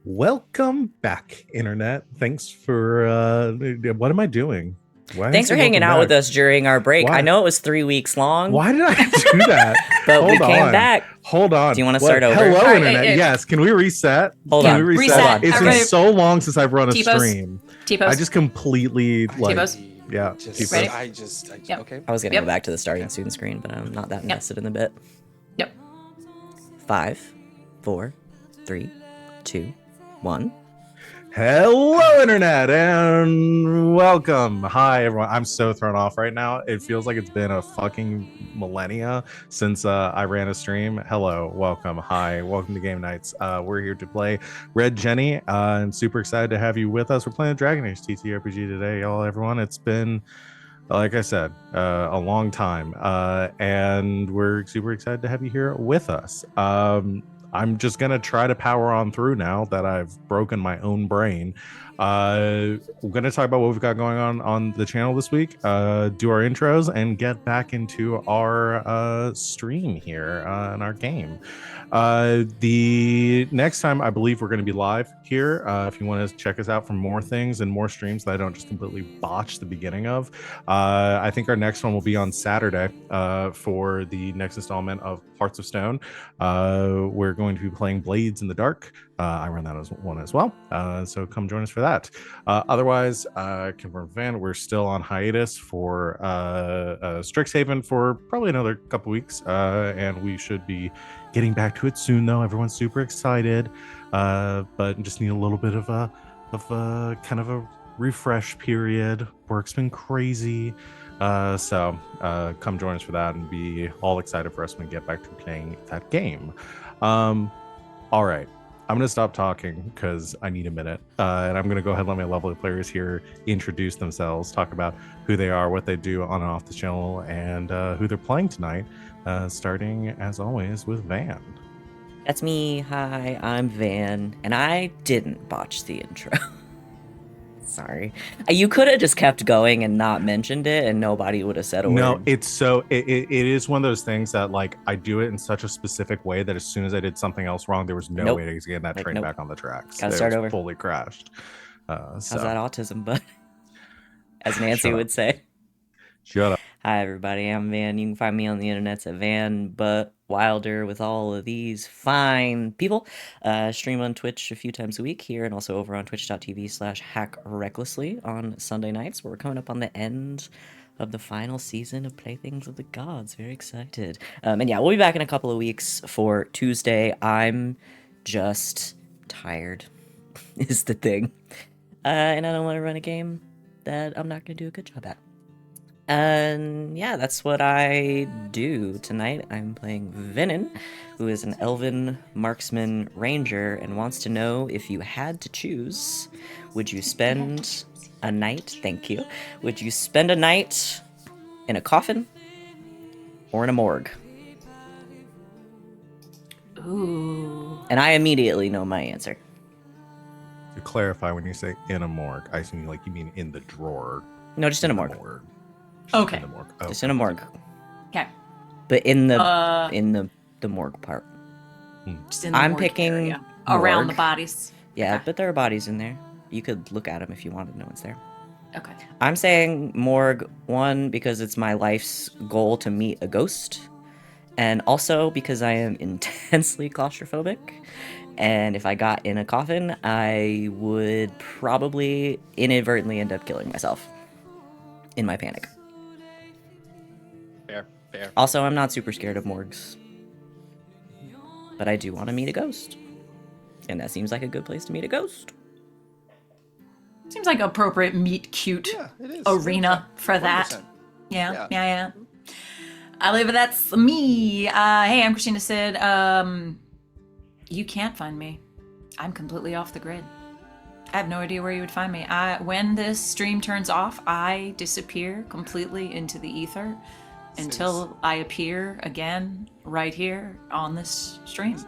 Welcome back, Internet. Thanks for what am I doing? Thanks for hanging out with us during our break. Why? I know it was 3 weeks long. Why did I do that? But we came back. Hold on. Do you want to start over? Hello, right, Internet. Yes. Can we reset? Hold Can on. we reset? It's been so long since I've run a T-pose. stream. T-pose. I just completely T-pose. yeah. Ready? Yep. Okay. I was going to go back to the starting student screen, but I'm not that invested in the bit. Yep. 5, 4, 3, 2, 1. Hello, Internet, and welcome. Hi, everyone. I'm so thrown off right now. It feels like it's been a fucking millennia since I ran a stream. Hello, welcome. Hi, welcome to Game Nights. We're here to play Red Jenny. I'm super excited to have you with us. We're playing Dragon Age TTRPG today, y'all, everyone. It's been, like I said, a long time, and we're super excited to have you here with us. I'm just going to try to power on through now that I've broken my own brain. We're going to talk about what we've got going on the channel this week, do our intros, and get back into our stream here in our game. The next time, I believe we're going to be live here. If you want to check us out for more things and more streams that I don't just completely botch the beginning of. I think our next one will be on Saturday for the next installment of Hearts of Stone. We're going to be playing Blades in the Dark. I run that as one as well. So come join us for that. Otherwise, confirm Van, we're still on hiatus for Strixhaven for probably another couple weeks. And we should be getting back to it soon, though. Everyone's super excited, but just need a little bit of a kind of a refresh period. Work's been crazy, so come join us for that and be all excited for us when we get back to playing that game. All right, I'm gonna stop talking because I need a minute, and I'm gonna go ahead and let my lovely players here introduce themselves, talk about who they are, what they do on and off the channel, and who they're playing tonight. Starting, as always, with Van. That's me. Hi, I'm Van, and I didn't botch the intro. Sorry. You could have just kept going and not mentioned it, and nobody would have said a word. No, it's so it is one of those things that, like, I do it in such a specific way that as soon as I did something else wrong, there was no way to get that train back on the tracks. Gotta start over. Fully crashed. How's that autism, bud? As Nancy would say. Shut up. Hi, everybody. I'm Van. You can find me on the internet at Van But Wilder with all of these fine people. Stream on Twitch a few times a week here and also over on twitch.tv/hackrecklessly on Sunday nights. We're coming up on the end of the final season of Playthings of the Gods. Very excited. And yeah, we'll be back in a couple of weeks for Tuesday. I'm just tired is the thing. And I don't want to run a game that I'm not going to do a good job at. And yeah, that's what I do tonight. I'm playing Venehn, who is an elven marksman ranger and wants to know, if you had to choose, would you spend a night, would you spend a night in a coffin or in a morgue? Ooh. And I immediately know my answer. To clarify, when you say in a morgue, I assume you mean in the drawer. No, just in a morgue. Okay. In the morgue. Oh. Just in a morgue. Okay. But in the morgue part. Just in the I'm morgue picking area. Around the morgue. bodies. Yeah, Okay. but there are bodies in there. You could look at them if you wanted to know what's there. Okay. I'm saying morgue, one, because it's my life's goal to meet a ghost, and also because I am intensely claustrophobic, and if I got in a coffin, I would probably inadvertently end up killing myself in my panic. Fair. Also, I'm not super scared of morgues, but I do want to meet a ghost, and that seems like a good place to meet a ghost. Seems like appropriate meet cute It is. arena for that. Yeah. I believe that's me. Hey, I'm Christina Sid. You can't find me. I'm completely off the grid. I have no idea where you would find me. When this stream turns off, I disappear completely into the ether until I appear again right here on this stream.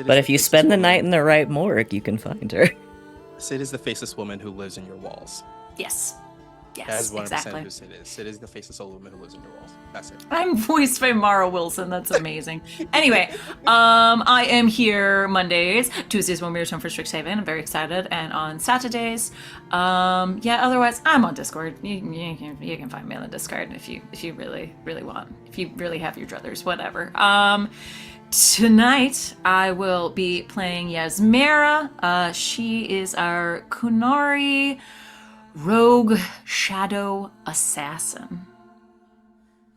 But if you spend the night in the right morgue, you can find her. Sid is the faceless woman who lives in your walls. Yes. Yes, That's 100% exactly. who Sid is. Sid is the face of solo who lives in your walls. That's it. I'm voiced by Mara Wilson. That's amazing. Anyway, I am here Mondays, Tuesdays when we return for Strixhaven. I'm very excited, and on Saturdays, Otherwise, I'm on Discord. You can find me on the Discord if you really want. If you really have your druthers, whatever. Tonight I will be playing Yasmera. She is our Kunari rogue shadow assassin.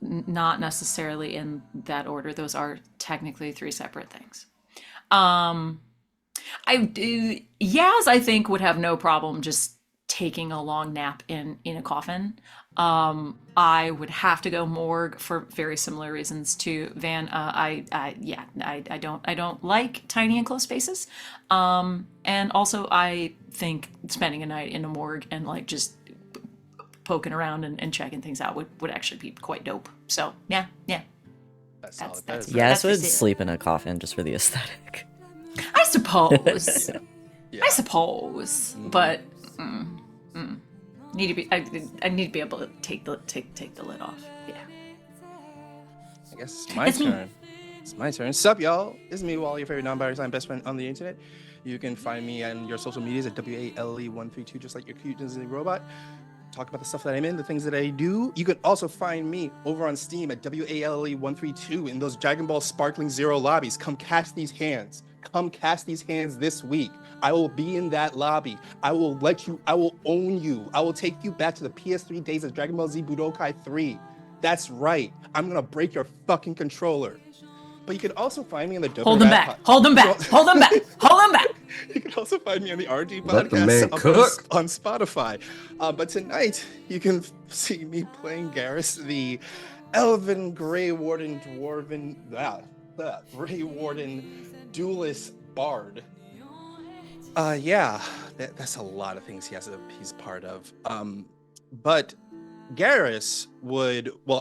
Not necessarily in that order. Those are technically three separate things. Yaz, I think, would have no problem just taking a long nap in a coffin. I would have to go morgue for very similar reasons to Van. I don't like tiny enclosed spaces. And also I think spending a night in a morgue and like just poking around and checking things out would actually be quite dope. So yeah. That's solid. That's Yes, for would Sid. sleep in a coffin just for the aesthetic. I suppose. Yeah. I suppose, but need to be. I need to be able to take the lid off. Yeah. I guess it's my It's me. turn. It's my turn. Sup, y'all? It's me, Wally, your favorite non-binary sign best friend on the internet. You can find me on your social medias at WALE132, just like your cute Disney robot. Talk about the stuff that I'm in, the things that I do. You can also find me over on Steam at WALE132 in those Dragon Ball Sparkling Zero lobbies. Come cast these hands. Come cast these hands this week. I will be in that lobby. I will own you. I will take you back to the PS3 days of Dragon Ball Z Budokai 3. That's right. I'm gonna break your fucking controller. But you can also find me on the Hold them back. Hold them back. Hold them back. Hold them back. You can also find me on the RG Let the man podcast cook. on Spotify. But tonight, you can see me playing Garas, the Elven Grey Warden Dwarven Grey Warden Duelist Bard. That's a lot of things he's part of. But Garas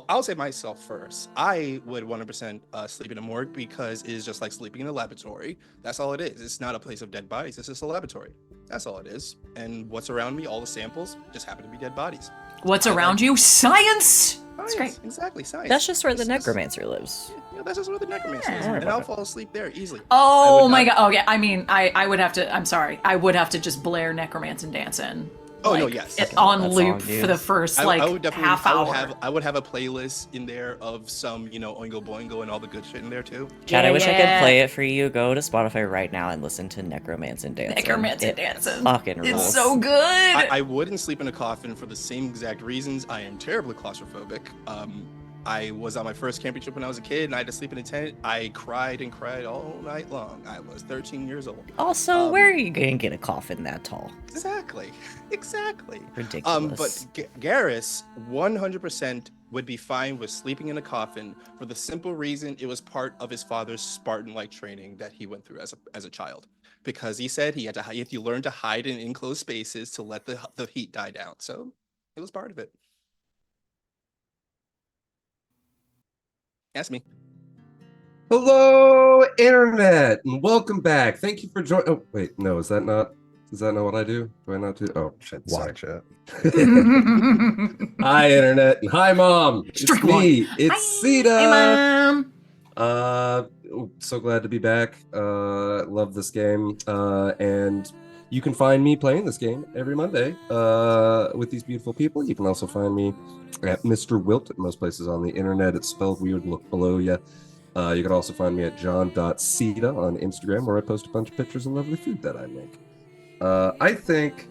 I'll say myself first. I would 100% sleep in a morgue because it is just like sleeping in a laboratory. That's all it is. It's not a place of dead bodies. It's just a laboratory. That's all it is. And what's around me, all the samples, just happen to be dead bodies. What's around you? Science. That's great. Exactly, science. That's just where the It's just- necromancer lives. Yeah, that's just where the necromancer is. Yeah. And I'll fall asleep there easily. Oh I my would god. Oh yeah. I mean, I would have to. I'm sorry. I would have to just blare necromancer dancing. Oh, no, yes. On That loop song, dude. for the first I would definitely, half hour. I would have a playlist in there of some, Oingo Boingo and all the good shit in there too. Chad, I wish I Yeah. could play it for you. Go to Spotify right now and listen to Necromancer Dancing. Necromancer It dancing. fucking rules. It's so good. I wouldn't sleep in a coffin for the same exact reasons. I am terribly claustrophobic. I was on my first camping trip when I was a kid, and I had to sleep in a tent. I cried and cried all night long. I was 13 years old. Also, where are you gonna get a coffin that tall? Exactly. Ridiculous. But Garas 100% would be fine with sleeping in a coffin for the simple reason it was part of his father's Spartan-like training that he went through as a child. Because he said he had to learn to hide in enclosed spaces to let the heat die down. So it was part of it. Ask me. Hello, internet, and welcome back. Thank you for joining. Oh, wait, no, is that not what I do? Do I not do? Oh, shit. Why? Sorry, chat. Hi, internet, and hi, mom. It's Strict me. It's Sita. Hey, Mom. So glad to be back. Love this game. And you can find me playing this game every Monday with these beautiful people. You can also find me at Mr. Wilt at most places on the internet. It's spelled weird. Look below you. You can also find me at john.cita on Instagram, where I post a bunch of pictures of lovely food that I make. I think,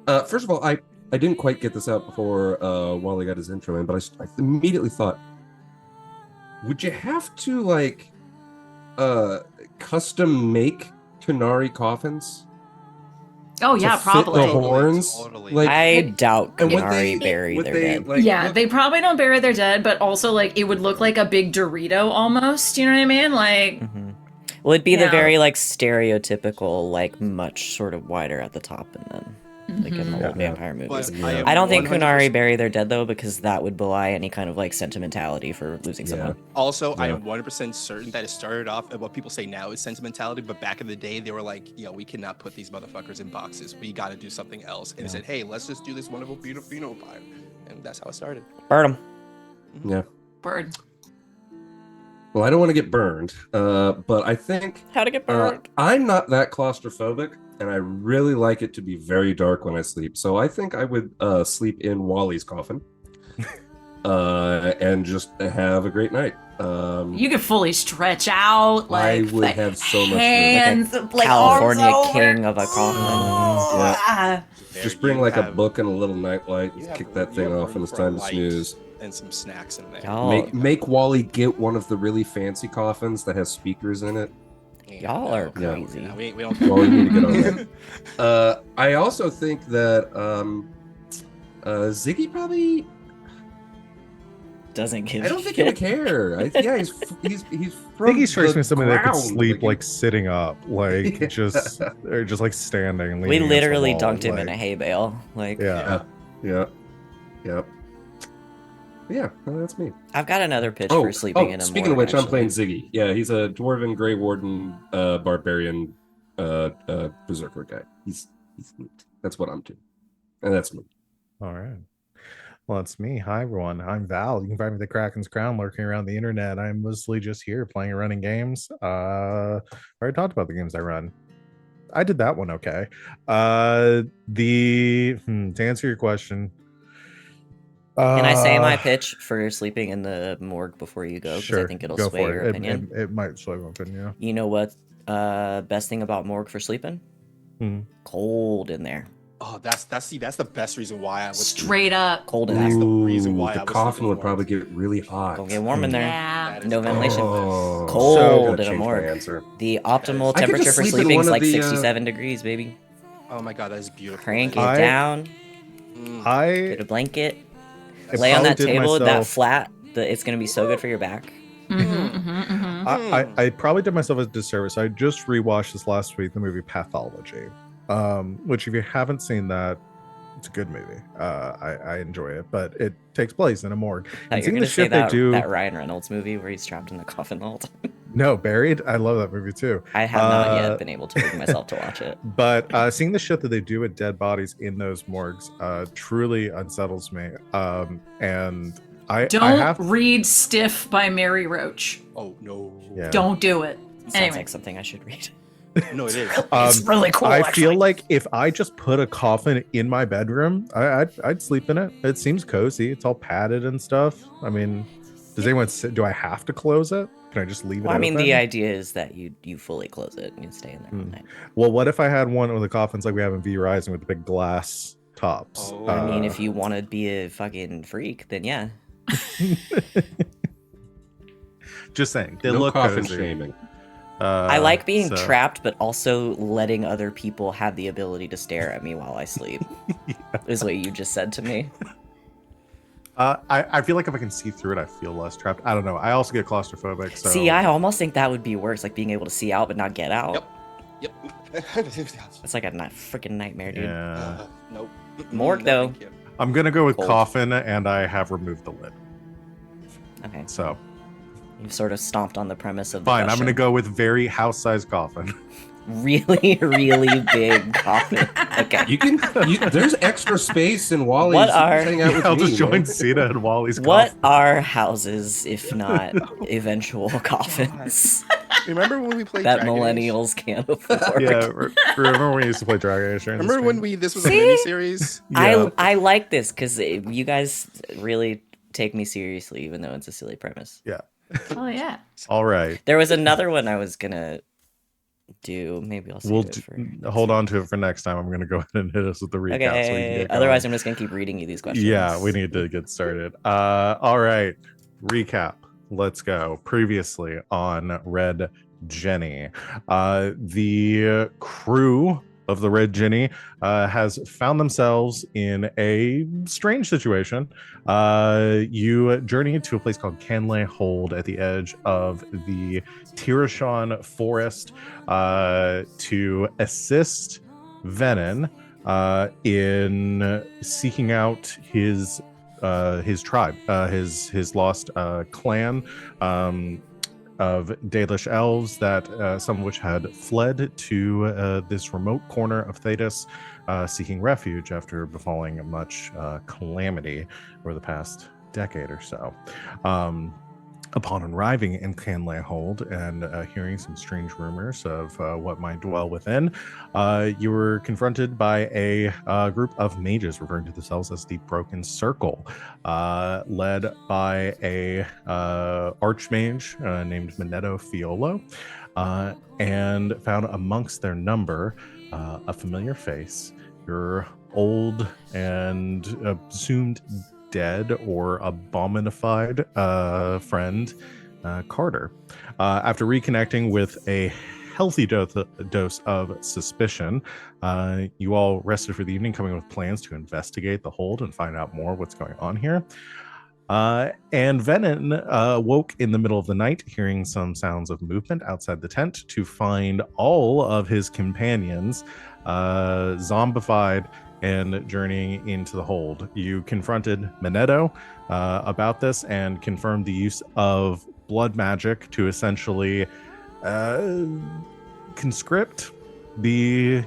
first of all, I didn't quite get this out before Wally got his intro in, but I immediately thought, would you have to custom make Kunari coffins? Oh yeah, to fit probably. the horns. Totally. I doubt and would Kunari bury would their they, dead. Yeah, they probably don't bury their dead, but also it would look like a big Dorito almost. You know what I mean? Well, it'd be the Yeah. very stereotypical, much sort of wider at the top, and then like in the Mhm. old vampire movies. But am I don't think 100% Kunari bury their dead though, because that would belie any kind of like sentimentality for losing someone. Also, I Yeah. am 100% certain that it started off, and what people say now is sentimentality, but back in the day, they were like, yo, we cannot put these motherfuckers in boxes. We got to do something else. And they said, hey, let's just do this wonderful, beautiful funeral pyre. And that's how it started. Burn them. Yeah. Bird. Well, I don't want to get burned, but I think How to get burned? I'm not that claustrophobic, and I really like it to be very dark when I sleep. So I think I would sleep in Wally's coffin, and just have a great night. You could fully stretch out. I Like, would have so much room. hands, like California arms over. king of a coffin. Yeah. Ah. Just bring like a book and a little nightlight, You and have kick room- that you thing have off room when it's for time to light snooze. And some snacks in there. Y'all, Make Wally get one of the really fancy coffins that has speakers in it. y'all are Yeah. crazy. Yeah, we don't. Well, you need to get on that. I also think that Ziggy probably. Doesn't give. I don't a think he would shit. care. Yeah, he's I think he strikes the me as somebody that could ground, sleep he- like sitting up, like Yeah. just or just like standing. And We leaning against the literally wall, dunked him in a like, hay bale. Like, Yeah. Yeah. No, that's me. I've got another pitch for sleeping in a speaking of morgue, which, I'm playing actually. Ziggy. Yeah, he's a dwarven Grey Warden, barbarian, berserker guy. He's neat. That's what I'm doing, and that's me. All right. Well, it's me. Hi, everyone. I'm Val. You can find me at the Kraken's Crown lurking around the internet. I'm mostly just here playing and running games. I already talked about the games I run. I did that one okay. To answer your question. Can I say my pitch for sleeping in the morgue before you go? Because Sure, I think it'll go sway for your it. opinion. It might sway my opinion, You know what? Best thing about morgue for sleeping? Hmm. Cold in there. Oh, that's the best reason why I would. Straight up. Cold in That's there. the reason why the I was coffin sleeping would warm. probably get really hot. Gonna get warm in there. Yeah. That is No ventilation. Oh, Cold gotta in a change my morgue. answer. The optimal I could temperature just for sleep in sleeping one is of like the, 67 degrees, baby. Oh my god, that is beautiful. Crank it man. down. I Get a blanket. I Lay on probably that did table, that myself- flat. It's gonna be so good for your back. I probably did myself a disservice. I just rewatched this last week, the movie Pathology, which if you haven't seen that, it's a good movie. I enjoy it, but it takes place in a morgue. You're And seeing gonna the say shit they do. that Ryan Reynolds movie where he's trapped in the coffin all the time. No, Buried. I love that movie too. I have not Uh, yet been able to bring myself to watch it. But seeing the shit that they do with dead bodies in those morgues truly unsettles me. And I Don't have read Stiff by Mary Roach. Oh no. Yeah. Don't do it. Sounds Anyway. like something I should read. No, it is. It's really cool. I actually. feel like if I just put a coffin in my bedroom, I'd sleep in it. It seems cozy. It's all padded and stuff. I mean, does anyone do I have to close it? Can I just leave it Well, I mean, open? the idea is that you fully close it and you stay in there all night. Well, what if I had one of the coffins like we have in V Rising with the big glass tops? Oh. I mean, if you want to be a fucking freak, then yeah. Just saying, they No look coffin cozy. shaming. I like being so- trapped, but also letting other people have the ability to stare at me while I sleep. Is what you just said to me. I feel like if I can see through it, I feel less trapped. I don't know. I also get claustrophobic. So See, I almost think that would be worse, like being able to see out but not get out. Yep. It's like a freaking nightmare, dude. yeah. Nope. Morgue, No, though. thank you. I'm gonna go with Cold. coffin, and I have removed the lid. Okay, So you've sort of stomped on the premise of the fine. I'm question. gonna go with very house-sized coffin. Really, really big coffin. Okay. You can. There's extra space in Wally's. What are- hang out with I'll me, just join man. Cena and Wally's What coffin. are houses if not eventual coffins Remember when we played that Dragon Age? millennials can't afford? Yeah, remember when we used to play Dragon Age? during the Remember when stream? this was a See? mini series? Yeah. I like this because you guys really take me seriously, even though it's a silly premise. Yeah. Oh yeah. All right. There was another one I was gonna do. Maybe I'll save We'll it for. hold on to it for next time. I'm gonna go ahead and hit us with the recap. So we can Okay. get Otherwise, going. I'm just gonna keep reading you these questions. Yeah, we need to get started. All right. Recap. Let's go. Previously on Red Jenny, the crew of the Red Jenny has found themselves in a strange situation. You journey to a place called Canley Hold at the edge of the Tirashan forest to assist Venehn in seeking out his tribe, his lost clan of Dalish elves, that some of which had fled to this remote corner of Thedas, seeking refuge after befalling much calamity over the past decade or so. Upon arriving in Canlayhold and hearing some strange rumors of what might dwell within, you were confronted by a group of mages referring to themselves as the Broken Circle, led by a archmage named Minetto Fiolo, and found amongst their number a familiar face, your old and assumed dead or abominified friend, Carter. After reconnecting with a healthy dose of suspicion, you all rested for the evening, coming up with plans to investigate the hold and find out more what's going on here. And Venehn woke in the middle of the night, hearing some sounds of movement outside the tent, to find all of his companions zombified and journeying into the hold. You confronted Minetto about this and confirmed the use of blood magic to essentially conscript the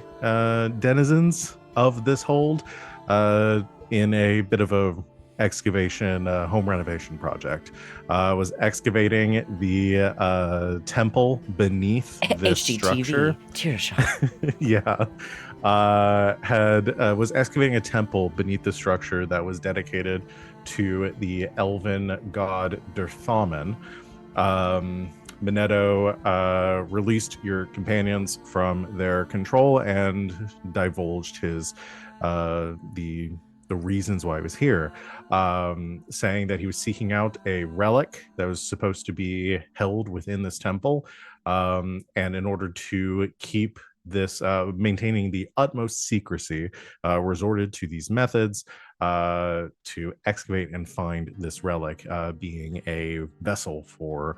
denizens of this hold in a bit of a excavation home renovation project. Was excavating the temple beneath this structure. Tearshot. Yeah. Was excavating a temple beneath the structure that was dedicated to the elven god Derthamen. Minetto released your companions from their control and divulged his the reasons why he was here, saying that he was seeking out a relic that was supposed to be held within this temple, and in order to keep this maintaining the utmost secrecy, resorted to these methods to excavate and find this relic, being a vessel for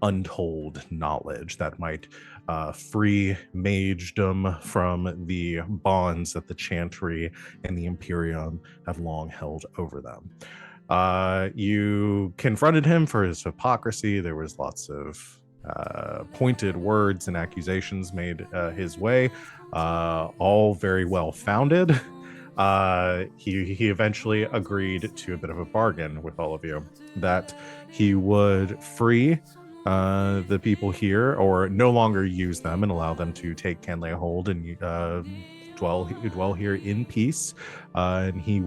untold knowledge that might free magedom from the bonds that the Chantry and the Imperium have long held over them. You confronted him for his hypocrisy. There was lots of pointed words and accusations made his way, all very well founded. He eventually agreed to a bit of a bargain with all of you, that he would free the people here, or no longer use them, and allow them to take Canlayhold and dwell here in peace, and he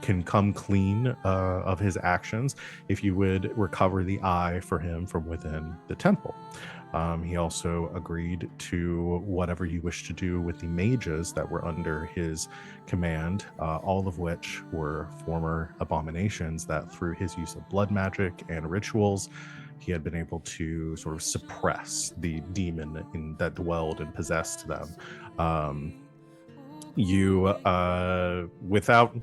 can come clean of his actions if you would recover the eye for him from within the temple. He also agreed to whatever you wish to do with the mages that were under his command, all of which were former abominations that, through his use of blood magic and rituals, he had been able to sort of suppress the demon that dwelled and possessed them. You, without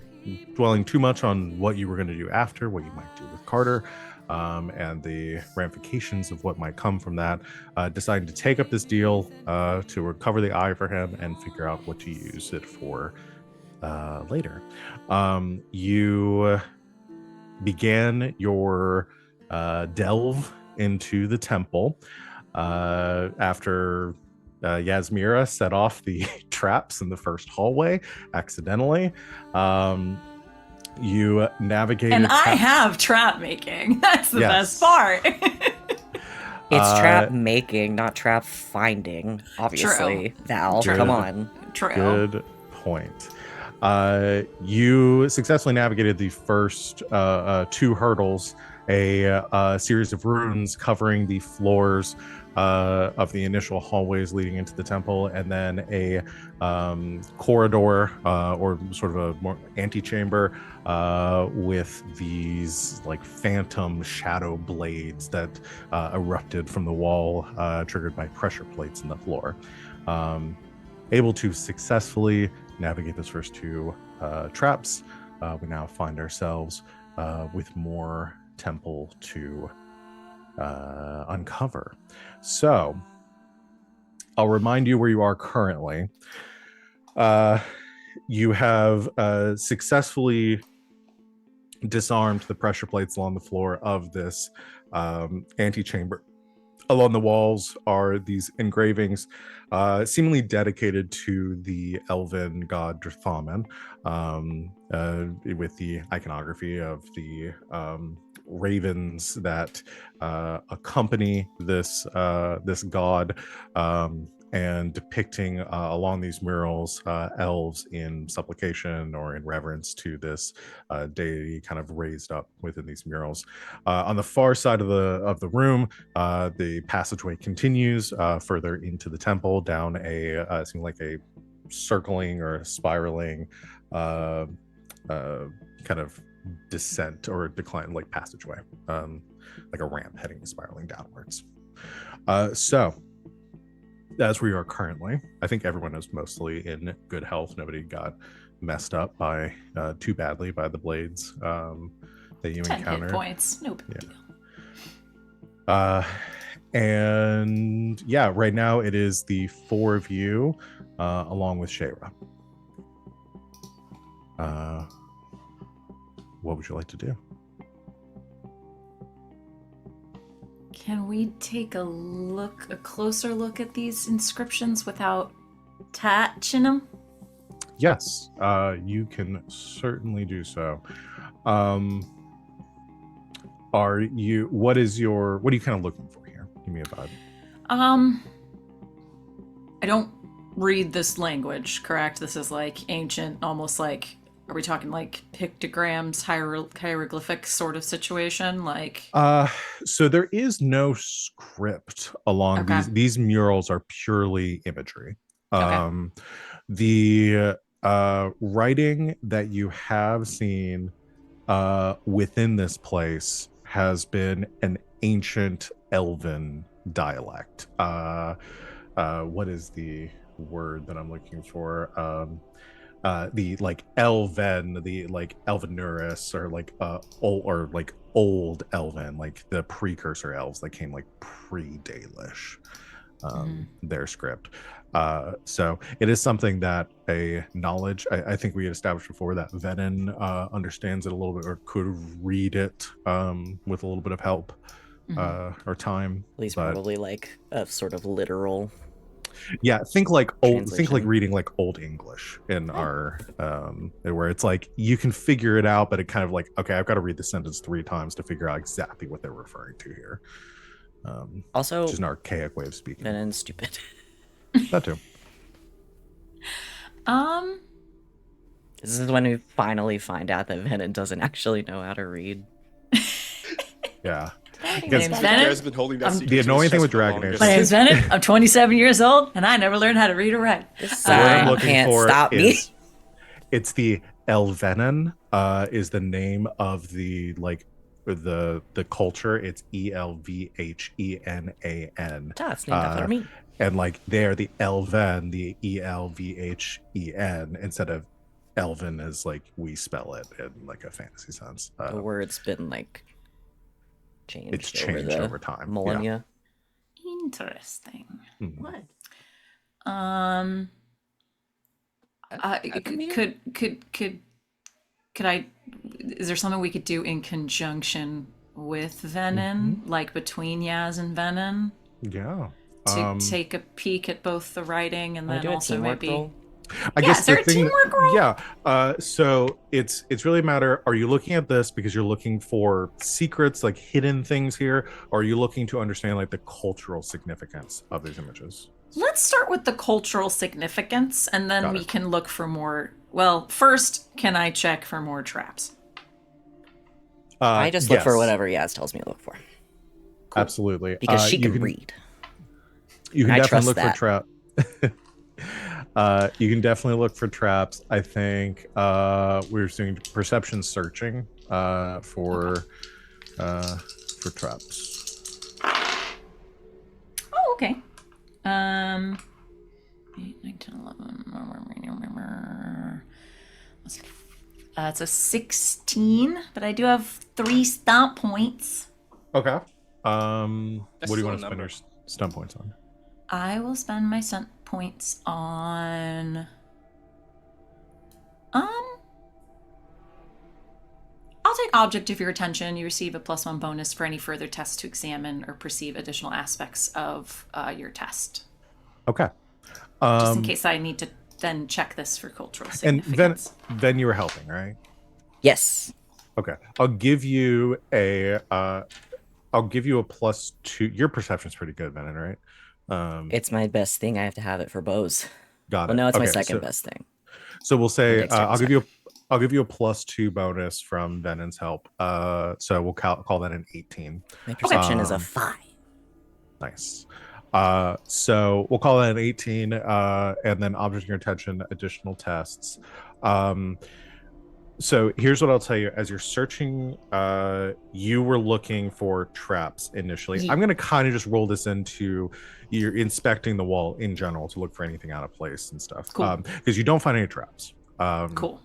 dwelling too much on what you were going to do after, what you might do with Carter, and the ramifications of what might come from that, decided to take up this deal to recover the eye for him and figure out what to use it for later. You began your delve into the temple after Yasmera set off the traps in the first hallway accidentally. You navigated, and I have trap making. That's the best part. It's trap making, not trap finding. Obviously, True. Val, come on. True. Good point. You successfully navigated the first two hurdles, a series of runes covering the floors of the initial hallways leading into the temple, and then a corridor or sort of a more antechamber with these like phantom shadow blades that erupted from the wall, triggered by pressure plates in the floor. Able to successfully navigate those first two traps, we now find ourselves with more temple to uncover. So I'll remind you where you are currently. You have successfully disarmed the pressure plates along the floor of this antechamber. Along the walls are these engravings, seemingly dedicated to the elven god Drathamen, with the iconography of the ravens that accompany this god, and depicting along these murals elves in supplication or in reverence to this deity, kind of raised up within these murals. On the far side of the room, the passageway continues further into the temple down seeming like a circling or spiraling kind of descent or decline, like passageway, like a ramp heading spiraling downwards. So that's where you are currently. I think everyone is mostly in good health. Nobody got messed up by too badly by the blades that you 10 encounter. hit points. No big deal. And yeah, right now it is the four of you along with Shayra. What would you like to do? Can we take a closer look at these inscriptions without touching them? Yes, you can certainly do so. What are you kind of looking for here? Give me a vibe. I don't read this language, correct? This is like ancient, almost like, are we talking like pictograms, hieroglyphic sort of situation? Like, so there is no script along these murals are purely imagery. The writing that you have seen within this place has been an ancient elven dialect. What is the word that I'm looking for? The like elven, the like elvenuris, or like old elven, like the precursor elves that came like pre-Dalish, their script. So it is something that a knowledge, I think we had established before that Venehn understands it a little bit, or could read it with a little bit of help or time. At least probably like a sort of literal. Yeah, think like translation. reading like Old English in our where it's like you can figure it out, but it kind of like, okay, I've got to read the sentence 3 times to figure out exactly what they're referring to here. Also, which is an archaic way of speaking. And stupid. That too. This is when we finally find out that Venehn doesn't actually know how to read. Yeah. My name's Venehn. Been holding that secret The to annoying his thing chest with for Dragon the Age. My longest. name's Venehn. I'm 27 years old, and I never learned how to read or write. What I'm looking Can't for stop me. It's the Elvenin is the name of the like the culture. It's Elvhenan. That's named after me. And like they're the Elven, the Elvhen instead of Elven as like we spell it in like a fantasy sense. The word's been like changed. It's changed over time. Millennia. Interesting. What? Could I? Is there something we could do in conjunction with Venehn, like between Yaz and Venehn, Yeah. to take a peek at both the writing and then also maybe? I guess is there a teamwork role? Yeah. So it's really a matter. Are you looking at this because you're looking for secrets, like hidden things here, or are you looking to understand like the cultural significance of these images? Let's start with the cultural significance, and then we can look for more. Well, first, can I check for more traps? I just look for whatever Yaz tells me to look for. Cool. Absolutely. Because she can read. You can definitely look that. for traps. You can definitely look for traps. I think we're doing perception searching for traps. Oh, okay. 8, 9, 10, 11. It's a 16, but I do have 3 stomp points. Okay. What do you want to spend your stunt points on? I will spend my stunt points on I'll take object of your attention. You receive a +1 bonus for any further tests to examine or perceive additional aspects of your test. Okay. Just in case I need to then check this for cultural And significance. then you were helping, right? Yes. Okay. I'll give you a +2. Your perception's pretty good, Venehn, right? It's my best thing. I have to have it for bows. Got Well, it. no, it's my Okay, second best thing. So we'll say dexterity I'll give you a +2 bonus from Venehn's help. So we'll call that an 18. My perception is a 5. Nice. So we'll call that an 18, and then object of your attention, additional tests. So here's what I'll tell you. As you're searching, you were looking for traps initially. I'm going to kind of just roll this into you're inspecting the wall in general to look for anything out of place and stuff. Cool. Because you don't find any traps. Cool.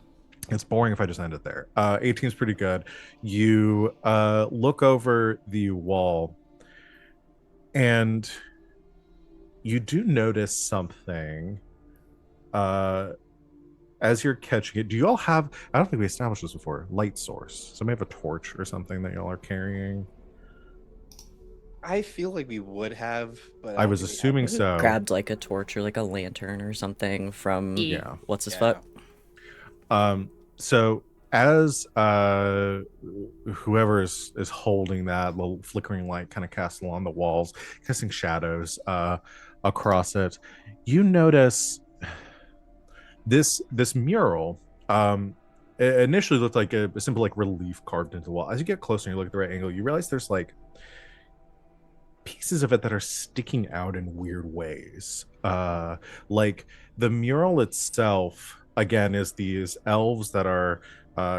It's boring if I just end it there. 18 is pretty good. You look over the wall, and you do notice something. As you're catching it, do you all have, I don't think we established this before, light source? So may have a torch or something that y'all are carrying. I feel like we would have, but I was assuming so. Grabbed like a torch or like a lantern or something from what's his foot. So as whoever is holding that little flickering light kind of cast along the walls, casting shadows across it, you notice this mural it initially looked like a simple like relief carved into the wall. As you get closer and you look at the right angle, you realize there's like pieces of it that are sticking out in weird ways. Like the mural itself again is these elves that are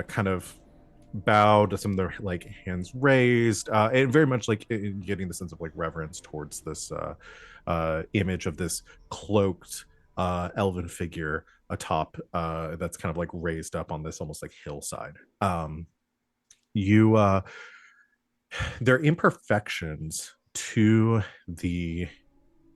kind of bowed, some of their like hands raised, and very much like getting the sense of like reverence towards this image of this cloaked elven figure atop that's kind of like raised up on this almost like hillside. There are imperfections to the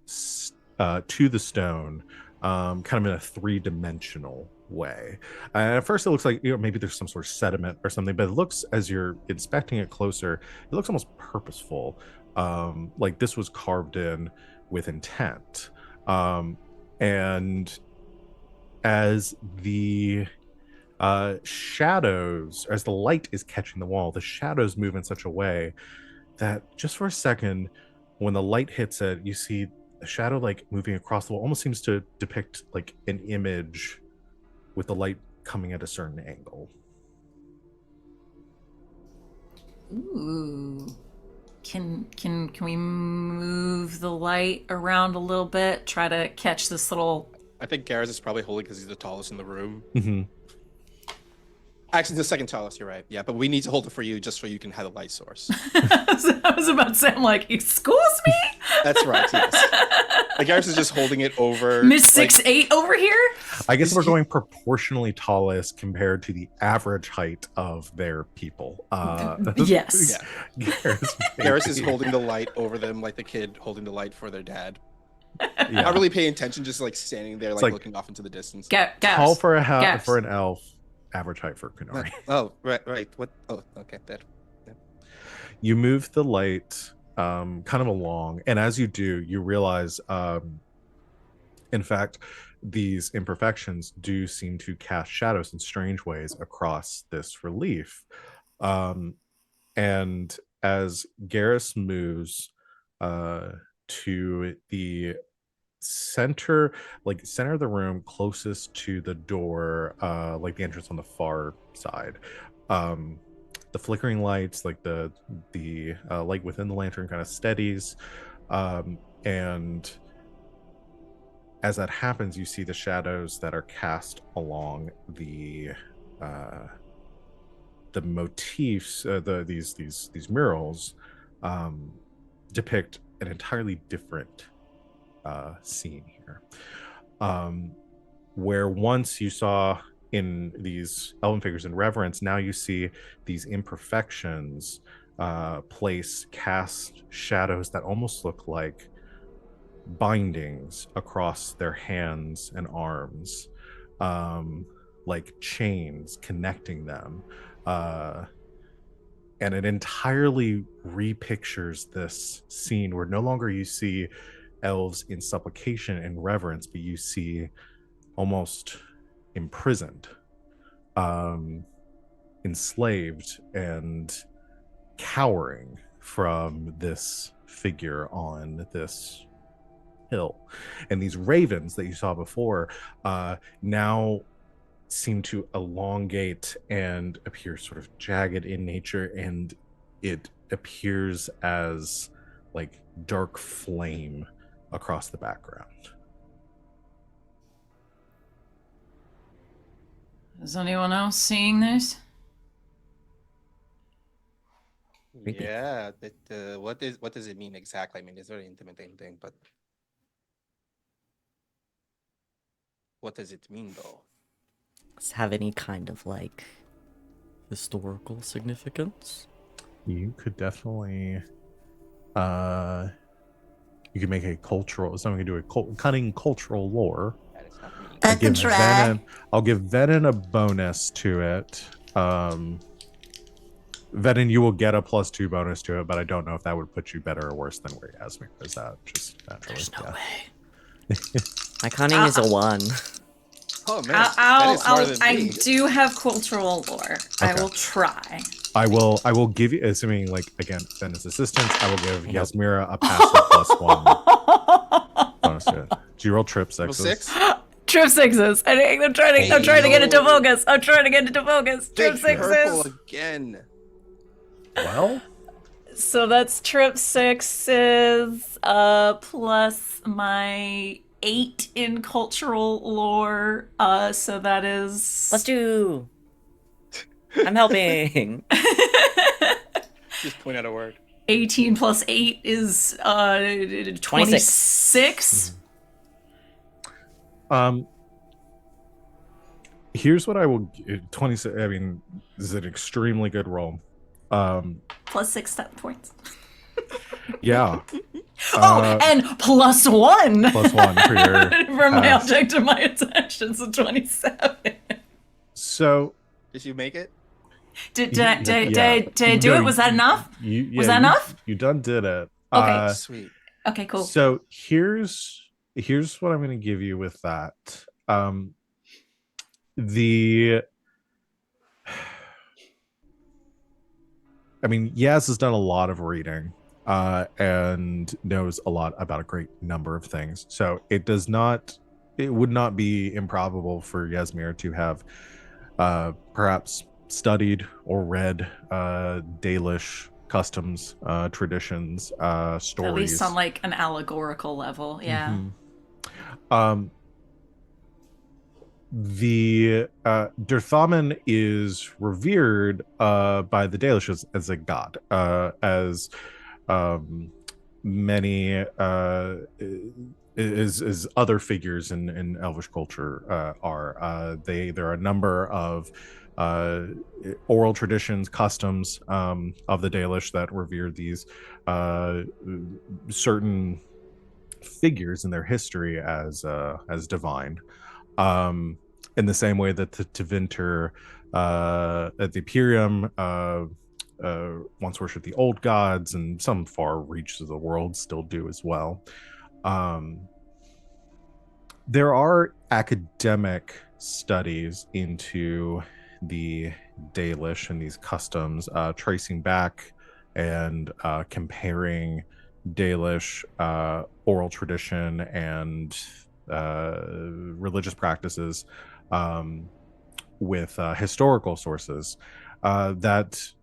stone, kind of in a three-dimensional way. At first it looks like, maybe there's some sort of sediment or something, but it looks, as you're inspecting it closer, it looks almost purposeful, like this was carved in with intent. And as the shadows, as the light is catching the wall, the shadows move in such a way that just for a second, when the light hits it, you see a shadow like moving across the wall, almost seems to depict like an image with the light coming at a certain angle. Ooh. Can we move the light around a little bit? Try to catch this little... I think Garas is probably holding because he's the tallest in the room. Mm-hmm. Actually, the second tallest, you're right. Yeah, but we need to hold it for you just so you can have a light source. I was about to say, I'm like, excuse me? That's right, yes. Like, Garas is just holding it over... Miss 6'8" over here? I guess we're going proportionally tallest compared to the average height of their people. Yes. Yeah. Garas is holding the light over them like the kid holding the light for their dad. Yeah. Not really paying attention, just like standing there, like looking off into the distance. Tall for for an elf, average height for Kunori. Oh, right. What? Oh, okay. That. Yeah. You move the light kind of along, and as you do, you realize, in fact, these imperfections do seem to cast shadows in strange ways across this relief. And as Garas moves to the center of the room closest to the door, like the entrance on the far side, the flickering lights, like the light within the lantern kind of steadies, and as that happens, you see the shadows that are cast along the motifs, these murals, depict an entirely different scene here, where once you saw in these elven figures in reverence, now you see these imperfections cast shadows that almost look like bindings across their hands and arms, like chains connecting them, and it entirely repictures this scene where no longer you see elves in supplication and reverence, but you see almost imprisoned, enslaved, and cowering from this figure on this hill. And these ravens that you saw before now seem to elongate and appear sort of jagged in nature, and it appears as like dark flame across the background. Is anyone else seeing this? Creepy. Yeah, but what does it mean exactly? I mean, it's a very intimidating thing, but what does it mean though? Does it have any kind of like historical significance? You could definitely you could make a cultural, someone could do a cunning cultural lore. That is not me. I can try. I'll give Venehn a bonus to it. Venehn, you will get a +2 bonus to it, but I don't know if that would put you better or worse than where Yasmera is at. Just naturally. There's no way. My cunning is a 1. Oh man, that is smarter than I me. do have cultural lore. I Okay. will try. I will give you, assuming like again Ven's assistance, I will give Yasmera a passive +1 bonus to it. Do you roll trip Level sixes? 6. Trip sixes. I'm trying to get it to focus. I'm trying to get it to focus. Trip Big purple sixes. again. Well, So that's trip sixes plus my 8 in cultural lore. So that is +2. I'm helping. Just point out a word. 18 plus 8 is 26. Here's what I will 26. I mean, this is an extremely good roll. Plus 6 stat points. Yeah. And plus 1. +1 for your for my pass. object of my attention, so 27. So Did you make it? Did Yeah. I do No, it? Was that enough? Was that enough? You done did it. Okay. Sweet. Okay, cool. So here's what I'm going to give you with that. I mean, Yaz has done a lot of reading and knows a lot about a great number of things. So it would not be improbable for Yasmera to have perhaps studied or read Dalish customs, traditions, stories. At least on like an allegorical level, yeah. Mm-hmm. The Durthaman is revered by the Dalish as a god, as many as other figures in Elvish culture are. There are a number of oral traditions, customs of the Dalish that revere these certain figures in their history as divine. In the same way that the Tevinter at the Imperium once worshipped the old gods, and some far reaches of the world still do as well. There are academic studies into the Dalish and these customs, tracing back and comparing Dalish oral tradition and religious practices with historical sources that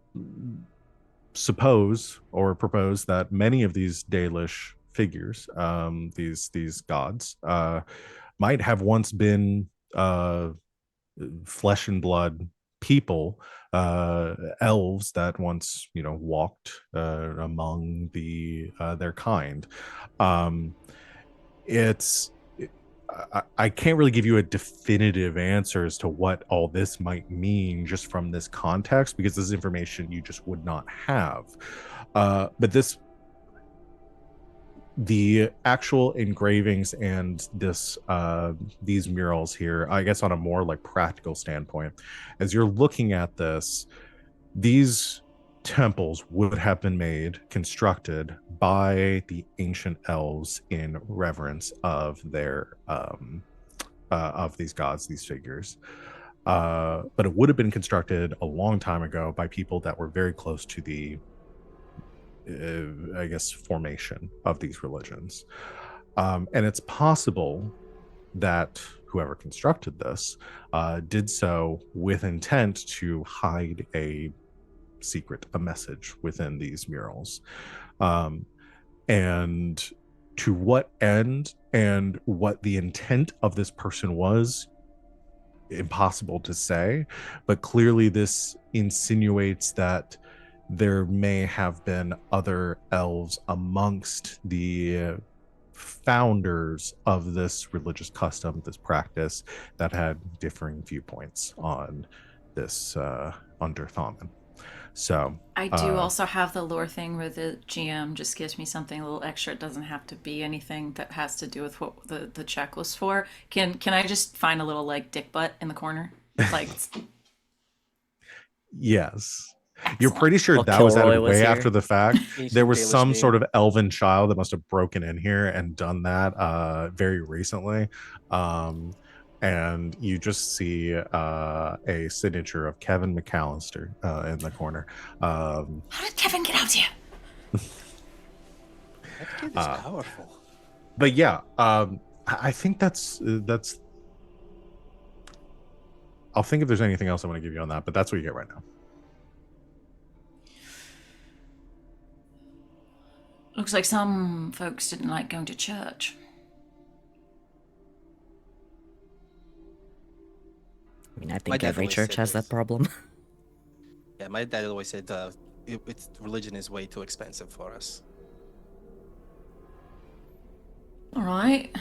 suppose or propose that many of these Dalish figures, these gods, might have once been flesh and blood people, elves that once walked among their kind. I can't really give you a definitive answer as to what all this might mean just from this context, because this is information you just would not have. But the actual engravings and these murals here, I guess on a more like practical standpoint, as you're looking at this, these temples would have been constructed by the ancient elves in reverence of their of these gods, these figures. But it would have been constructed a long time ago by people that were very close to the I guess, formation of these religions. And it's possible that whoever constructed this did so with intent to hide a secret, a message within these murals. And to what end and what the intent of this person was, impossible to say. But clearly, this insinuates that there may have been other elves amongst the founders of this religious custom, this practice, that had differing viewpoints on this under Thamen. So I do also have the lore thing where the GM just gives me something a little extra. It doesn't have to be anything that has to do with what the check was for. Can I just find a little like dick butt in the corner? Like yes. excellent. You're pretty sure Well, that was Kilroy added was way here. after the fact. There was Taylor some Swift. sort of elven child that must have broken in here and done that very recently. And you just see a signature of Kevin McAllister in the corner. How did Kevin get out here? That kid is powerful. But yeah, I think that's. I'll think if there's anything else I want to give you on that, but that's what you get right now. Looks like some folks didn't like going to church. I mean, I My think dad every always church said has this. that problem. Yeah, my dad always said religion is way too expensive for us. All right.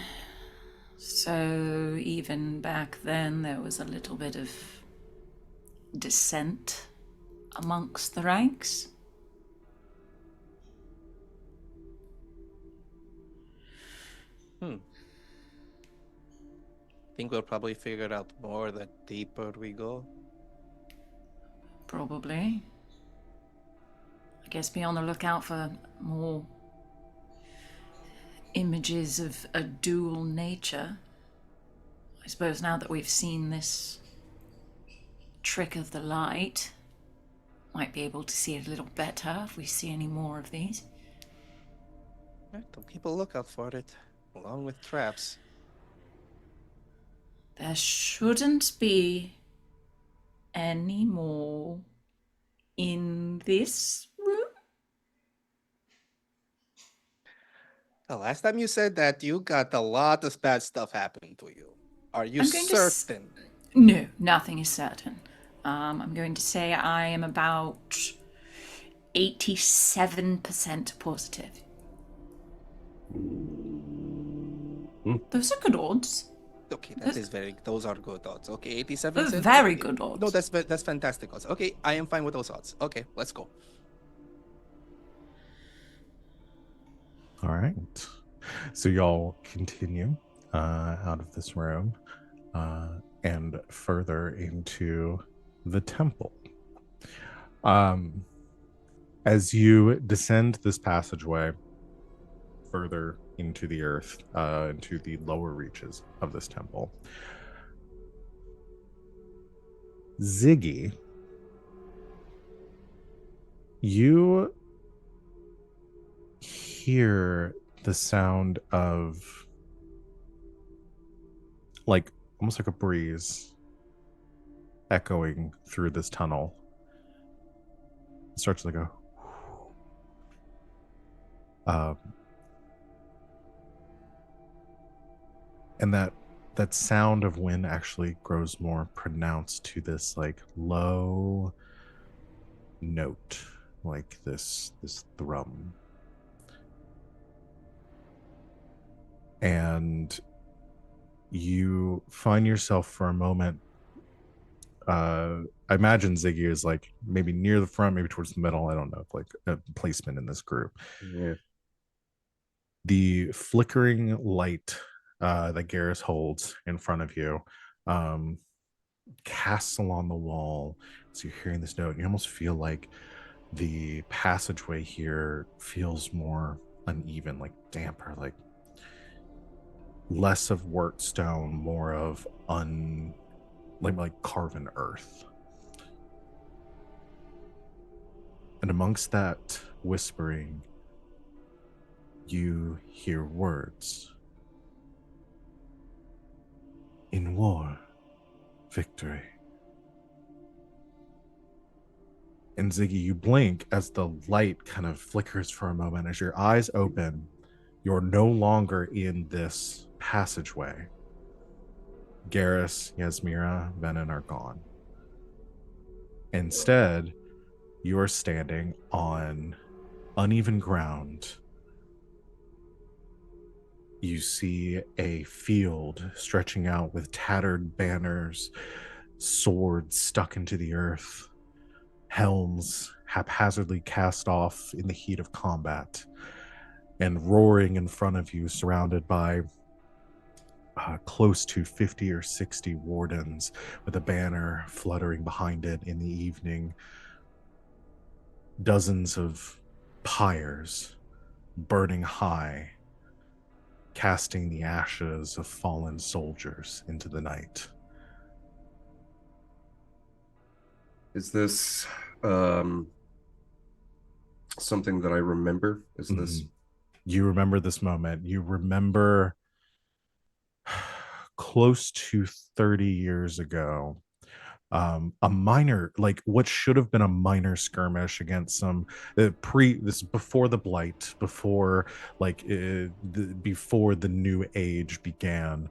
So even back then, there was a little bit of dissent amongst the ranks. Think we'll probably figure it out more the deeper we go. Probably. I guess be on the lookout for more images of a dual nature. I suppose now that we've seen this trick of the light, might be able to see it a little better if we see any more of these. Right, so keep a lookout for it, along with traps. There shouldn't be any more in this room. The last time you said that, you got a lot of bad stuff happening to you. Are you I'm going to certain? No, nothing is certain. I'm going to say I am about 87% positive. Those are good odds. Okay, those are good odds. Okay, 87. Those are very good odds. No, that's fantastic odds. Okay, I am fine with those odds. Okay, let's go. All right. So y'all continue out of this room and further into the temple. As you descend this passageway further into the earth, into the lower reaches of this temple, Ziggy, you hear the sound of like almost like a breeze echoing through this tunnel. It starts like a and that sound of wind actually grows more pronounced to this like low note, like this thrum. And you find yourself for a moment, I imagine Ziggy is like maybe near the front, maybe towards the middle. I don't know, like a placement in this group. Yeah. The flickering light that Garrus holds in front of you um, casts along the wall. So you're hearing this note, and you almost feel like the passageway here feels more uneven, like damper, like less of worked stone, more of like carven earth. And amongst that whispering, you hear words. In war, victory. And Ziggy, you blink as the light kind of flickers for a moment. As your eyes open, you're no longer in this passageway. Garas, Yasmera, Venehn are gone. Instead, you are standing on uneven ground. You see a field stretching out with tattered banners, swords stuck into the earth, helms haphazardly cast off in the heat of combat, and roaring in front of you, surrounded by close to 50 or 60 wardens with a banner fluttering behind it in the evening. Dozens of pyres burning high, casting the ashes of fallen soldiers into the night. Is this something that I remember? Is this? You remember this moment. You remember close to 30 years ago, a minor, like what should have been a minor skirmish against some this before the blight, before before the new age began.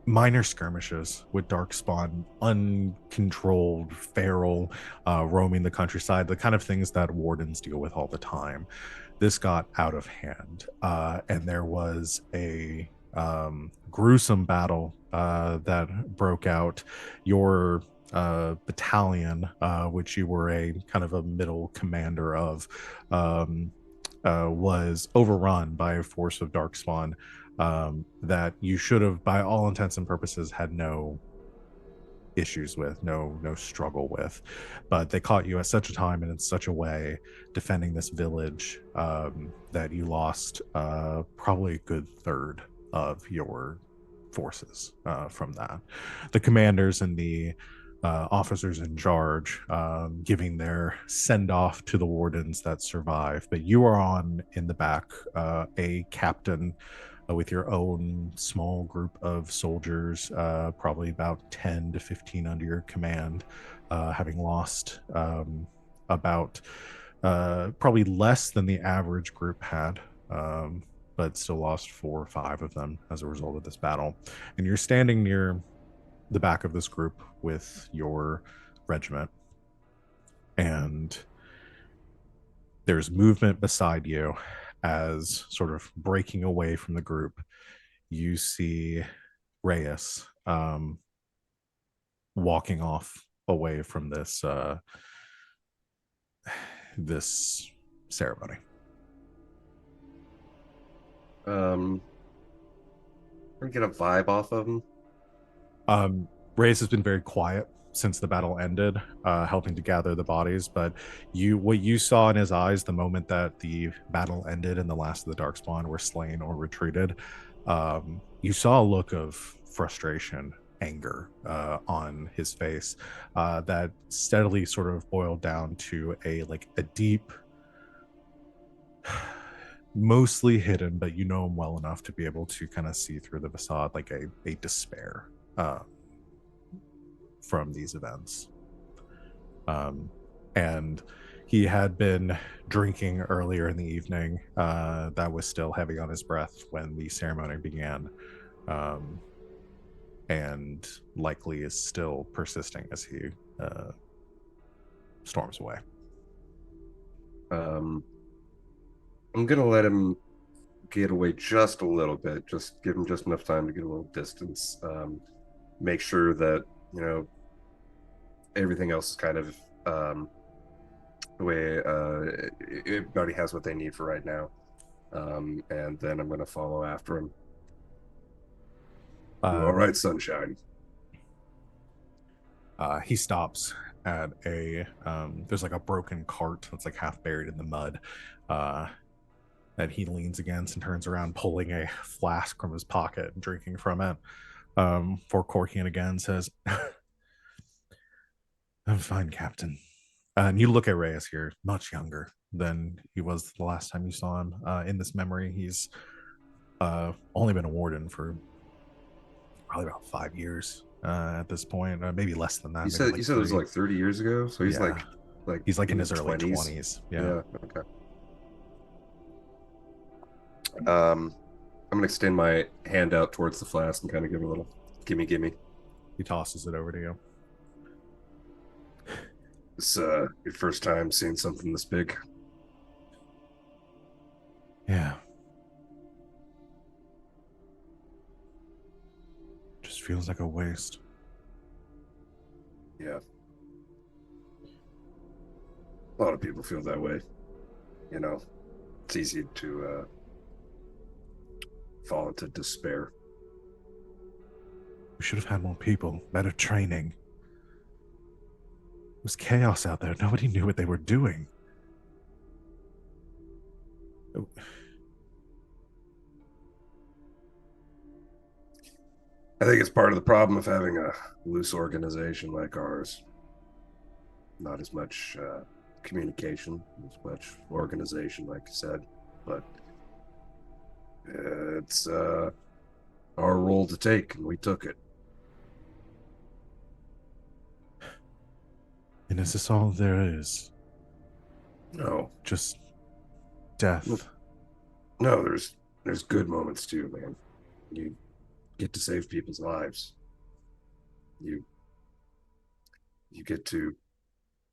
Minor skirmishes with darkspawn, uncontrolled, feral, roaming the countryside, the kind of things that wardens deal with all the time. This got out of hand, and there was a gruesome battle that broke out. Your battalion, which you were a kind of a middle commander of, was overrun by a force of darkspawn that you should have, by all intents and purposes, had no issues with, no struggle with, but they caught you at such a time and in such a way defending this village that you lost probably a good third of your forces from that. The commanders and the officers in charge giving their send off to the wardens that survived, but you are on in the back, a captain with your own small group of soldiers, probably about 10 to 15 under your command, having lost about probably less than the average group had, but still lost 4 or 5 of them as a result of this battle. And you're standing near the back of this group with your regiment, and there's movement beside you. As sort of breaking away from the group, you see Reyes walking off away from this ceremony. Can we get a vibe off of him? Reyes has been very quiet since the battle ended, helping to gather the bodies. But what you saw in his eyes the moment that the battle ended and the last of the Darkspawn were slain or retreated, you saw a look of frustration, anger on his face that steadily sort of boiled down to a deep, mostly hidden, but you know him well enough to be able to kind of see through the facade, like a despair from these events. And he had been drinking earlier in the evening that was still heavy on his breath when the ceremony began, and likely is still persisting as he storms away. I'm gonna let him get away just a little bit, just give him just enough time to get a little distance, make sure that everything else is kind of way everybody has what they need for right now. And then I'm gonna follow after him. All right, sunshine. He stops at a there's like a broken cart that's like half buried in the mud that he leans against and turns around, pulling a flask from his pocket and drinking from it. For corking it again, says, I'm fine, Captain. And you look at Reyes here, much younger than he was the last time you saw him. In this memory, he's only been a warden for probably about 5 years at this point, maybe less than that. You said it was like 30 years ago, so he's Yeah. He's like in his early 20s. Yeah. Okay. I'm gonna extend my hand out towards the flask and kind of give a little gimme. He tosses it over to you. It's your first time seeing something this big. Yeah. Just feels like a waste. Yeah. A lot of people feel that way. You know, it's easy to fall into despair. We should have had more people, better training. It was chaos out there. Nobody knew what they were doing. I think it's part of the problem of having a loose organization like ours. Not as much communication, as much organization, like you said, but it's our role to take, and we took it. And is this all there is? No, just death. No, there's good moments too, man. You get to save people's lives. You get to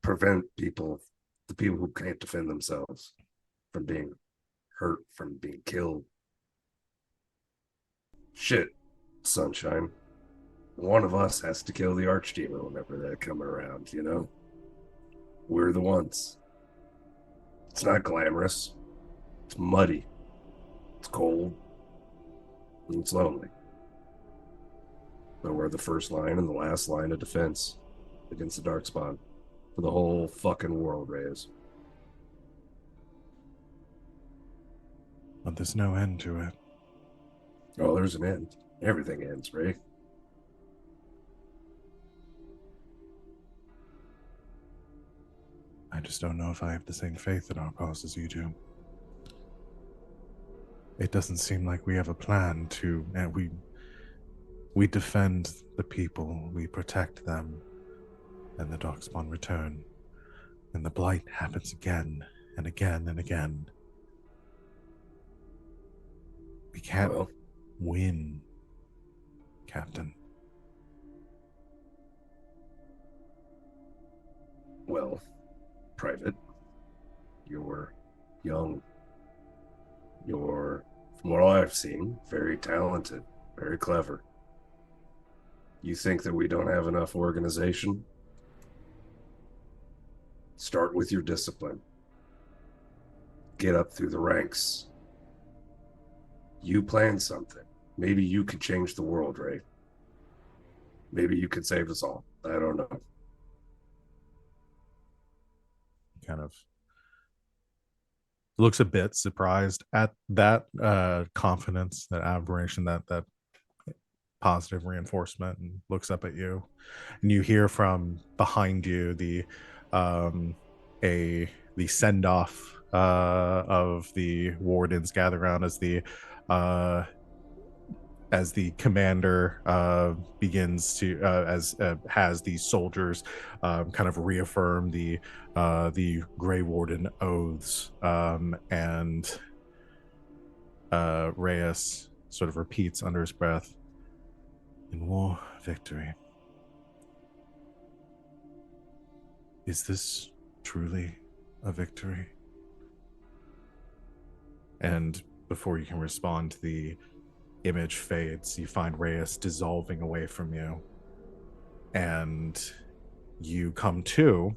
prevent the people who can't defend themselves, from being hurt, from being killed. Shit, sunshine. One of us has to kill the archdemon whenever they come around, you know? We're the ones. It's not glamorous. It's muddy. It's cold. And it's lonely. But we're the first line and the last line of defense against the Darkspawn for the whole fucking world, Reyes. But there's no end to it. Oh, there's an end. Everything ends, Ray. I just don't know if I have the same faith in our cause as you do. It doesn't seem like we have a plan to, and we defend the people, we protect them, and the Darkspawn return. And the blight happens again and again and again. We can't win, Captain. Well, Private, you're young. You're, from what I've seen, very talented, very clever. You think that we don't have enough organization? Start with your discipline. Get up through the ranks. You plan something. Maybe you could change the world, Ray. Maybe you could save us all. I don't know. Kind of looks a bit surprised at that confidence, that admiration, that positive reinforcement, and looks up at you. And you hear from behind you the send-off of the wardens gather around as the commander begins to has these soldiers kind of reaffirm the Grey Warden oaths, and Reyes sort of repeats under his breath, "In war, victory." Is this truly a victory? And before you can respond, the image fades. You find Reyes dissolving away from you, and you come to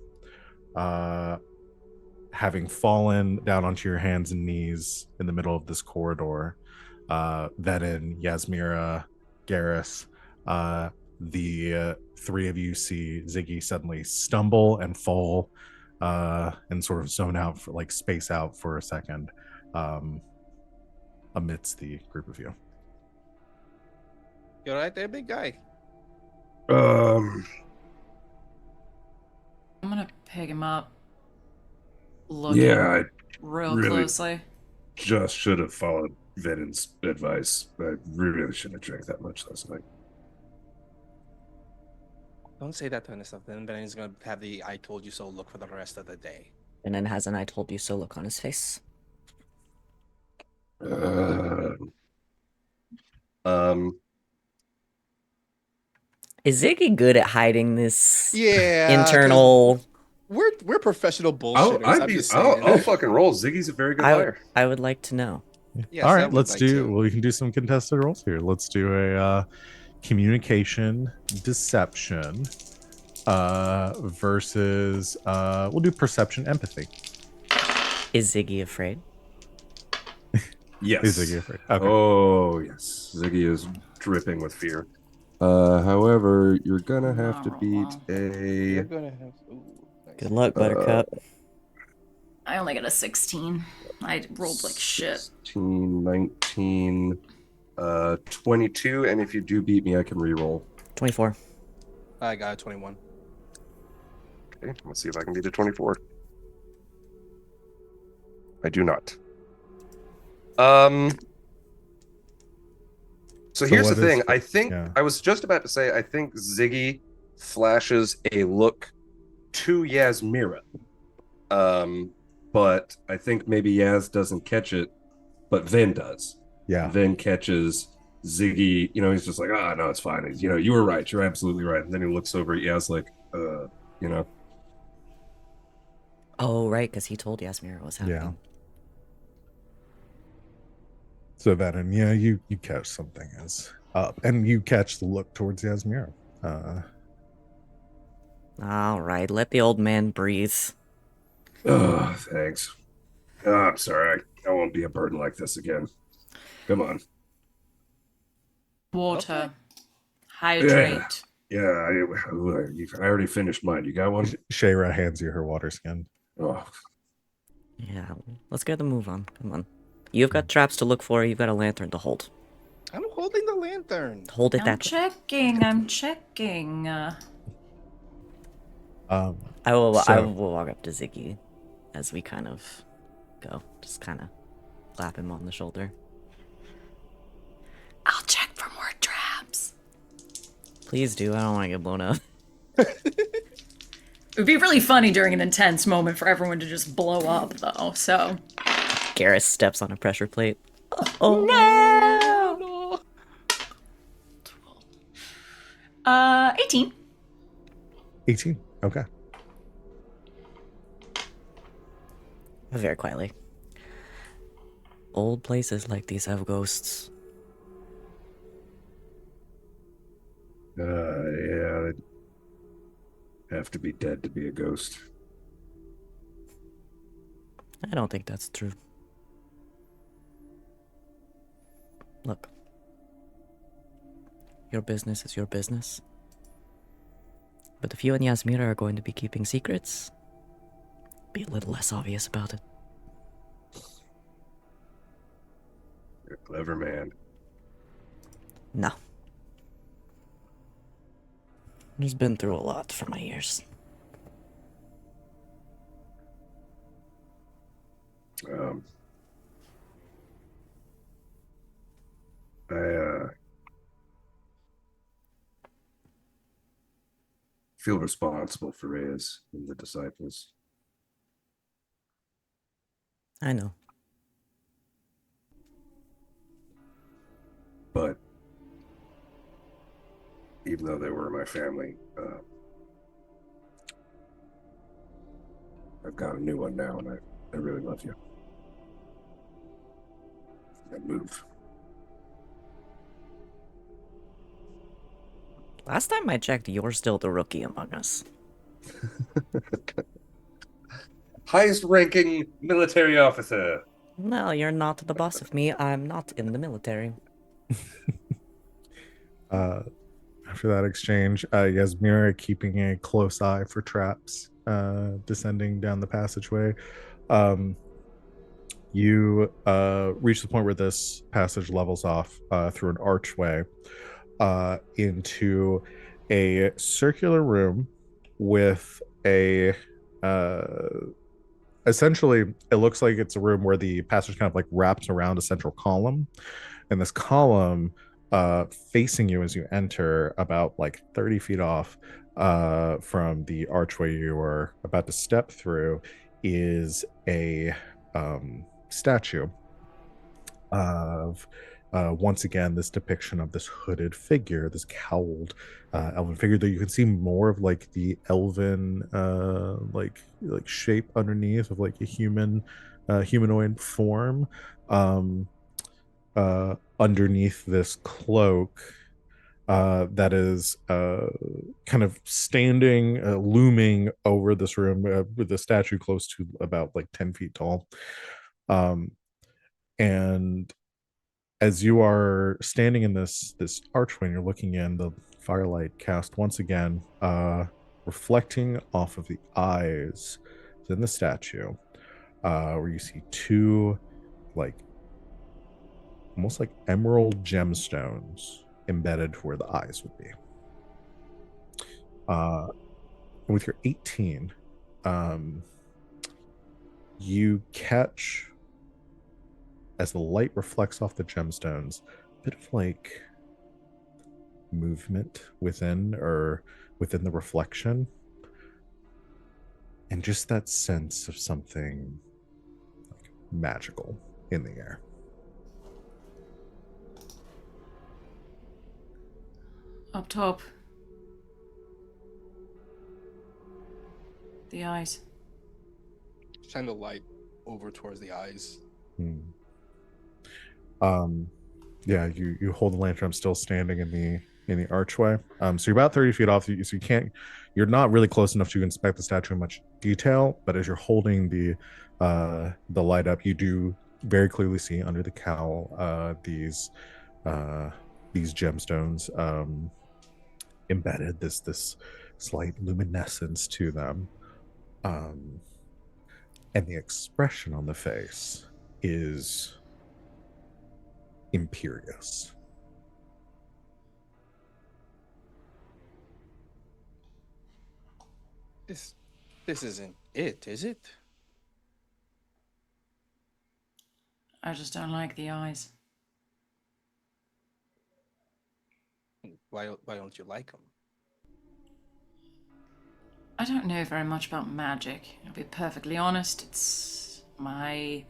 having fallen down onto your hands and knees in the middle of this corridor, Venehn, Yasmera, Garas, the three of you see Ziggy suddenly stumble and fall and sort of zone out for like space out for a second amidst the group of you. You're right there, big guy. I'm gonna pick him up. Looking I real really closely. just should have followed Venehn's advice. I really shouldn't have drank that much last night. Don't say that kind of stuff. Then Benny's gonna have the "I told you so" look for the rest of the day. And then has an "I told you so" look on his face. Is Ziggy good at hiding this internal? We're professional bullshitters. I'll fucking roll. Ziggy's a very good liar. I would like to know. Yes, all I right, would let's like do. to. Well, we can do some contested rolls here. Let's do a communication deception versus we'll do perception empathy. Is Ziggy afraid? Yes. Is Ziggy afraid? Okay. Oh yes, Ziggy is dripping with fear. However, you're gonna have to Not beat You're a. gonna have. Ooh, nice. Good luck, Buttercup. I only got a 16. I rolled like shit. 16, 19, 22, and if you do beat me, I can re-roll. 24. I got a 21. Okay, let's see if I can beat a 24. I do not. So here's the thing. I think I was just about to say. I think Ziggy flashes a look to Yasmera. But I think maybe Yaz doesn't catch it, but Venn does. Yeah. Venn catches Ziggy. You know, he's just like, no, it's fine. He's, you were right. You're absolutely right. And then he looks over at Yaz like, Oh, right, because he told Yasmera what was happening. Yeah. So Venehn, you catch something is up, and you catch the look towards Yasmera. All right, let the old man breathe. Oh, thanks. I'm sorry. I won't be a burden like this again. Come on. Water. Hydrate. Yeah, I already finished mine. You got one? Shayra hands you her water skin. Oh, Yeah, let's get the move on. Come on. You've got traps to look for. You've got a lantern to hold. I'm holding the lantern. Hold it I'm that way. checking. I'm checking. I will walk up to Ziggy as we kind of go. Just kind of clap him on the shoulder. I'll check for more traps. Please do. I don't want to get blown up. It would be really funny during an intense moment for everyone to just blow up, though, so... Garas steps on a pressure plate. Oh, no! 18. 18. Okay. Very quietly. Old places like these have ghosts. yeah. I'd have to be dead to be a ghost. I don't think that's true. Look. Your business is your business. But if you and Yasmera are going to be keeping secrets, be a little less obvious about it. You're a clever man. No. He's been through a lot for my years. I feel responsible for Reyes and the disciples. I know. But even though they were my family, I've got a new one now, and I really love you. And move. Last time I checked, you're still the rookie among us. highest ranking military officer. Well, you're not the boss of me. I'm not in the military. After that exchange, Yasmera keeping a close eye for traps descending down the passageway. Um, you reach the point where this passage levels off through an archway into a circular room with a essentially it looks like it's a room where the passage kind of like wraps around a central column, and this column facing you as you enter about like 30 feet off from the archway you were about to step through is a statue of once again this depiction of this hooded figure, this cowled elven figure that you can see more of like the elven like shape underneath of like a humanoid form underneath this cloak that is kind of standing, looming over this room with the statue close to about like 10 feet tall. And as you are standing in this archway and you're looking in, the firelight cast once again, reflecting off of the eyes in the statue, where you see two like almost like emerald gemstones embedded where the eyes would be. With your 18, you catch, as the light reflects off the gemstones, a bit of like movement within the reflection, and just that sense of something like magical in the air. Up top. The eyes. Shine the light over towards the eyes. Yeah, you hold the lantern. I'm still standing in the archway. So you're about 30 feet off, so you can't, you're not really close enough to inspect the statue in much detail, but as you're holding the light up, you do very clearly see under the cowl these gemstones embedded, this slight luminescence to them, and the expression on the face is imperious. This isn't it, is it? I just don't like the eyes. Why don't you like them? I don't know very much about magic. I'll be perfectly honest. It's my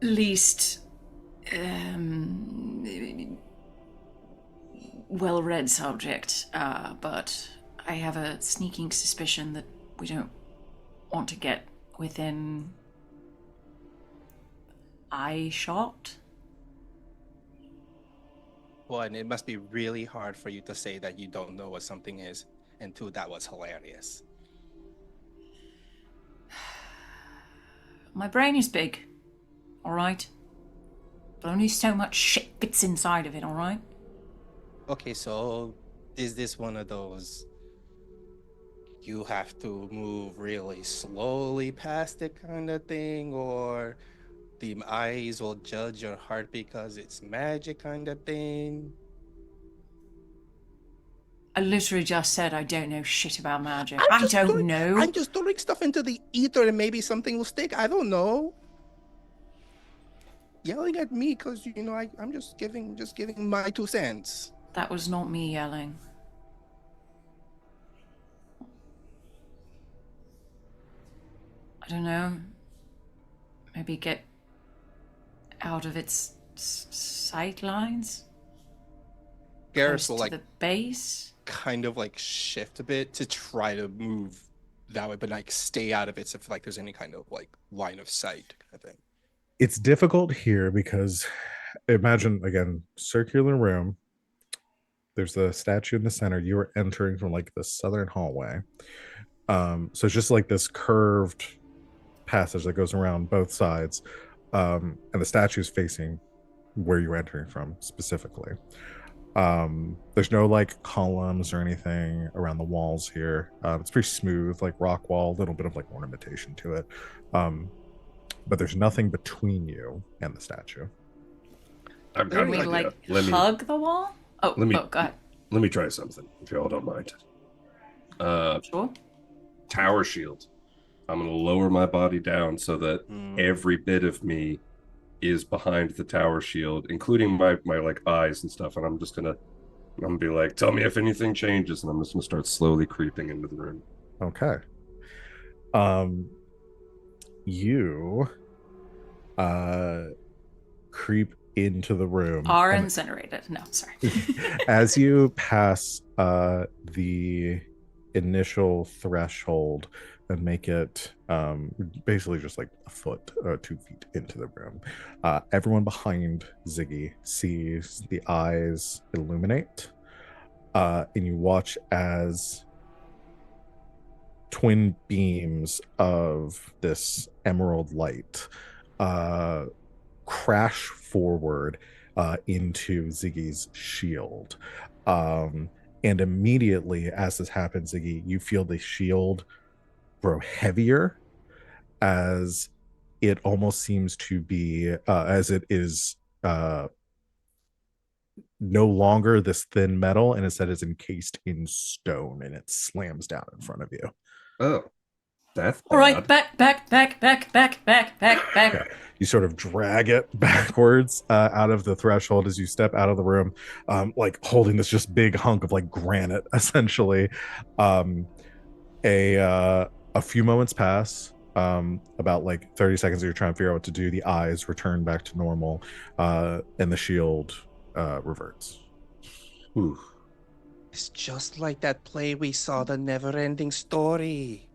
least well-read subject, but I have a sneaking suspicion that we don't want to get within eye shot. One, it must be really hard for you to say that you don't know what something is, and two, that was hilarious. My brain is big, alright? But only so much shit fits inside of it, alright? Okay, so is this one of those you have to move really slowly past it kind of thing, or the eyes will judge your heart because it's magic kind of thing? I literally just said I don't know shit about magic. I don't know. I'm just throwing stuff into the ether and maybe something will stick. I don't know. Yelling at me because I'm just giving my 2 cents. That was not me yelling. I don't know. Maybe get out of its sight lines. Garas will the base. Kind of like shift a bit to try to move that way, but like stay out of it if like there's any kind of like line of sight kind of thing. It's difficult here because imagine again, circular room. There's a statue in the center. You are entering from like the southern hallway. So it's just like this curved passage that goes around both sides, and the statue is facing where you're entering from specifically. There's no like columns or anything around the walls here. It's pretty smooth, like rock wall, a little bit of like ornamentation to it, but there's nothing between you and the statue. I've got Can an we idea. like Let me hug the wall? Oh, go ahead. let me try something if y'all don't mind. Sure. Tower shield. I'm gonna lower my body down so that every bit of me is behind the tower shield, including my like eyes and stuff. And I'm gonna be like, tell me if anything changes, and I'm just gonna start slowly creeping into the room. Okay. You creep into the room. Are incinerated. No, sorry. As you pass the initial threshold and make it basically just like a foot or 2 feet into the room, everyone behind Ziggy sees the eyes illuminate, and you watch as twin beams of this emerald light crash forward into Ziggy's shield. And immediately as this happens, Ziggy, you feel the shield grow heavier, as it almost seems to be, as it is no longer this thin metal, and instead is encased in stone, and it slams down in front of you. Oh, that's all right. Back. Okay. You sort of drag it backwards out of the threshold as you step out of the room, like holding this just big hunk of like granite, essentially. A few moments pass, about like 30 seconds. You're trying to figure out what to do. The eyes return back to normal, and the shield reverts. Ooh. It's just like that play we saw, The Never-Ending Story.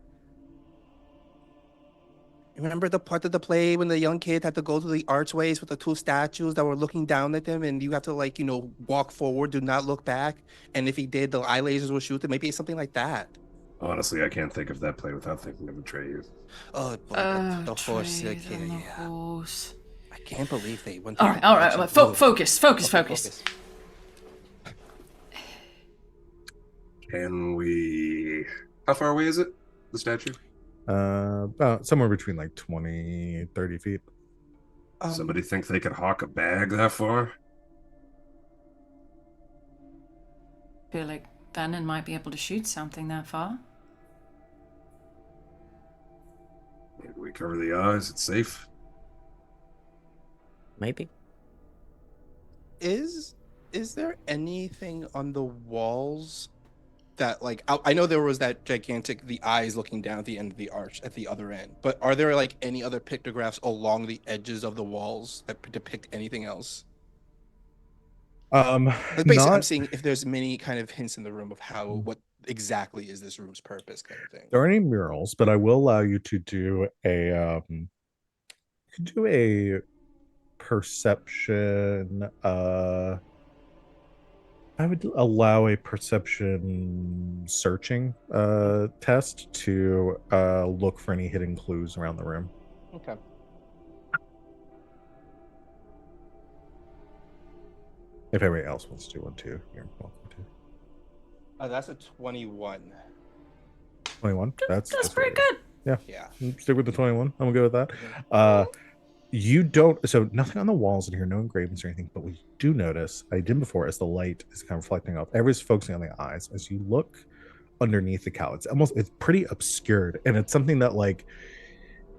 Remember the part of the play when the young kid had to go through the archways with the 2 statues that were looking down at him, and you have to like, walk forward, do not look back, and if he did, the eye lasers will shoot him? Maybe it's something like that. Honestly, I can't think of that play without thinking of Atreyu. Oh boy, the horse. Horse. I can't believe they went. All right. Focus. Can we? How far away is it? The statue? About somewhere between like 20-30 feet. Somebody think they could hawk a bag that far? Feel like Venehn might be able to shoot something that far. Maybe we cover the eyes. It's safe. Maybe. Is there anything on the walls that like I know there was that gigantic the eyes looking down at the end of the arch at the other end, but are there like any other pictographs along the edges of the walls that depict anything else? Basically, I'm seeing if there's many kind of hints in the room of what exactly is this room's purpose, kind of thing. There aren't any murals, but I will allow you to do a perception. I would allow a perception searching test to look for any hidden clues around the room. Okay. If anybody else wants to do one too, you're welcome to. That's a 21. 21. That's pretty good. Yeah. Stick with the 21. I'm gonna go with that. You don't, so nothing on the walls in here, no engravings or anything, but we do notice, I did before, as the light is kind of reflecting off, everybody's focusing on the eyes. As you look underneath the cowl, it's pretty obscured, and it's something that like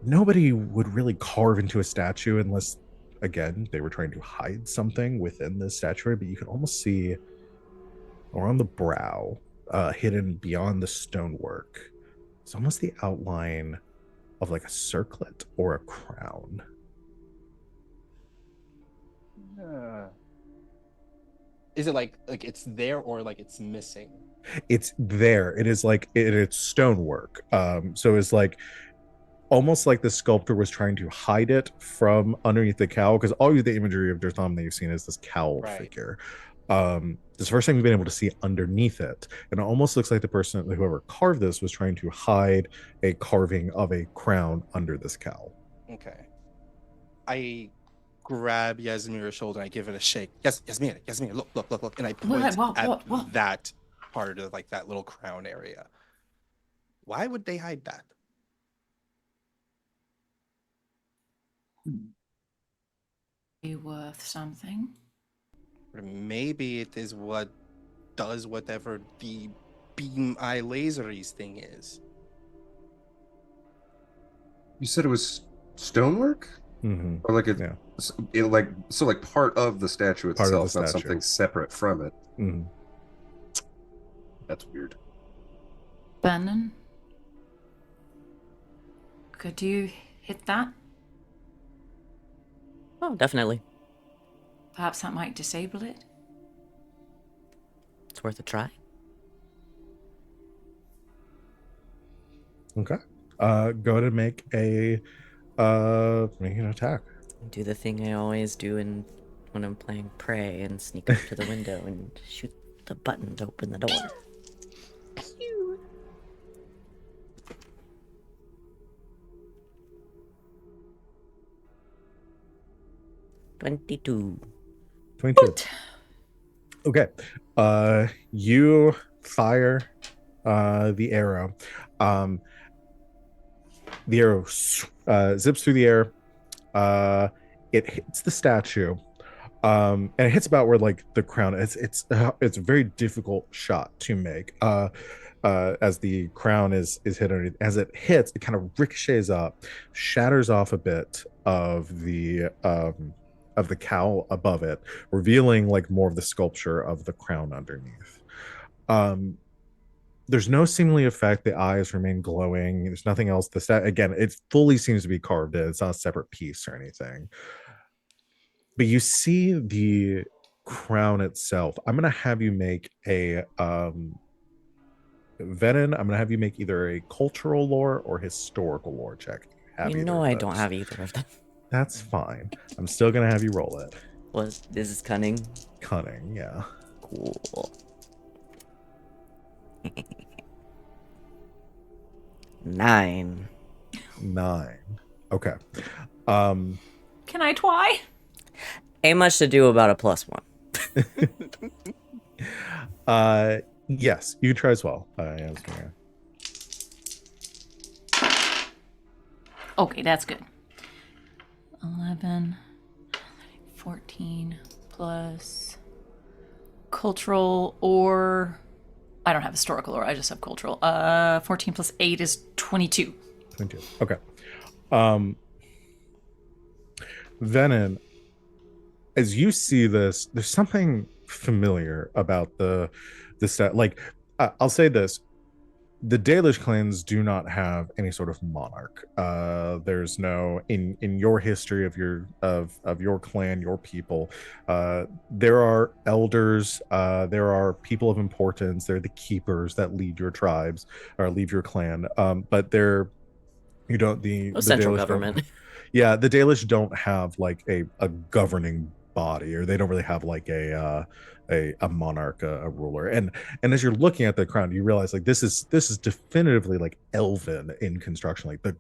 nobody would really carve into a statue unless, again, they were trying to hide something within the statuary. But you can almost see around the brow, hidden beyond the stonework, it's almost the outline of like a circlet or a crown. Is it like it's there, or like it's missing? It's there. It is like it's stonework. So it's like almost like the sculptor was trying to hide it from underneath the cowl, because all of the imagery of Dirtham that you've seen is this cowl figure. This first time you've been able to see underneath it, and it almost looks like the person, whoever carved this, was trying to hide a carving of a crown under this cowl. Okay. I grab Yasmera's shoulder and I give it a shake. Yes, Yasmera, look, and I point at that part of like that little crown area. Why would they hide that? Be worth something. Or maybe it is what does whatever the beam eye laseries thing is. You said it was stonework? Mm-hmm. Or like Yeah. like part of the statue Part of the itself, not statue. something separate from it. Mm-hmm. That's weird. Venehn, could you hit that? Oh, definitely. Perhaps that might disable it. It's worth a try. Okay. Go ahead and make an attack. Do the thing I always do when I'm playing Prey and sneak up to the window and shoot the button to open the door. 22. 22. Okay. You fire the arrow. The arrow zips through the air. It hits the statue. And it hits about where like the crown is. It's a very difficult shot to make. As the crown is hit underneath. As it hits, it kind of ricochets up, shatters off a bit of the cowl above it, revealing like more of the sculpture of the crown underneath. There's no seemingly effect. The eyes remain glowing. There's nothing else. Again, it fully seems to be carved in. It's not a separate piece or anything. But you see the crown itself. I'm gonna have you make a Venehn, I'm gonna have you make either a cultural lore or historical lore check. You know I don't have either of them. That's fine. I'm still gonna have you roll it. What? This is cunning? Cunning, yeah. Cool. 9. Okay. Can I try? Ain't much to do about a +1. Yes, you try as well. Okay, that's good. 11, 14 plus cultural, or I don't have historical, or I just have cultural. 14 plus 8 is 22. 22. Okay. Venehn, as you see this, there's something familiar about the set. Like, I'll say this: the Dalish clans do not have any sort of monarch. There's no in your history of your clan, your people. There are elders. There are people of importance. They're the keepers that lead your tribes or lead your clan. But they're you don't the central Dalish government. Yeah, the Dalish don't have like a governing body, or they don't really have like a monarch, a ruler. And as you're looking at the crown, you realize like this is definitively like elven in construction. Like the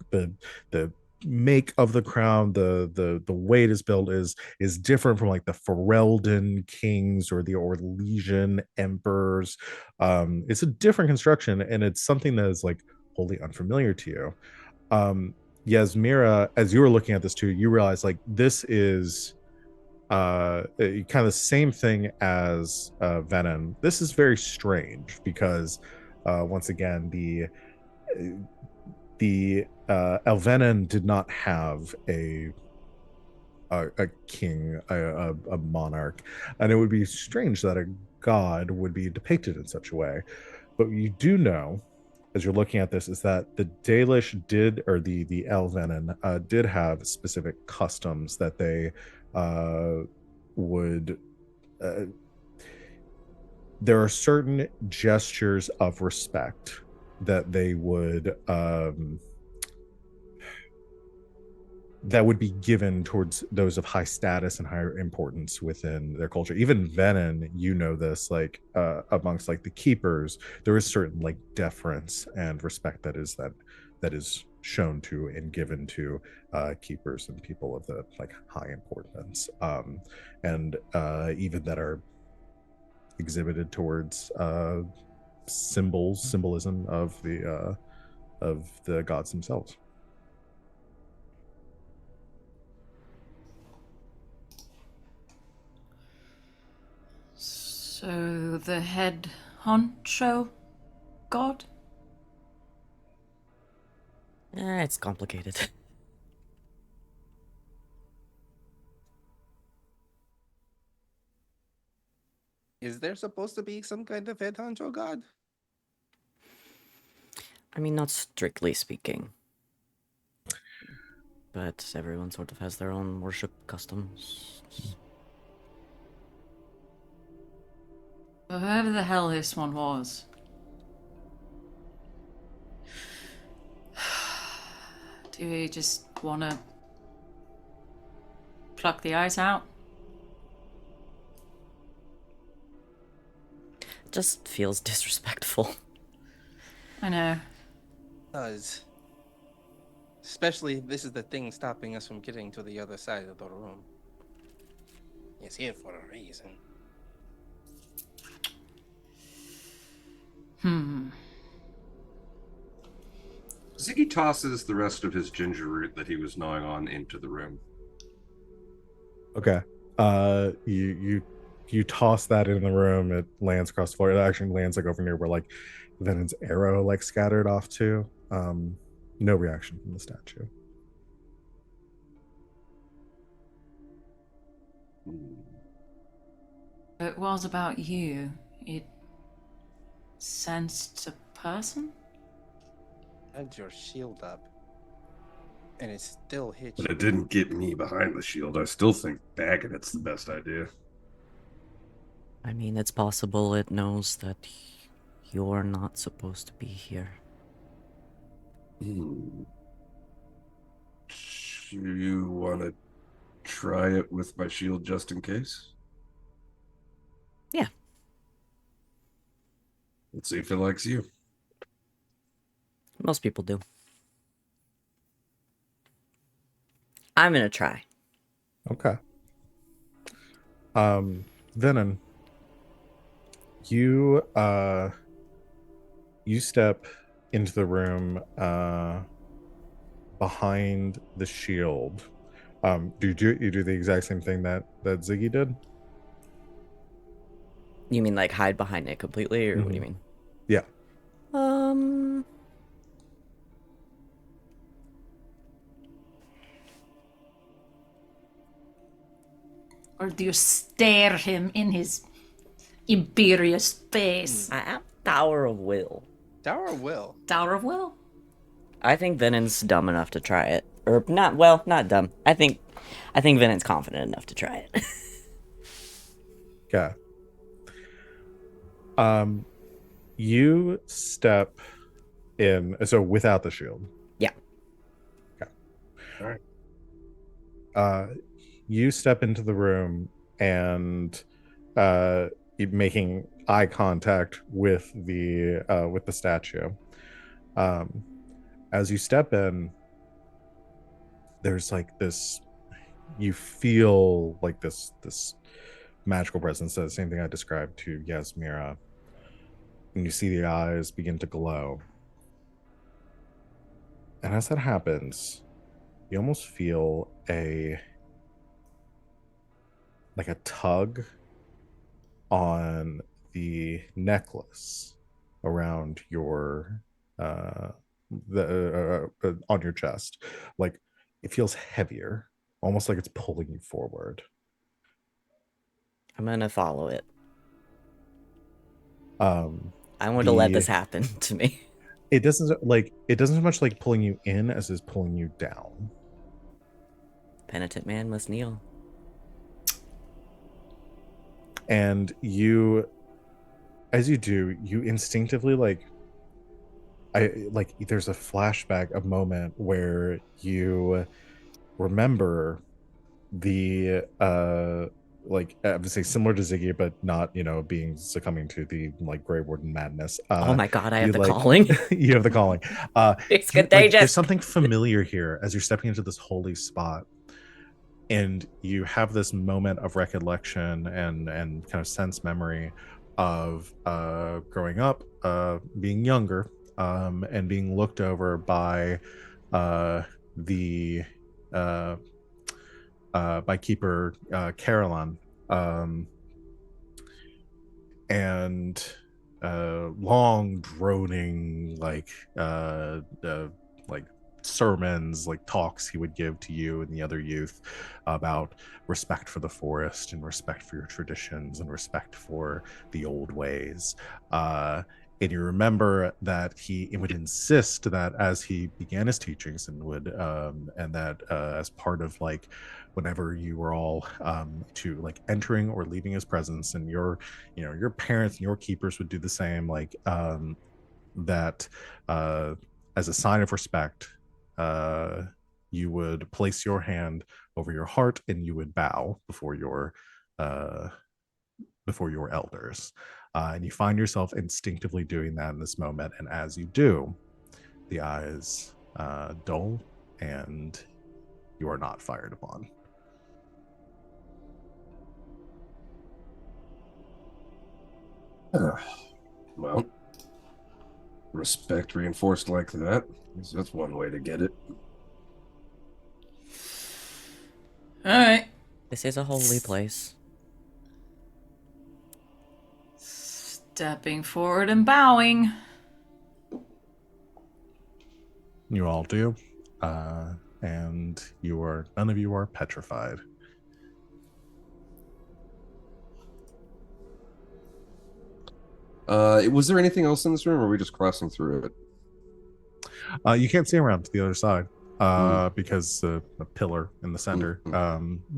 make of the crown, the way it is built is different from like the Ferelden kings or the Orlesian emperors. It's a different construction, and it's something that is like wholly unfamiliar to you. Yasmera, as you were looking at this too, you realize like this is kind of the same thing as Venehn. This is very strange because once again the Elvenin did not have a king, a monarch, and it would be strange that a god would be depicted in such a way. But you do know, as you're looking at this, is that the Dalish did, or the Elvenin did have specific customs that they would. There are certain gestures of respect that they would that would be given towards those of high status and higher importance within their culture. Even Venehn, you know this, like amongst like the keepers, there is certain like deference and respect that is shown to and given to keepers and people of the like high importance, and even that are exhibited towards symbolism of the gods themselves. So the head honcho god? It's complicated. Is there supposed to be some kind of head honcho god? I mean, not strictly speaking. But everyone sort of has their own worship customs. Whoever the hell this one was. Do we just want to pluck the eyes out? Just feels disrespectful. I know. Does. Especially, this is the thing stopping us from getting to the other side of the room. He's here for a reason. Ziggy tosses the rest of his ginger root that he was gnawing on into the room. Okay. You toss that in the room. It lands across the floor. It actually lands like over near where like Venon's arrow like scattered off to. No reaction from the statue. It was about you. It sensed a person? Had your shield up. And it still hit But you. it didn't get me behind the shield. I still think bagging it's the best idea. I mean, it's possible it knows that you're not supposed to be here. Do you want to try it with my shield just in case? Yeah. Let's see if it likes you. Most people do. I'm gonna try. Okay. Venom, you step into the room behind the shield. Do you do the exact same thing that Ziggy did? You mean like hide behind it completely, or what do you mean? Yeah. Or do you stare him in his imperious face? I am Tower of Will. Tower of Will. Tower of Will? I think Venon's dumb enough to try it. Or not, well, not dumb. I think Venon's confident enough to try it. Okay. You step in, so without the shield. Yeah. Okay. All right. You step into the room and making eye contact with the statue. As you step in, there's like this, you feel like this magical presence. The same thing I described to Yasmera. And you see the eyes begin to glow. And as that happens, you almost feel a tug on the necklace around your on your chest. Like it feels heavier, almost like it's pulling you forward. I'm gonna follow it. I want to the- let this happen to me. It doesn't so much like pulling you in as is pulling you down. Penitent man must kneel. And you, as you do, you instinctively there's a flashback, a moment where you remember the like I would say similar to Ziggy, but not being succumbing to the like Grey Warden madness. Oh my god, I you have the like calling. you have the calling. It's Like there's contagious. something familiar here as you're stepping into this holy spot, and you have this moment of recollection and kind of sense memory of growing up, being younger, and being looked over by the uh, by keeper Caroline, and long droning like sermons, like talks he would give to you and the other youth about respect for the forest and respect for your traditions and respect for the old ways. And you remember that he would insist that as he began his teachings and would and that as part of like whenever you were all to like entering or leaving his presence, and your parents and your keepers would do the same, like that as a sign of respect, you would place your hand over your heart and you would bow uh, before your elders. And you find yourself instinctively doing that in this moment. And as you do, the eyes dull and you are not fired upon. Well, respect reinforced like that. That's one way to get it. All right. This is a holy place. Stepping forward and bowing. You all do. And none of you are petrified. Was there anything else in this room, or are we just crossing through it? You can't see around to the other side because the pillar in the center.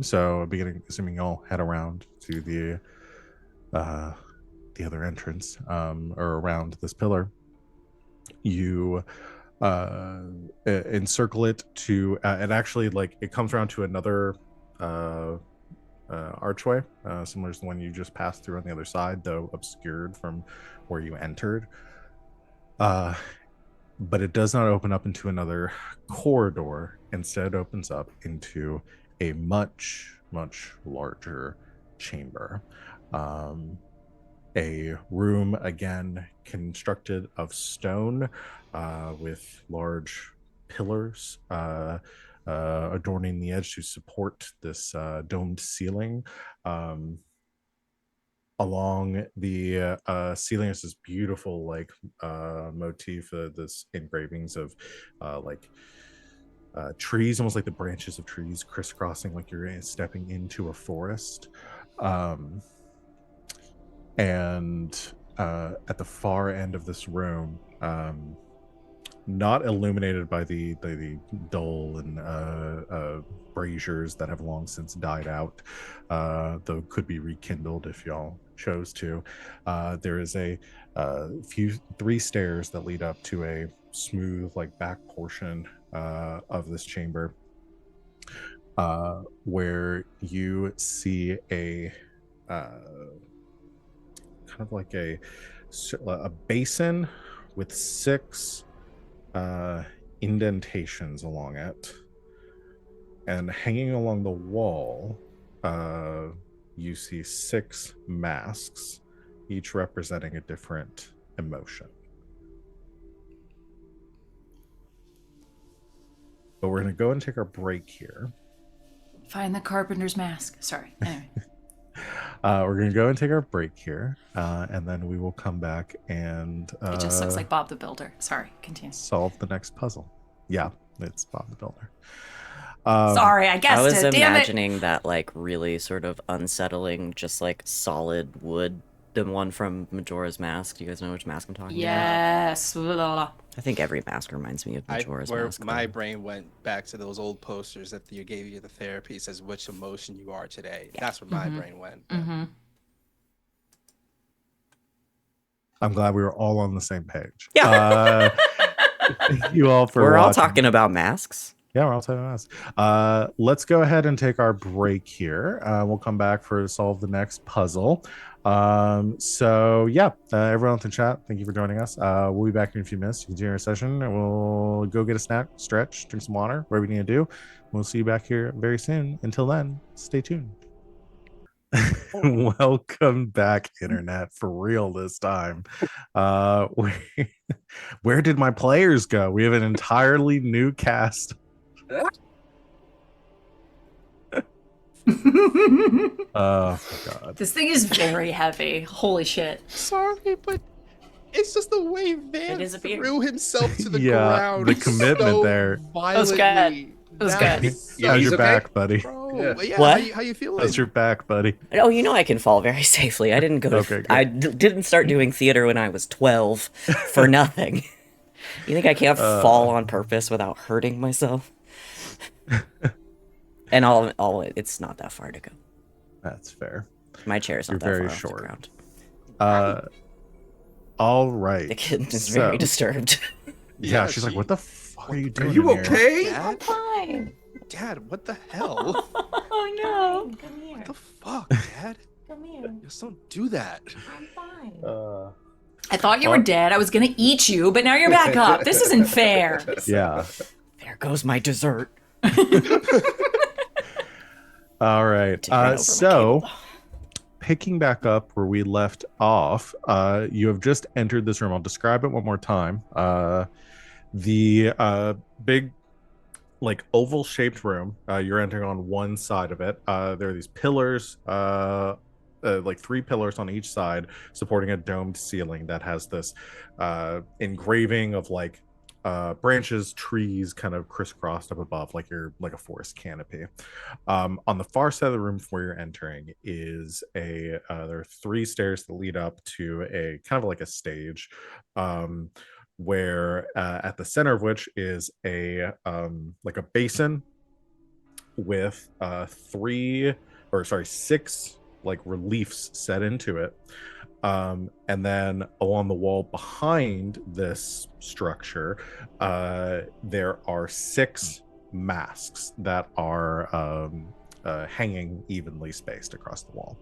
So assuming y'all head around to the other entrance, or around this pillar, you encircle it to and actually like it comes around to another archway, similar to the one you just passed through on the other side, though obscured from where you entered. But it does not open up into another corridor. Instead, it opens up into a much, much larger chamber. A room, again, constructed of stone, with large pillars adorning the edge to support this domed ceiling. Along the ceiling is this beautiful like motif, this engravings of trees, almost like the branches of trees crisscrossing like you're stepping into a forest. And at the far end of this room, not illuminated by the dull and braziers that have long since died out, though could be rekindled if y'all chose to. There is a three stairs that lead up to a smooth like back portion of this chamber, where you see a kind of like a basin with 6 indentations along it, and hanging along the wall you see 6 masks, each representing a different emotion. But we're going to go and take our break here. Find the carpenter's mask. Sorry. Anyway. We're going to go and take our break here, and then we will come back and It just looks like Bob the Builder. Sorry, continue. solve the next puzzle. Yeah, it's Bob the Builder. Sorry, I guessed I was it. Damn it. imagining that like really sort of unsettling, just like solid wood, the one from Majora's Mask. Do you guys know which mask I'm talking about? Yes. Blah, blah, blah. I think every mask reminds me of Majora's Mask. My brain went back to those old posters that you gave you the therapy, says which emotion you are today. Yeah. That's where my brain went. I'm glad we were all on the same page. Yeah. Thank you all for We're all watching. talking about masks. Yeah, we're all typing masks. Let's go ahead and take our break here. We'll come back to solve the next puzzle. So yeah, everyone in the chat, thank you for joining us. We'll be back in a few minutes to continue our session, and we'll go get a snack, stretch, drink some water, whatever we need to do. We'll see you back here very soon. Until then, stay tuned. Welcome back, internet, for real this time. Where did my players go? We have an entirely new cast. Oh god, This thing is very heavy. Holy shit. Sorry, but it's just the way Van disappeared. threw himself to the Yeah, ground. the commitment so there. was good. violently. It was That's good. so- How's he's your okay? back, buddy? Bro, yeah. What? How you feeling? How's your back, buddy? Oh, you know I can fall very safely. I didn't go. Okay, good. I didn't start doing theater when I was 12 for nothing. You think I can't fall on purpose without hurting myself? And it's not that far to go. That's fair. My chair is not You're that very far short. off the ground. All right. The kid is So- very disturbed. Yeah, Yeah, she's like, she- "What the fuck are you Are doing? you in here?" okay? Dad? Fine. Dad, what the hell? Oh no. Come here. What the fuck, Dad? Come here. Just don't do that. I'm fine. I thought you were dead. I was gonna eat you, but now you're back up. This isn't fair. Yeah. There goes my dessert. All right. Did run over my So, cable. picking back up where we left off, you have just entered this room. I'll describe it one more time. The big, like, oval shaped room. You're entering on one side of it. There are these pillars, like 3 pillars on each side, supporting a domed ceiling that has this engraving of like branches, trees kind of crisscrossed up above, like you're like a forest canopy. On the far side of the room where you're entering is there are 3 stairs that lead up to a kind of like a stage, where at the center of which is a like a basin with 6 like reliefs set into it. And then along the wall behind this structure, there are 6 masks that are hanging evenly spaced across the wall.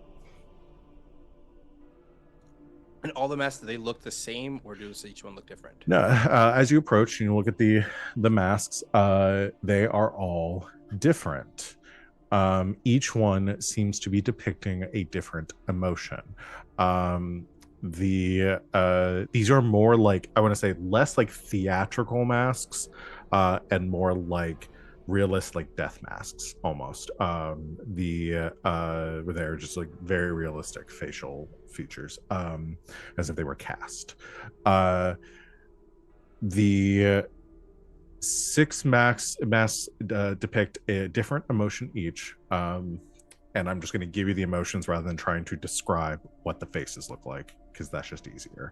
And all the masks, do they look the same, or does each one look different? No, as you approach and you look at the masks, they are all different. Each one seems to be depicting a different emotion. These are more like, I want to say, less like theatrical masks, and more like realistic death masks almost. Where they're just like very realistic facial features, as if they were cast. The 6 masks depict a different emotion each, and I'm just going to give you the emotions rather than trying to describe what the faces look like, because that's just easier.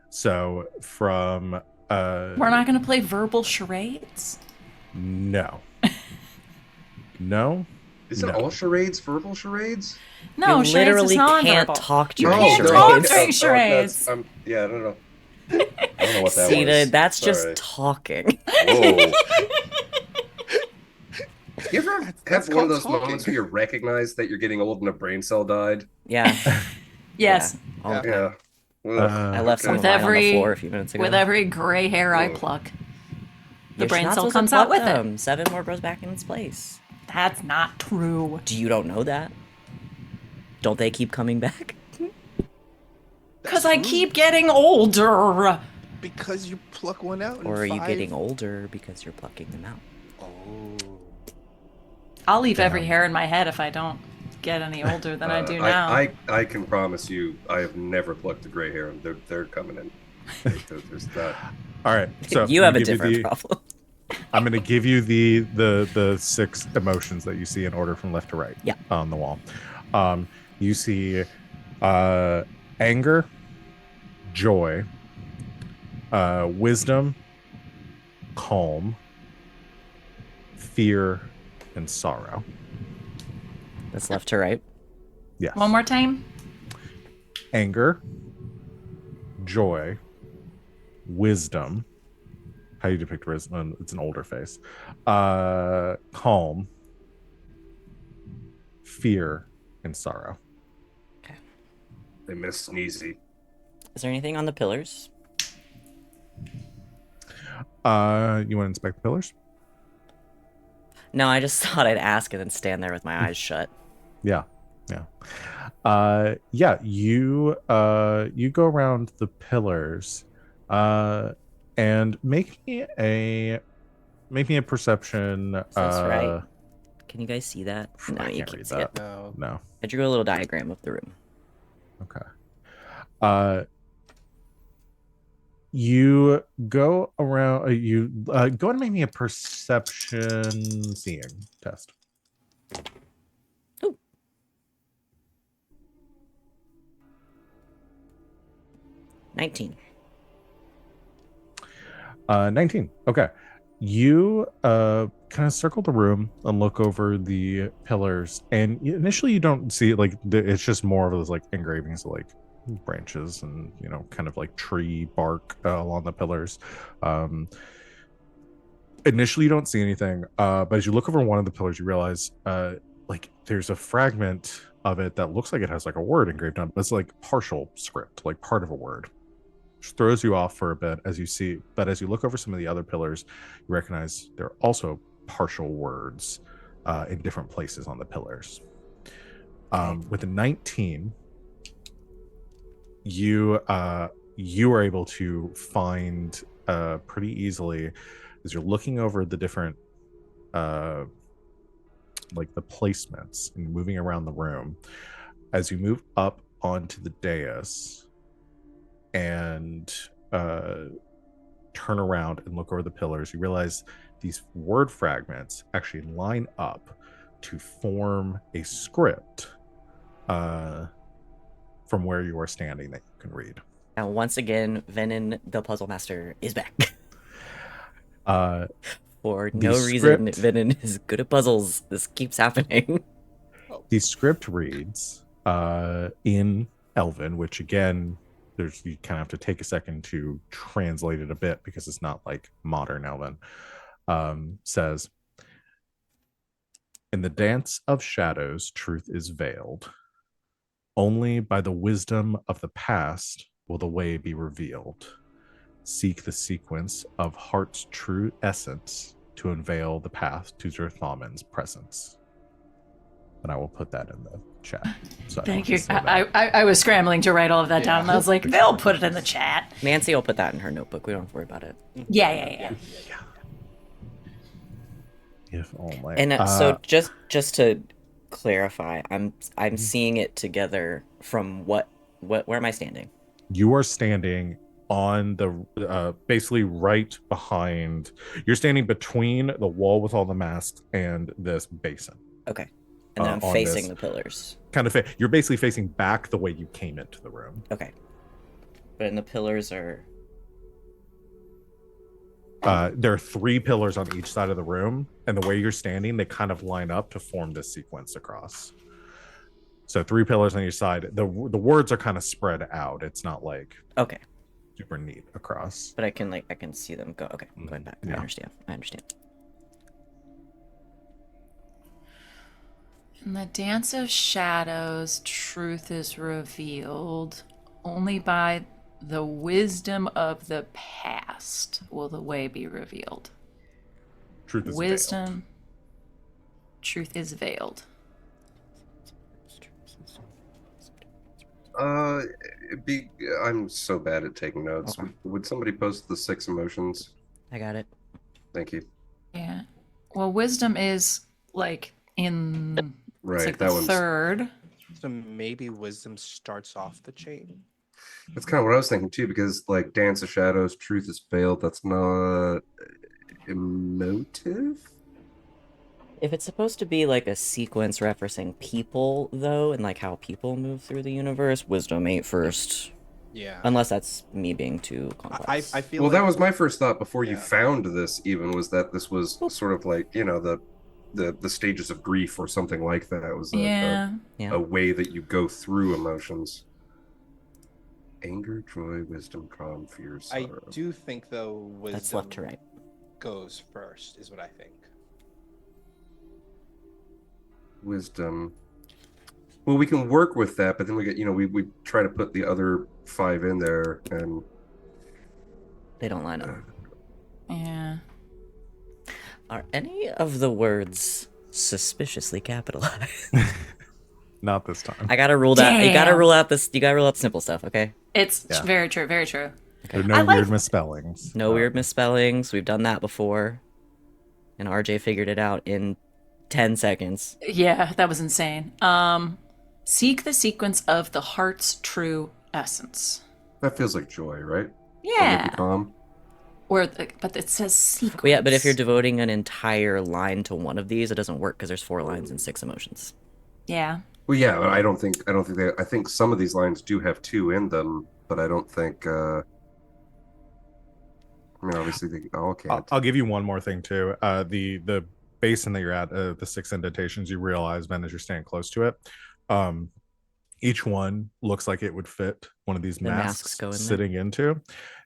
So from We're not gonna play verbal charades. no. Is it No. all charades, verbal charades? No, you charades literally is non-verbal. can't talk You during can't charades. talk during that's- charades. yeah, I don't know. I don't know what that See, was. that's Sorry. just talking. Whoa. You ever That's have one of called those talking. moments where you recognize that you're getting old and a brain cell died? Yeah. Yes. Yeah, all the time. Yeah. Ugh. I left some With of mine on every- the floor a few minutes ago. With every gray hair I pluck, the You're brain not cell supposed to comes out pluck with them. 7 more grows back in its place. it. That's not true. Do you don't know that? Don't they keep coming back? Because I keep getting older. Because you pluck one out. Or are you 5... getting older because you're plucking them out? Oh. I'll leave every hair in my head if I don't get any older than I do now. I can promise you, I have never plucked a gray hair. They're coming in. There's that. All right, so you I'm have a gonna give you different problem. I'm going to give you the 6 emotions that you see in order from left to right. Yeah. On the wall. You see anger, joy, wisdom, calm, fear, and sorrow. That's left to right. Yes. One more time. Anger, joy, wisdom. How how you depict wisdom. It's an older face. Calm, fear, and sorrow. They miss Sneezy. Is there anything on the pillars? You want to inspect the pillars? No, I just thought I'd ask and then stand there with my eyes shut. Yeah. You go around the pillars, and make me a perception. That's right. Can you guys see that? No, I you can't can't read see that. it. No. I drew a little diagram of the room. Okay. You go around. You go and make me a perception seeing test. Ooh. 19. 19. Okay. You kind of circle the room and look over the pillars, and initially you don't see like it's just more of those like engravings of like branches and kind of like tree bark along the pillars. Initially you don't see anything, but as you look over one of the pillars, you realize like there's a fragment of it that looks like it has like a word engraved on it, but it's like partial script, like part of a word. Which throws you off for a bit as you see, but as you look over some of the other pillars, you recognize there are also partial words in different places on the pillars. With a 19, you are able to find pretty easily as you're looking over the different like the placements and moving around the room. As you move up onto the dais and turn around and look over the pillars, you realize these word fragments actually line up to form a script from where you are standing that you can read. Now, once again, Venehn, the puzzle master, is back. For no reason, Venehn is good at puzzles. This keeps happening. The script reads in Elven, which again, you kind of have to take a second to translate it a bit because it's not like modern Elven. Says, in the dance of shadows, truth is veiled. Only by the wisdom of the past will the way be revealed. Seek the sequence of heart's true essence to unveil the path to Zerthaman's presence. And I will put that in the chat. So Thank you. I was scrambling to write all of that down, and I was like, they'll put it in the chat. Nancy will put that in her notebook. We don't have to worry about it. Yeah. If only. And so just to clarify, I'm seeing it together from what where am I standing? You are standing on the basically right behind. You're standing between the wall with all the masks and this basin. Okay. And then I'm facing the pillars. Kind of you're basically facing back the way you came into the room. Okay. But the pillars are there are 3 pillars on each side of the room, and the way you're standing, they kind of line up to form this sequence across. So 3 pillars on each side. The words are kind of spread out. It's not like super neat across. But I can see them go. Okay, I'm going back. Yeah. I understand. In the dance of shadows, truth is revealed. Only by the wisdom of the past will the way be revealed. Truth is wisdom. veiled. Truth is veiled. I'm so bad at taking notes. Okay. Would somebody post the 6 emotions? I got it. Thank you. Yeah. Well, wisdom is like in right. Like that the one's 3rd. So maybe wisdom starts off the chain. That's kind of what I was thinking too, because like Dance of Shadows, Truth is Veiled. That's not emotive. If it's supposed to be like a sequence referencing people, though, and like how people move through the universe, wisdom ain't first. Yeah. Unless that's me being too complex. I feel well, that was my first thought before you found this. Even was that this was sort of like the stages of grief or something like that. It was a way that you go through emotions. Anger, joy, wisdom, calm, fear, sorrow. I do think though wisdom. That's left to right. goes first, is what I think. Wisdom. Well, we can work with that, but then we get, we try to put the other 5 in there, and They don't line up. Yeah. Are any of the words suspiciously capitalized? Not this time. I gotta rule that. You gotta Damn. rule out this. You gotta rule out simple stuff. Okay. It's Yeah. very true. Very true. There are no I like- weird misspellings. No weird misspellings. We've done that before, and RJ figured it out in 10 seconds. Yeah, that was insane. Seek the sequence of the heart's true essence. that feels like joy, right? Yeah. Make you calm. But it says sequence. Well, yeah, but if you're devoting an entire line to one of these, it doesn't work because there's 4 lines and 6 emotions. Yeah. Well, yeah, but I don't think they. I think some of these lines do have 2 in them, but I don't think. I mean, obviously they all can't. I'll give you one more thing too. The basin that you're at, the 6 indentations, you realize, Ben, as you're standing close to it, each one looks like it would fit one of these The masks masks go in there. sitting into.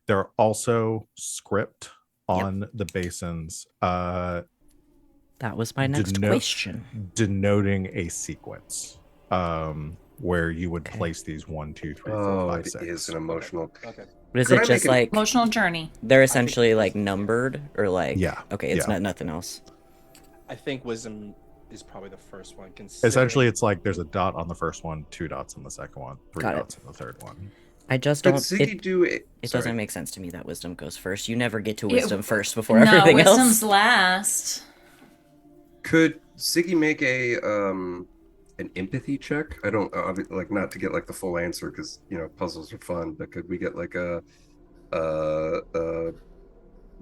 There are also script on the basins, That was my next question. denoting a sequence, where you would Okay. place these 1, 2, 3, 4, Oh, 5, it 6. is an emotional. Okay. But is Could it I just make an- like Emotional journey. they're essentially like numbered or like? Yeah, Okay, it's yeah. not nothing else. I think wisdom is probably the first one. Considering... Essentially, it's like there's a dot on the first one, 2 dots on the second one, 3 Got it. dots on the third one. I just Could don't. Ziggy do it? It doesn't make sense to me that wisdom goes first. You never get to Yeah, wisdom first before No, everything wisdom's else. last. Could Ziggy make an empathy check? I don't like, not to get like the full answer because puzzles are fun, but could we get like a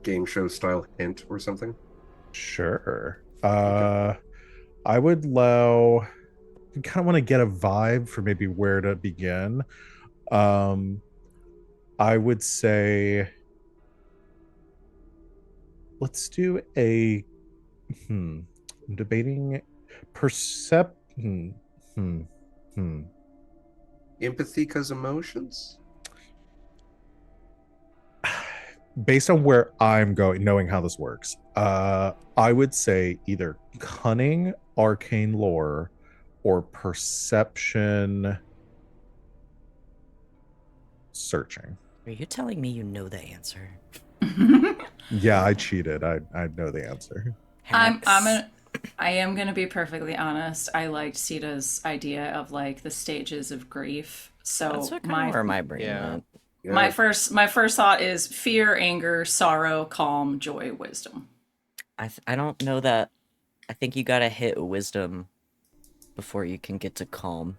game show style hint or something? Sure. I would allow. I kind of want to get a vibe for maybe where to begin. I would say let's do a. I'm debating Empathy cause emotions? Based on where I'm going, knowing how this works, I would say either cunning, arcane lore, or perception searching. Are you telling me you know the answer? Yeah, I cheated. I know the answer. I am gonna be perfectly honest. I liked Sita's idea of like the stages of grief. So That's what kind of where my brain went. Yeah. my first thought is fear, anger, sorrow, calm, joy, wisdom. I don't know that. I think you gotta hit wisdom before you can get to calm.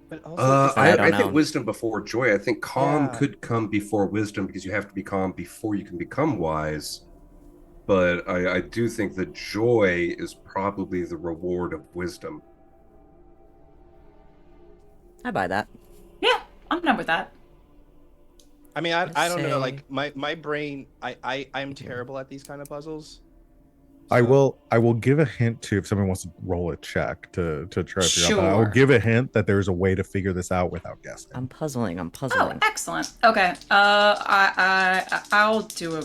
But also, I I don't think know. wisdom before joy. I think calm Yeah. could come before wisdom because you have to be calm before you can become wise. But I do think that joy is probably the reward of wisdom. I buy that. Yeah, I'm done with that. I mean, I don't say- know. Like my brain, I'm terrible at these kind of puzzles. I So- will give a hint to if someone wants to roll a check to try to figure out. But I will Sure. give a hint that there's a way to figure this out without guessing. I'm puzzling. Oh, puzzling. excellent. Okay. I'll do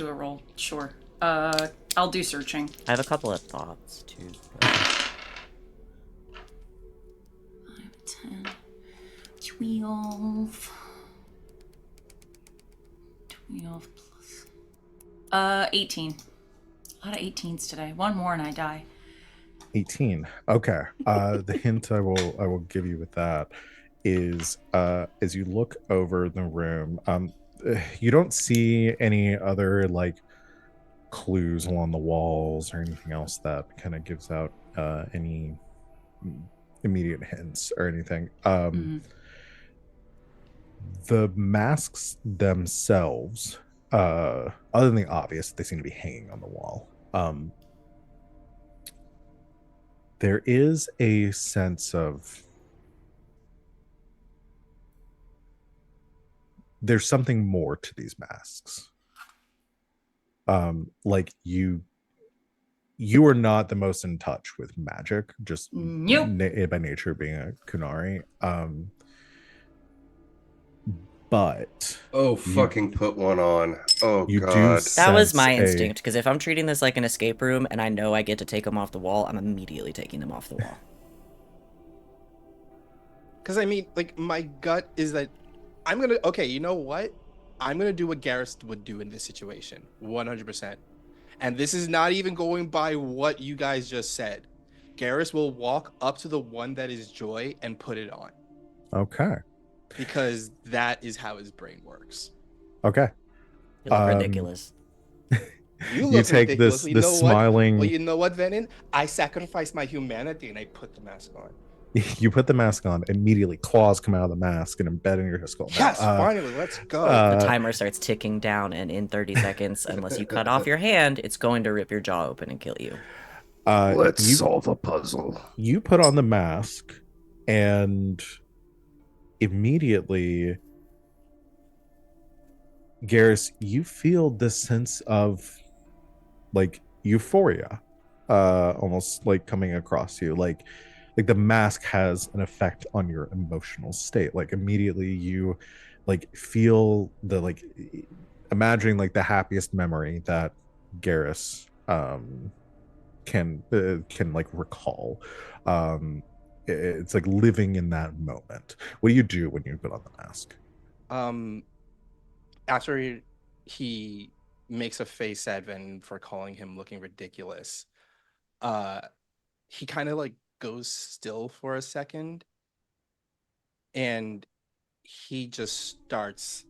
a roll. Sure. I'll do searching. I have a couple of thoughts too. 10, 12. 12 plus. 18. A lot of 18s today. One more and I die. 18. Okay. The hint I will give you with that is as you look over the room, you don't see any other like clues along the walls or anything else that kind of gives out any immediate hints or anything. The masks themselves, other than the obvious, they seem to be hanging on the wall. There is a sense of there's something more to these masks. Like you are not the most in touch with magic, just Nope. by nature being a Kunari. but Oh, fucking put one on. Oh, you do God. That was sense my a- instinct, because if I'm treating this like an escape room and I know I get to take them off the wall, I'm immediately taking them off the wall. Because I mean, like, my gut is that okay, you know what? I'm gonna do what Garrus would do in this situation, 100%. And this is not even going by what you guys just said. Garrus will walk up to the one that is Joy and put it on. Okay. Because that is how his brain works. Okay. You look ridiculous. You You look take ridiculous. this You this know what? smiling. Well, you know what, Venehn? I sacrificed my humanity and I put the mask on. You put the mask on. Immediately, claws come out of the mask and embed in your skull. Yes, Now, finally, let's go. The timer starts ticking down, and in 30 seconds, unless you cut off your hand, it's going to rip your jaw open and kill you. Let's you solve a puzzle. you put on the mask, and immediately, Garrus, you feel this sense of like euphoria, almost like coming across you, like the mask has an effect on your emotional state. Like immediately you like feel the like imagining like the happiest memory that Garrus can like recall. It's like living in that moment. What do you do when you put on the mask? After he makes a face at Venehn for calling him looking ridiculous, he kind of like goes still for a second and he just starts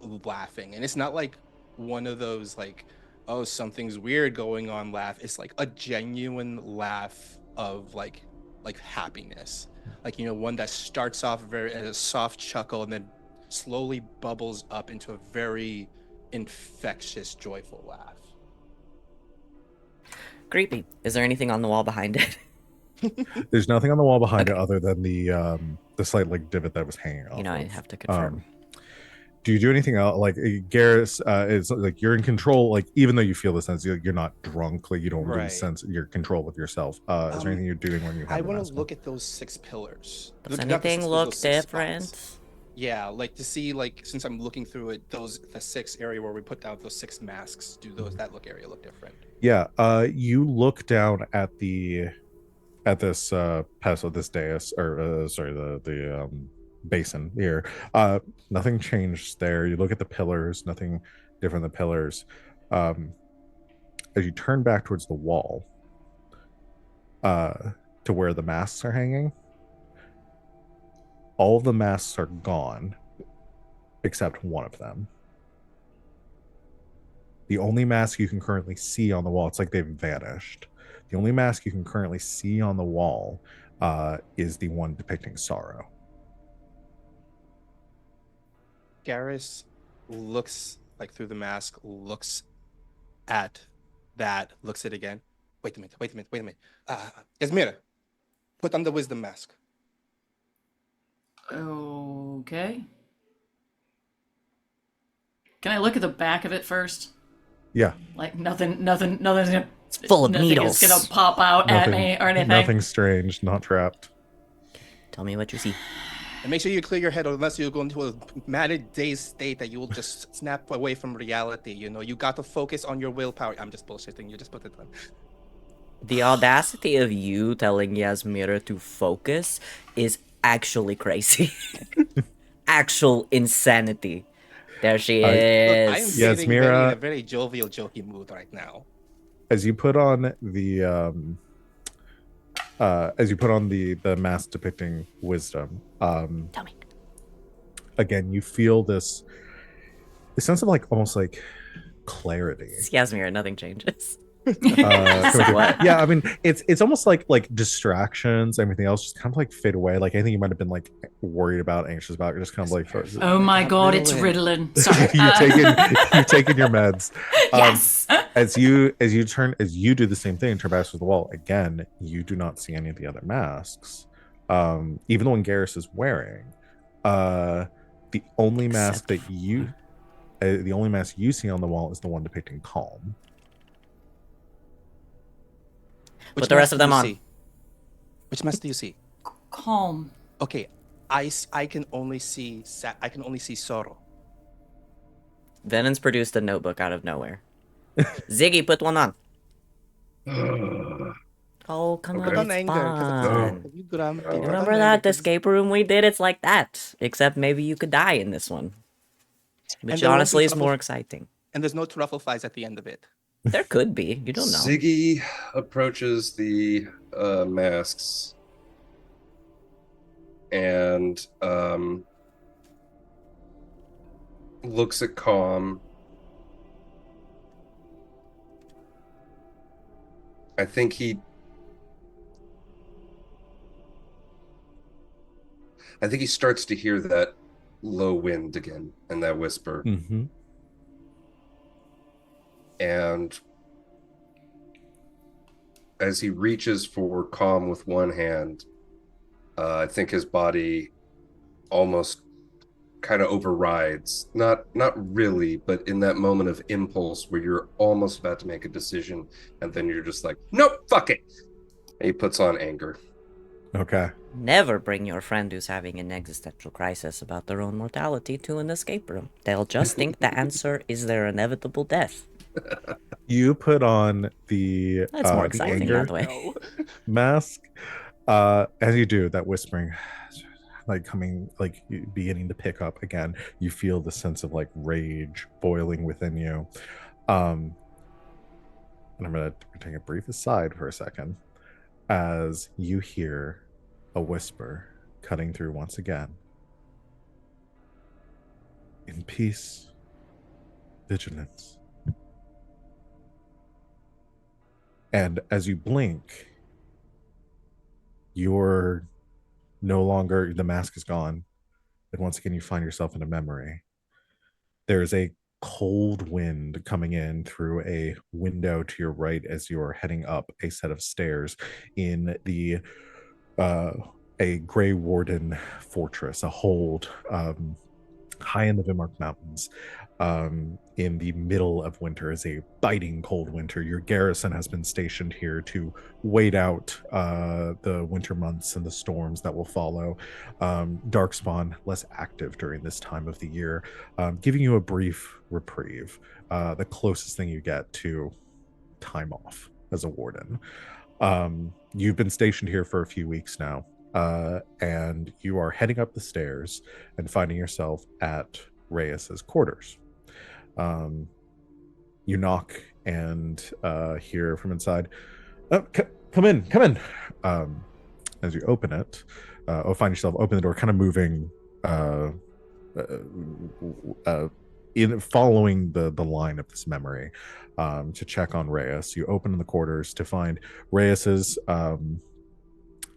laughing. And it's not like one of those like, oh, something's weird going on laugh. It's like a genuine laugh of like happiness. Like, you know, one that starts off very as a soft chuckle and then slowly bubbles up into a very infectious, joyful laugh. Creepy. Is there anything on the wall behind it? There's nothing on the wall behind it other than the slight like divot that was hanging off. You know, I have to confirm. Do you do anything else? Like Garrus is like you're in control. Like even though you feel the sense, you're not drunk. Like you don't Right. lose sense your control with yourself. Is there anything you're doing when you have? I want to look at those 6 pillars. Does Not the anything 6 pillars, look those 6 different? spots. Yeah, like to see like since I'm looking through it, the 6 area where we put down those 6 masks. Do those that area look different? Yeah. You look down at this pedestal, this dais, or sorry, the basin here. Nothing changed there. You look at the pillars, nothing different than pillars. As you turn back towards the wall, to where the masks are hanging, all of the masks are gone except one of them. The only mask you can currently see on the wall, it's like they've vanished. The only mask you can currently see on the wall is the one depicting sorrow. Garrus looks like through the mask, looks at that, looks at it again. Wait a minute. Yasmera, put on the wisdom mask. Okay. Can I look at the back of it first? Yeah. Like nothing's gonna. It's full of nothing needles. is gonna pop out at me or anything. Nothing strange, not trapped. Tell me what you see. And make sure you clear your head, or unless you go into a mad dazed state that you will just snap away from reality. You know, you got to focus on your willpower. I'm just bullshitting. You just put it on. The audacity of you telling Yasmera to focus is actually crazy. Actual insanity. There she Look, I am is. feeling Yasmera- in a very jovial, jokey mood right now. As you put on the mask depicting wisdom, Tell me. again you feel this sense of like almost like clarity. It's Yasmera, nothing changes. What? Yeah, I mean it's almost like distractions, everything else just kind of like fade away. Like anything you might have been like worried about, anxious about, you're just kind of like Oh my god, it's Ritalin. Ritalin. Sorry. you've taken your meds. Yes. As you do the same thing and turn back to the wall again, you do not see any of the other masks. Even the one Garrus is wearing, the only mask that you the only mask you see on the wall is the one depicting calm. Put the rest of them on. Which mask do you see? Calm. Okay, I can only see Zoro. Venon's produced a notebook out of nowhere. Ziggy, put one on. Oh, come Okay. on, Put on it's anger, because fun. you grumpy. Put Remember on that anger, the 'cause- escape room we did? It's like that, except maybe you could die in this one, which there won't be honestly is truffle- more exciting. and there's no truffle flies at the end of it. There could be. You don't know. Ziggy approaches the masks and looks at Calm. I think he starts to hear that low wind again and that whisper. Mm-hmm. And as he reaches for Calm with one hand, I think his body almost kind of overrides. Not really, but in that moment of impulse where you're almost about to make a decision, and then you're just like, nope, fuck it. And he puts on anger. Okay. Never bring your friend who's having an existential crisis about their own mortality to an escape room. They'll just think the answer is their inevitable death. You put on the That's more the exciting anger that way. No. mask. As you do that whispering, like coming, like beginning to pick up again, you feel the sense of like rage boiling within you. And I'm gonna take a brief aside for a second as you hear a whisper cutting through once again. In peace, vigilance. And as you blink, you're no longer, the mask is gone. And once again, you find yourself in a memory. There's a cold wind coming in through a window to your right as you're heading up a set of stairs in the a Grey Warden fortress, a hold high in the Vimark Mountains. In the middle of winter is a biting cold winter. Your garrison has been stationed here to wait out the winter months and the storms that will follow. Darkspawn less active during this time of the year, giving you a brief reprieve, the closest thing you get to time off as a warden. You've been stationed here for a few weeks now, and you are heading up the stairs and finding yourself at Reyes's quarters. You knock and hear from inside, oh, come in. As you open it, find yourself open the door, kind of moving in following the line of this memory, to check on Reyes. You open the quarters to find Reyes's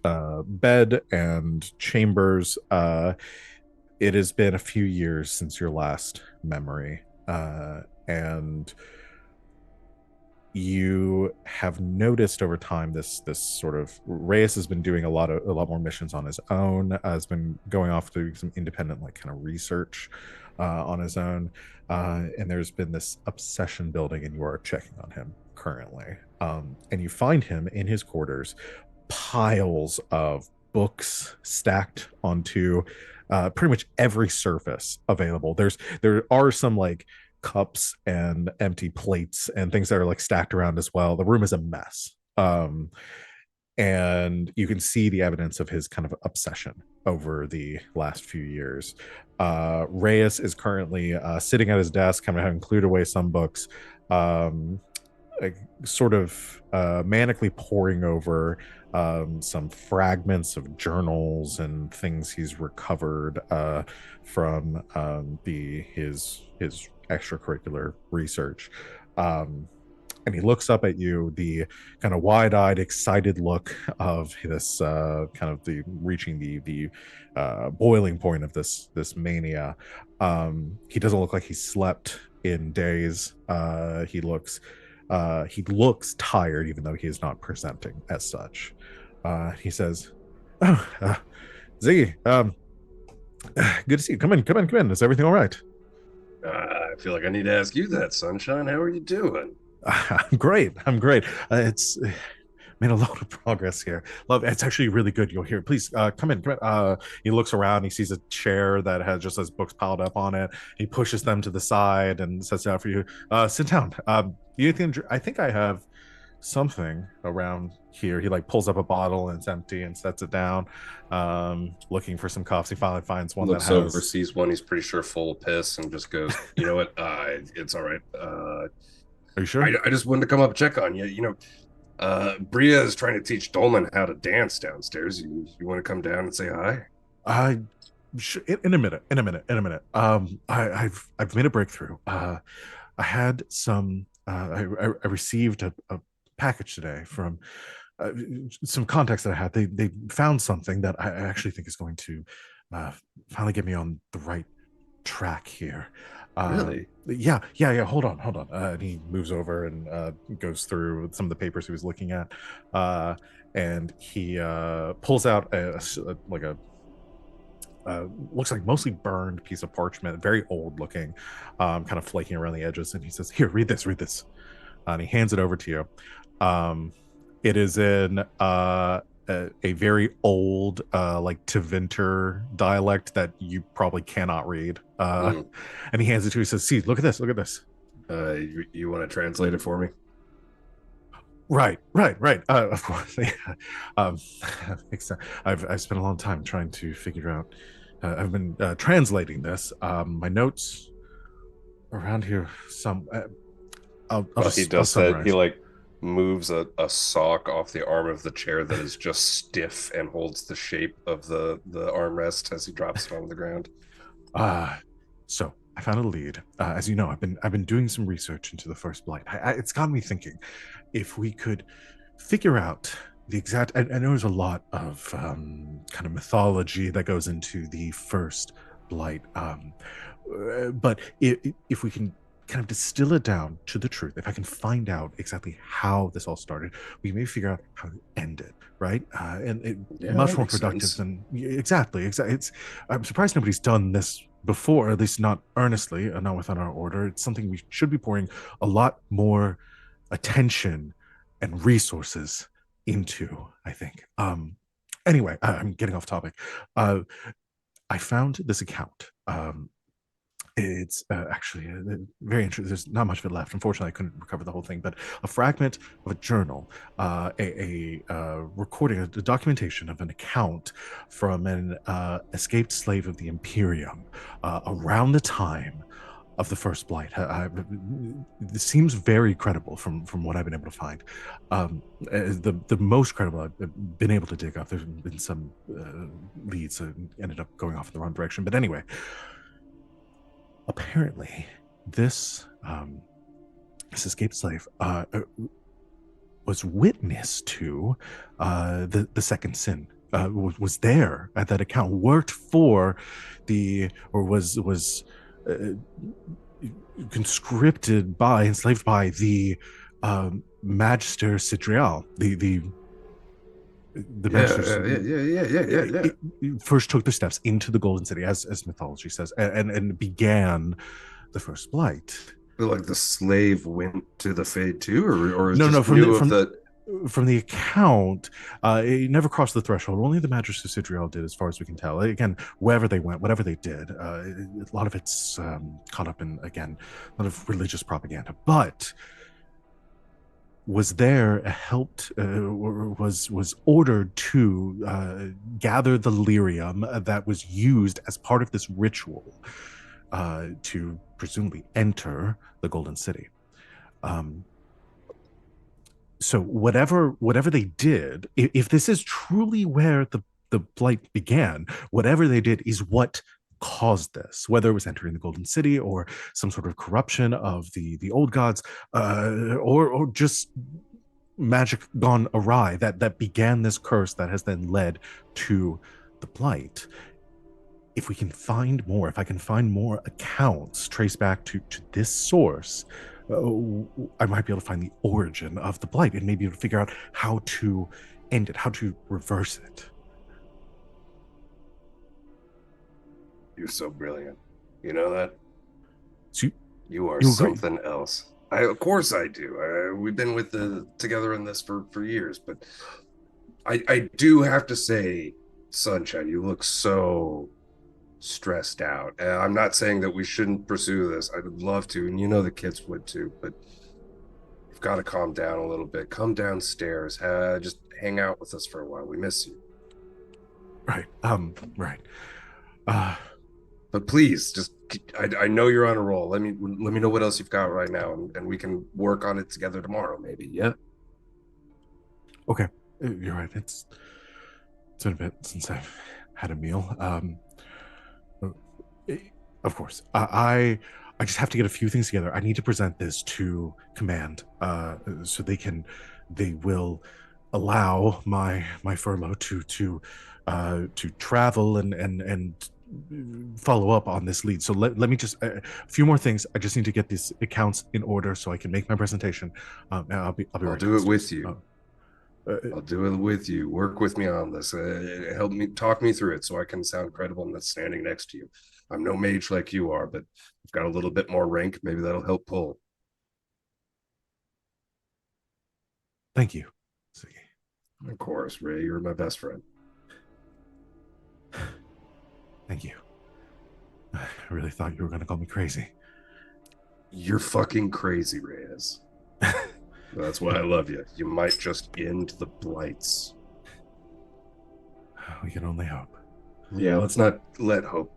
bed and chambers. It has been a few years since your last memory, and you have noticed over time this sort of Reyes has been doing a lot more missions on his own, has been going off doing some independent like kind of research on his own, and there's been this obsession building, and you are checking on him currently, and you find him in his quarters, piles of books stacked onto pretty much every surface available. There are some like cups and empty plates and things that are like stacked around as well. The room is a mess. And you can see the evidence of his kind of obsession over the last few years. Reyes is currently sitting at his desk, kind of having cleared away some books, like, sort of manically poring over some fragments of journals and things he's recovered from his extracurricular research. And he looks up at you, the kind of wide-eyed, excited look of this kind of the reaching the boiling point of this mania. He doesn't look like he slept in days. He looks tired, even though he is not presenting as such. He says, "Oh, Ziggy, good to see you. Come in. Is everything all right?" I feel like I need to ask you that, Sunshine. How are you doing? I'm great. It's made a lot of progress here. Love, it's actually really good. You'll hear. Please come in. Come in. He looks around. He sees a chair that has just his books piled up on it. He pushes them to the side and sets down for you. Sit down. You think? I think I have something around here. He like pulls up a bottle and it's empty and sets it down. Looking for some cuffs. He finally finds one Looks that has. over, sees one he's pretty sure full of piss, and just goes, "You know what? It's all right. Are you sure? I just wanted to come up and check on you. You know, Bria is trying to teach Dolman how to dance downstairs. You want to come down and say hi? In a minute. I've made a breakthrough. I had some. I received a package today from some contacts that I had. They found something that I actually think is going to finally get me on the right track here. Really? Yeah. Hold on. And he moves over and goes through some of the papers he was looking at, and he pulls out like a looks like mostly burned piece of parchment, very old looking, kind of flaking around the edges. And he says, "Here, read this." And he hands it over to you. It is in a very old, like Tevinter dialect that you probably cannot read. And he hands it to you. He says, "See, look at this. You want to translate it for me?" Right. Of course. I've spent a long time trying to figure out. I've been translating this. My notes around here. He does that. He like moves a sock off the arm of the chair that is just stiff and holds the shape of the armrest as he drops it on the ground. So I found a lead. As you know, I've been doing some research into the First Blight. It's got me thinking, if we could figure out the exact. I know there's a lot of kind of mythology that goes into the First Blight, but if we can kind of distill it down to the truth, if I can find out exactly how this all started, we may figure out how to end it, right? Much more productive than exactly. It's. I'm surprised nobody's done this before, at least not earnestly, not within our order. It's something we should be pouring a lot more attention and resources into, I think. Anyway, I'm getting off topic. I found this account. It's actually very interesting. There's not much of it left. Unfortunately, I couldn't recover the whole thing, but a fragment of a journal, a recording, a documentation of an account from an escaped slave of the Imperium around the time of the First Blight. This seems very credible from what I've been able to find. The most credible I've been able to dig up. There's been some leads that ended up going off in the wrong direction. But anyway, apparently this escaped slave was witness to the second sin. Was there at that account, worked for was conscripted by, enslaved by the Magister Sidrial, the Magister. First took the steps into the Golden City, as mythology says, and began the First Blight. Like the slave went to the Fade too, or no, from the account, it never crossed the threshold. Only the Magister Sidrial did, as far as we can tell. Again, wherever they went, whatever they did, a lot of it's caught up in, again, a lot of religious propaganda. But was there helped, was ordered to gather the lyrium that was used as part of this ritual to presumably enter the Golden City. So whatever they did, if this is truly where the Blight began, whatever they did is what caused this, whether it was entering the Golden City or some sort of corruption of the old gods, or just magic gone awry that began this curse that has then led to the Blight. If we can find more, if I can find more accounts traced back to this source, I might be able to find the origin of the Blight and maybe able to figure out how to end it, how to reverse it. You're so brilliant. You know that? So you are something else. Of course I do. We've been together in this for years, but I do have to say, Sunshine, you look so stressed out. I'm not saying that we shouldn't pursue this. I'd love to, and you know the kids would too, but you've got to calm down a little bit. Come downstairs. Just hang out with us for a while. We miss you. Right. Right. Uh, But please, just I know you're on a roll. Let me know what else you've got right now, and we can work on it together tomorrow, maybe. Yeah. okay. You're right. It's been a bit since I've had a meal. Of course. I just have to get a few things together. I need to present this to command, so they will allow my furlough to travel and follow up on this lead. So let me just a few more things. I just need to get these accounts in order so I can make my presentation. I'll be I'll right do it with downstairs. you. I'll do it with you. Work with me on this. Help me talk me through it so I can sound credible and not standing next to you. I'm no mage like you are, but I've got a little bit more rank. Maybe that'll help pull. Thank you. Of course, Ray, you're my best friend. Thank you. I really thought you were going to call me crazy. You're fucking crazy, Reyes. That's why I love you. You might just end the blights. We can only hope. Yeah, let's not let hope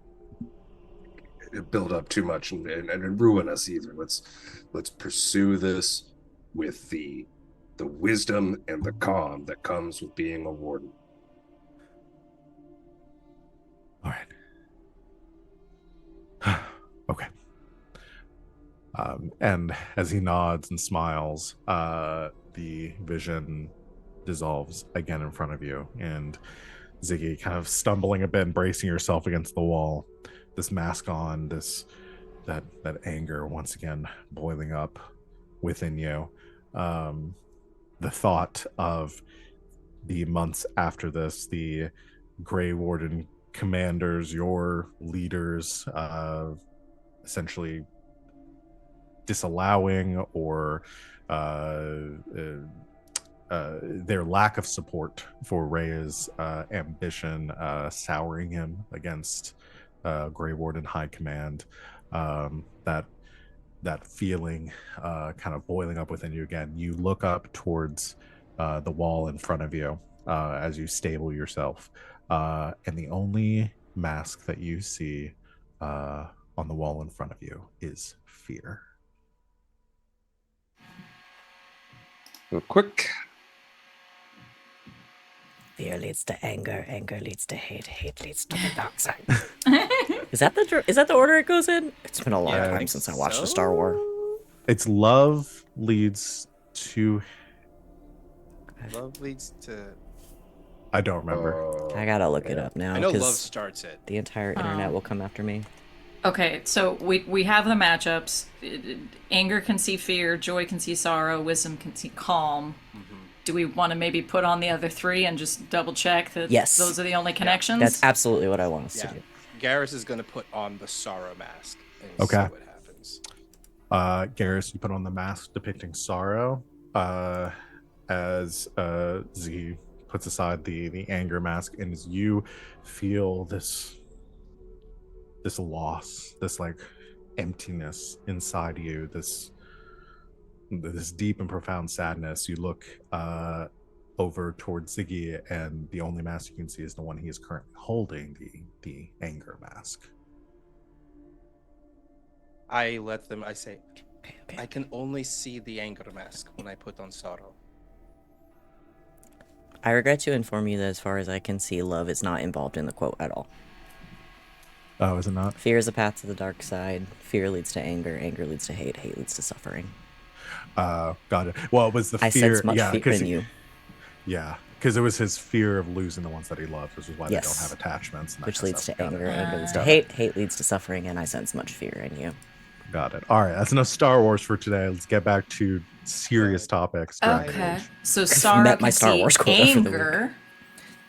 build up too much and ruin us either. Let's pursue this with the wisdom and the calm that comes with being a warden. All right. Okay. And as he nods and smiles, the vision dissolves again in front of you, and Ziggy, kind of stumbling a bit and bracing yourself against the wall, this mask on, that anger once again boiling up within you. The thought of the months after this, the Grey Warden commanders, your leaders, essentially disallowing or their lack of support for Rhea's ambition, souring him against Grey Warden High Command. That feeling kind of boiling up within you again. You look up towards the wall in front of you as you stable yourself, and the only mask that you see on the wall in front of you is fear. Real quick. Fear leads to anger, anger leads to hate, hate leads to the dark side. Is that the order it goes in? It's been a long time since I watched a Star Wars. It's love leads to. Love leads to. I don't remember. I gotta look it up now. I know love starts it. The entire internet will come after me. Okay, so we have the matchups. Anger can see fear, joy can see sorrow, wisdom can see calm. Mm-hmm. Do we want to maybe put on the other three and just double check that those are the only connections? That's absolutely what I want us to do. Garas is going to put on the sorrow mask and see what happens. Garas, you put on the mask depicting sorrow as Z puts aside the anger mask, and as you feel this loss, this like emptiness inside you, this deep and profound sadness, you look over towards Ziggy, and the only mask you can see is the one he is currently holding, the anger mask. I say, okay. I can only see the anger mask when I put on sorrow. I regret to inform you that as far as I can see, love is not involved in the quote at all. Oh, is it not? Fear is a path to the dark side. Fear leads to anger. Anger leads to hate. Hate leads to suffering. Got it. Well, it was the fear. I sense much fear in you. Yeah, because it was his fear of losing the ones that he loved, which is why they don't have attachments. And which leads to anger. Anger leads to hate. Hate leads to suffering, and I sense much fear in you. Got it. All right, that's enough Star Wars for today. Let's get back to serious topics. Okay. So sorrow can see anger.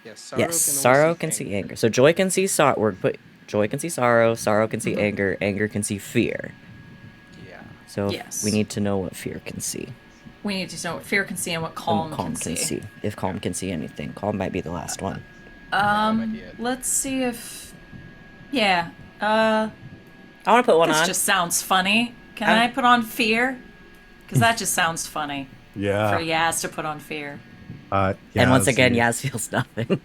Yes, sorrow can see anger. So joy can see sorrow. But joy can see sorrow. Sorrow can see anger. Anger can see fear. Yeah. So Yes. we need to know what fear can see. We need to know what fear can see and what And calm, what calm can see. If calm can see anything. Calm might be the last one. Let's see if... Yeah. I want to put one This on. just sounds funny. Can I put on fear? Because that just sounds funny. Yeah. For Yaz to put on fear. And once again, you, Yaz feels nothing.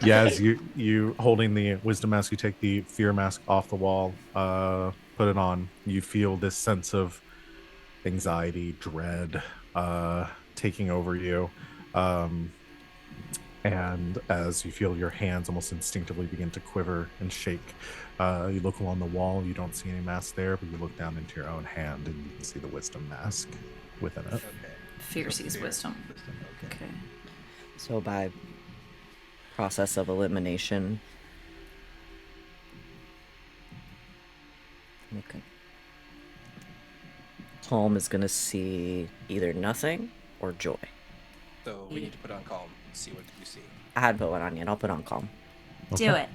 Yaz, you holding the wisdom mask, you take the fear mask off the wall, put it on. You feel this sense of anxiety, dread, taking over you. And as you feel your hands almost instinctively begin to quiver and shake, you look along the wall. You don't see any mask there, but you look down into your own hand and you can see the wisdom mask within it. Okay. Fear sees wisdom. Okay. So by process of elimination... Okay. Calm is going to see either nothing or joy. So we need to put on calm. See what you see. I hadn't put one on yet. I'll put on calm. Do it.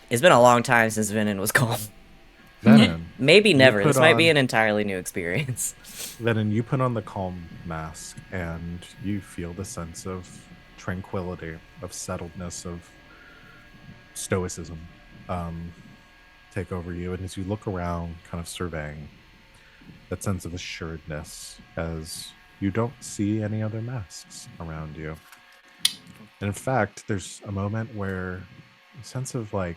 It's been a long time since Venehn was calm. Venehn, Maybe never. put This might be on- an entirely new experience. Venehn, you put on the calm mask and you feel the sense of tranquility, of settledness, of stoicism take over you. And as you look around, kind of surveying, that sense of assuredness as you don't see any other masks around you. And in fact, there's a moment where a sense of like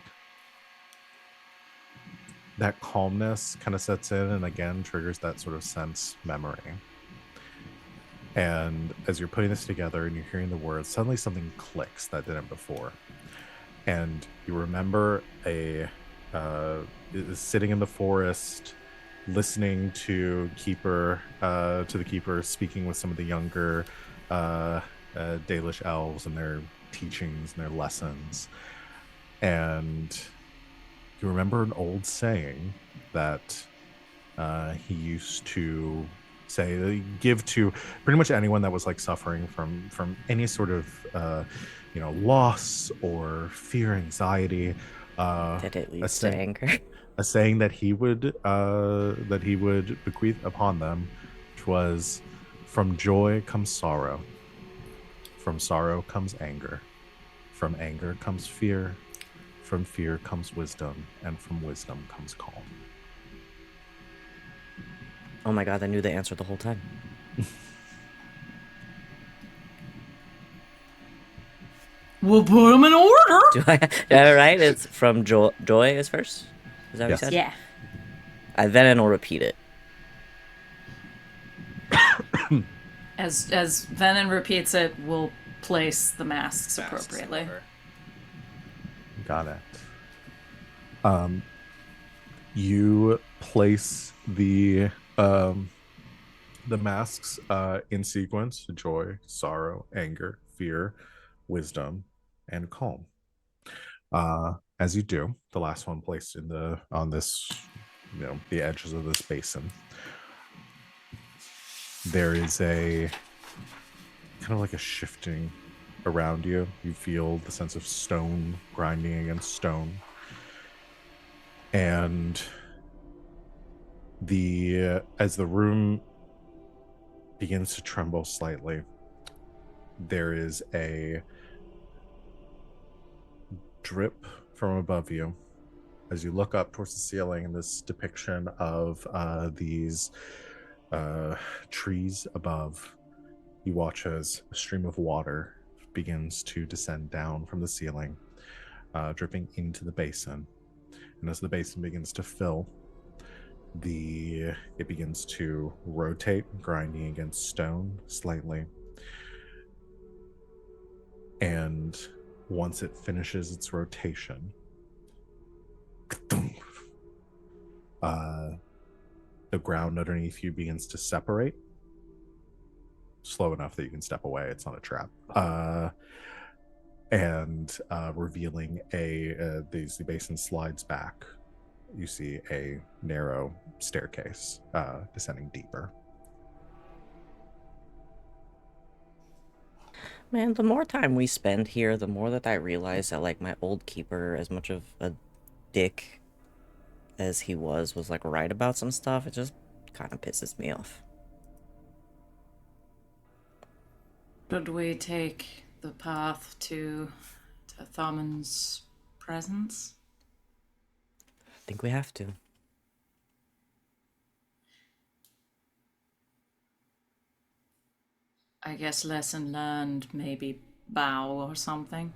that calmness kind of sets in and again triggers that sort of sense memory. And as you're putting this together and you're hearing the words, suddenly something clicks that didn't before. And you remember sitting in the forest, listening to the keeper speaking with some of the younger Dalish elves and their teachings and their lessons. And you remember an old saying that he used to say, give to pretty much anyone that was like suffering from any sort of loss or fear, anxiety. That it leads to anger. A saying that he would bequeath upon them, which was, "From joy comes sorrow, from sorrow comes anger, from anger comes fear, from fear comes wisdom, and from wisdom comes calm." Oh my god, I knew the answer the whole time. We'll put them in order. Do I have it right? It's from joy is first? Is that what Yes. you said? Yeah. Then will repeat it. As Venehn repeats it, we'll place the masks appropriately. Got it. You place the masks in sequence: joy, sorrow, anger, fear, wisdom, and calm. As you do, the last one placed on this, the edges of this basin, there is a kind of like a shifting around you. You feel the sense of stone grinding against stone. And as the room begins to tremble slightly, there is a drip from above you as you look up towards the ceiling, and this depiction of these trees above. You watch as a stream of water begins to descend down from the ceiling, dripping into the basin. And as the basin begins to fill, it begins to rotate, grinding against stone slightly. And once it finishes its rotation, the ground underneath you begins to separate, slow enough that you can step away. It's not a trap. And revealing the basin slides back. You see a narrow staircase descending deeper. Man, the more time we spend here, the more that I realize that, like, my old keeper, as much of a dick as he was like right about some stuff, it just kind of pisses me off. Should we take the path to Tharman's presence? I think we have to. I guess lesson learned, maybe bow or something.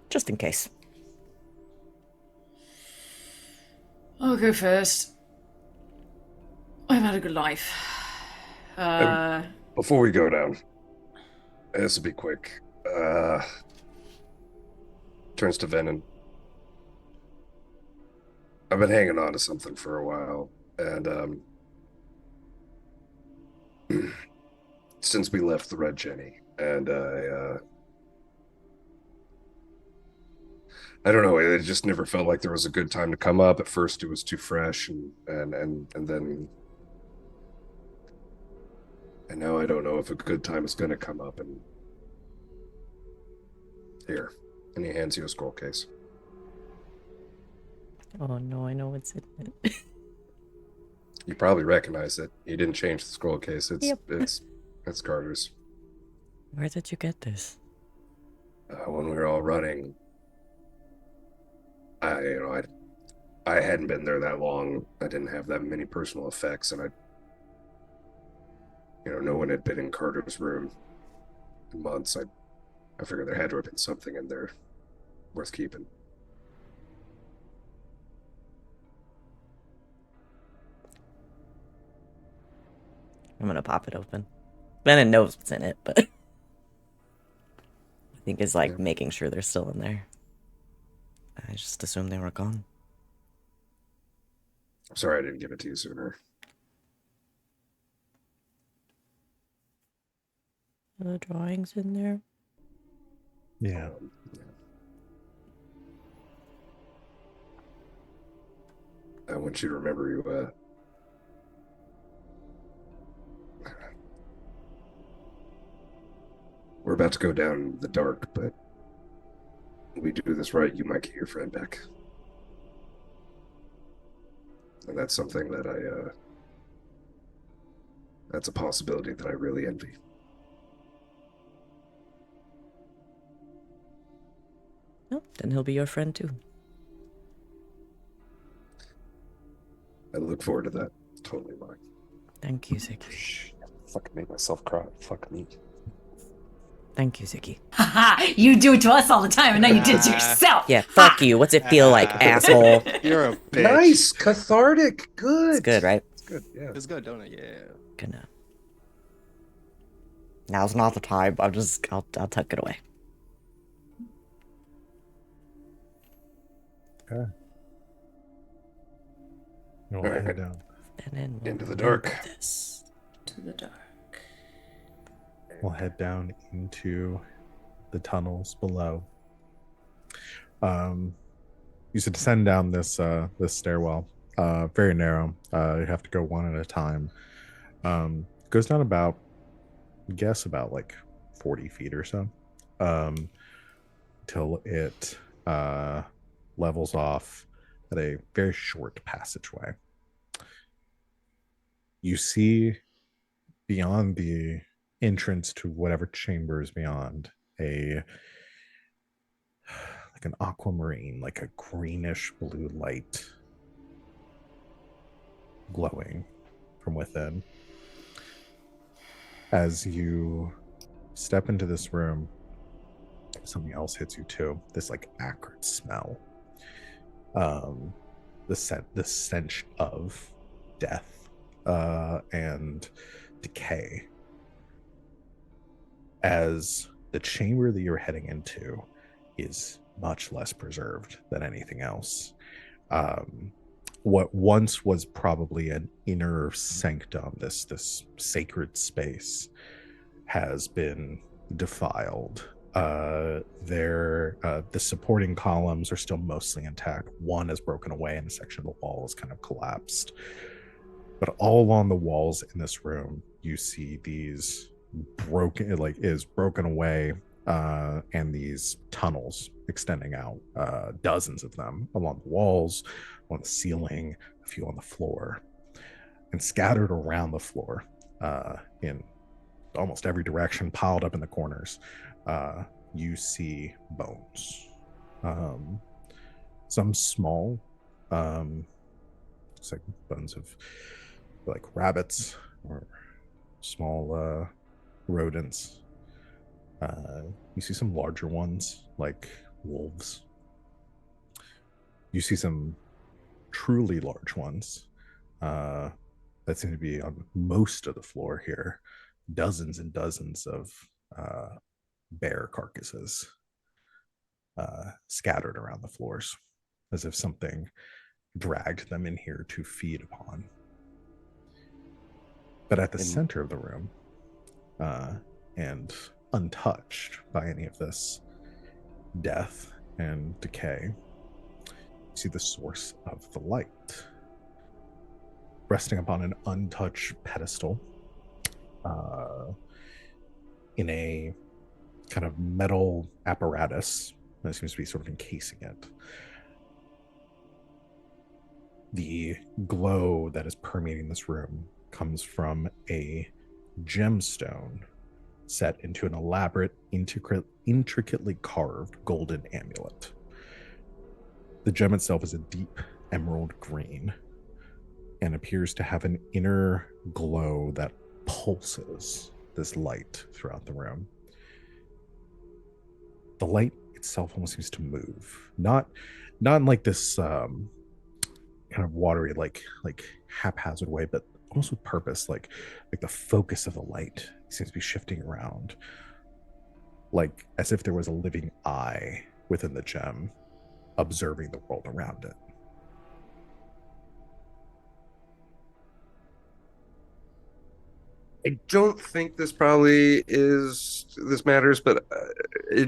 Just in case. I'll go first. I've had a good life. Before we go down, this will be quick. Turns to Venehn. I've been hanging on to something for a while, and since we left the Red Jenny, and I don't know, it just never felt like there was a good time to come up. At first it was too fresh, and then and now I don't know if a good time is going to come up. And here, and he hands you a scroll case. Oh no, I know what's in it. You probably recognize it. He didn't change the scroll case. Yep. It's Carter's. Where did you get this? When we were all running, I hadn't been there that long. I didn't have that many personal effects, and no one had been in Carter's room in months. I figured there had to have been something in there worth keeping. I'm gonna pop it open. Venehn knows what's in it, but I think is like making sure they're still in there. I just assumed they were gone. I'm sorry I didn't give it to you sooner. Are the drawings in there? Yeah. I want you to remember we're about to go down the dark, but if we do this right, you might get your friend back. And that's something that that's a possibility that I really envy. Oh, then he'll be your friend too. I look forward to that. Totally mine. Thank you, Ziggy. Fucking made myself cry. Fuck me. Thank you, Ziggy. Haha, you do it to us all the time, and now you did it to yourself. Yeah, fuck you. What's it feel like, asshole? You're a bitch. Nice, cathartic, good. It's good, right? It's good, yeah. It's good, don't it? Yeah. Gonna. Now's not the time. I'll tuck it away. Okay. We'll All head right. down. And then we'll Into the dark. remember this. To the dark. We'll head down into the tunnels below. You should descend down this stairwell. Very narrow. You have to go one at a time. Goes down about like 40 feet or so. Till it levels off at a very short passageway. You see beyond the entrance to whatever chamber is beyond like an aquamarine, like a greenish blue light glowing from within. As you step into this room, something else hits you too. This like acrid smell. The stench of death and decay. As the chamber that you're heading into is much less preserved than anything else. What once was probably an inner sanctum, this sacred space, has been defiled. The supporting columns are still mostly intact. One is broken away and a section of the wall is kind of collapsed. But all along the walls in this room, you see these broken away and these tunnels extending out, dozens of them along the walls, on the ceiling, a few on the floor, and scattered around the floor in almost every direction, piled up in the corners. You see bones. Some small, it's like bones of like rabbits or small rodents. You see some larger ones like wolves. You see some truly large ones that seem to be on most of the floor here. Dozens and dozens of bear carcasses scattered around the floors, as if something dragged them in here to feed upon. But at the center of the room, and untouched by any of this death and decay, you see the source of the light. Resting upon an untouched pedestal, in a kind of metal apparatus that seems to be sort of encasing it. The glow that is permeating this room comes from a gemstone set into an elaborate, intricately carved golden amulet. The gem itself is a deep emerald green and appears to have an inner glow that pulses this light throughout the room. The light itself almost seems to move, not in like this kind of watery, like haphazard way, but almost with purpose. Like the focus of the light seems to be shifting around, like as if there was a living eye within the gem, observing the world around it. I don't think this matters, but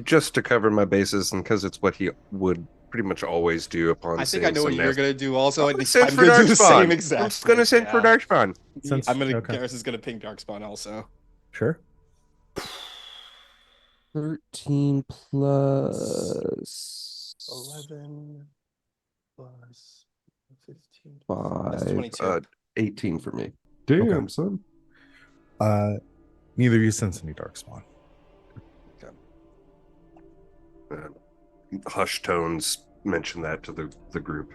just to cover my bases, and because it's what he would pretty much always do upon. I think I know what you're gonna do. Also, I'm send for gonna do the same Darkspawn. exact. I'm just gonna send for Darkspawn. Garas is gonna ping Darkspawn also. Sure. 13 plus 11 plus 15. 5. That's 22. 18 for me. Damn, son. Neither of you sense any darkspawn. Hush tones mention that to the group.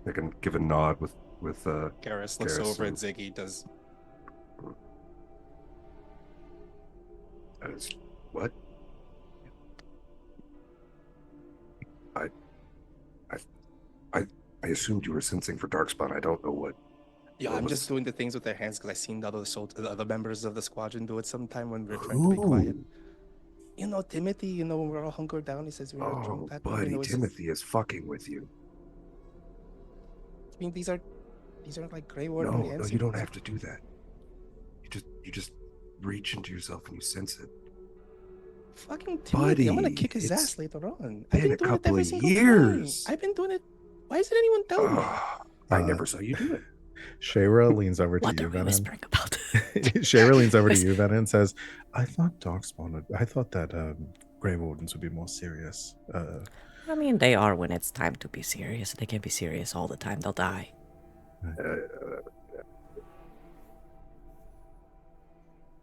They can give a nod with Garas looks over at Ziggy. Does what? I assumed you were sensing for Darkspawn. I don't know what. Yeah, I'm just doing the things with their hands because I seen the other members of the squadron do it sometime when we're trying to be quiet. You know, Timothy, you know, when we're all hunkered down, he says we're all drunk. That buddy, you know, Timothy is fucking with you. I mean, these are like Grey Warden hands. No, you don't have to do that. You just reach into yourself and you sense it. Fucking Timothy, buddy, I'm gonna kick his ass later on. I've been doing it every single years. I've been doing it. Why isn't anyone telling me? I never saw you do it. Shayra leans over to you, Venehn. Whispering about? Shayra leans over to you, Venehn, and says, I thought that Grey Wardens would be more serious. I mean, they are when it's time to be serious. They can't be serious all the time. They'll die.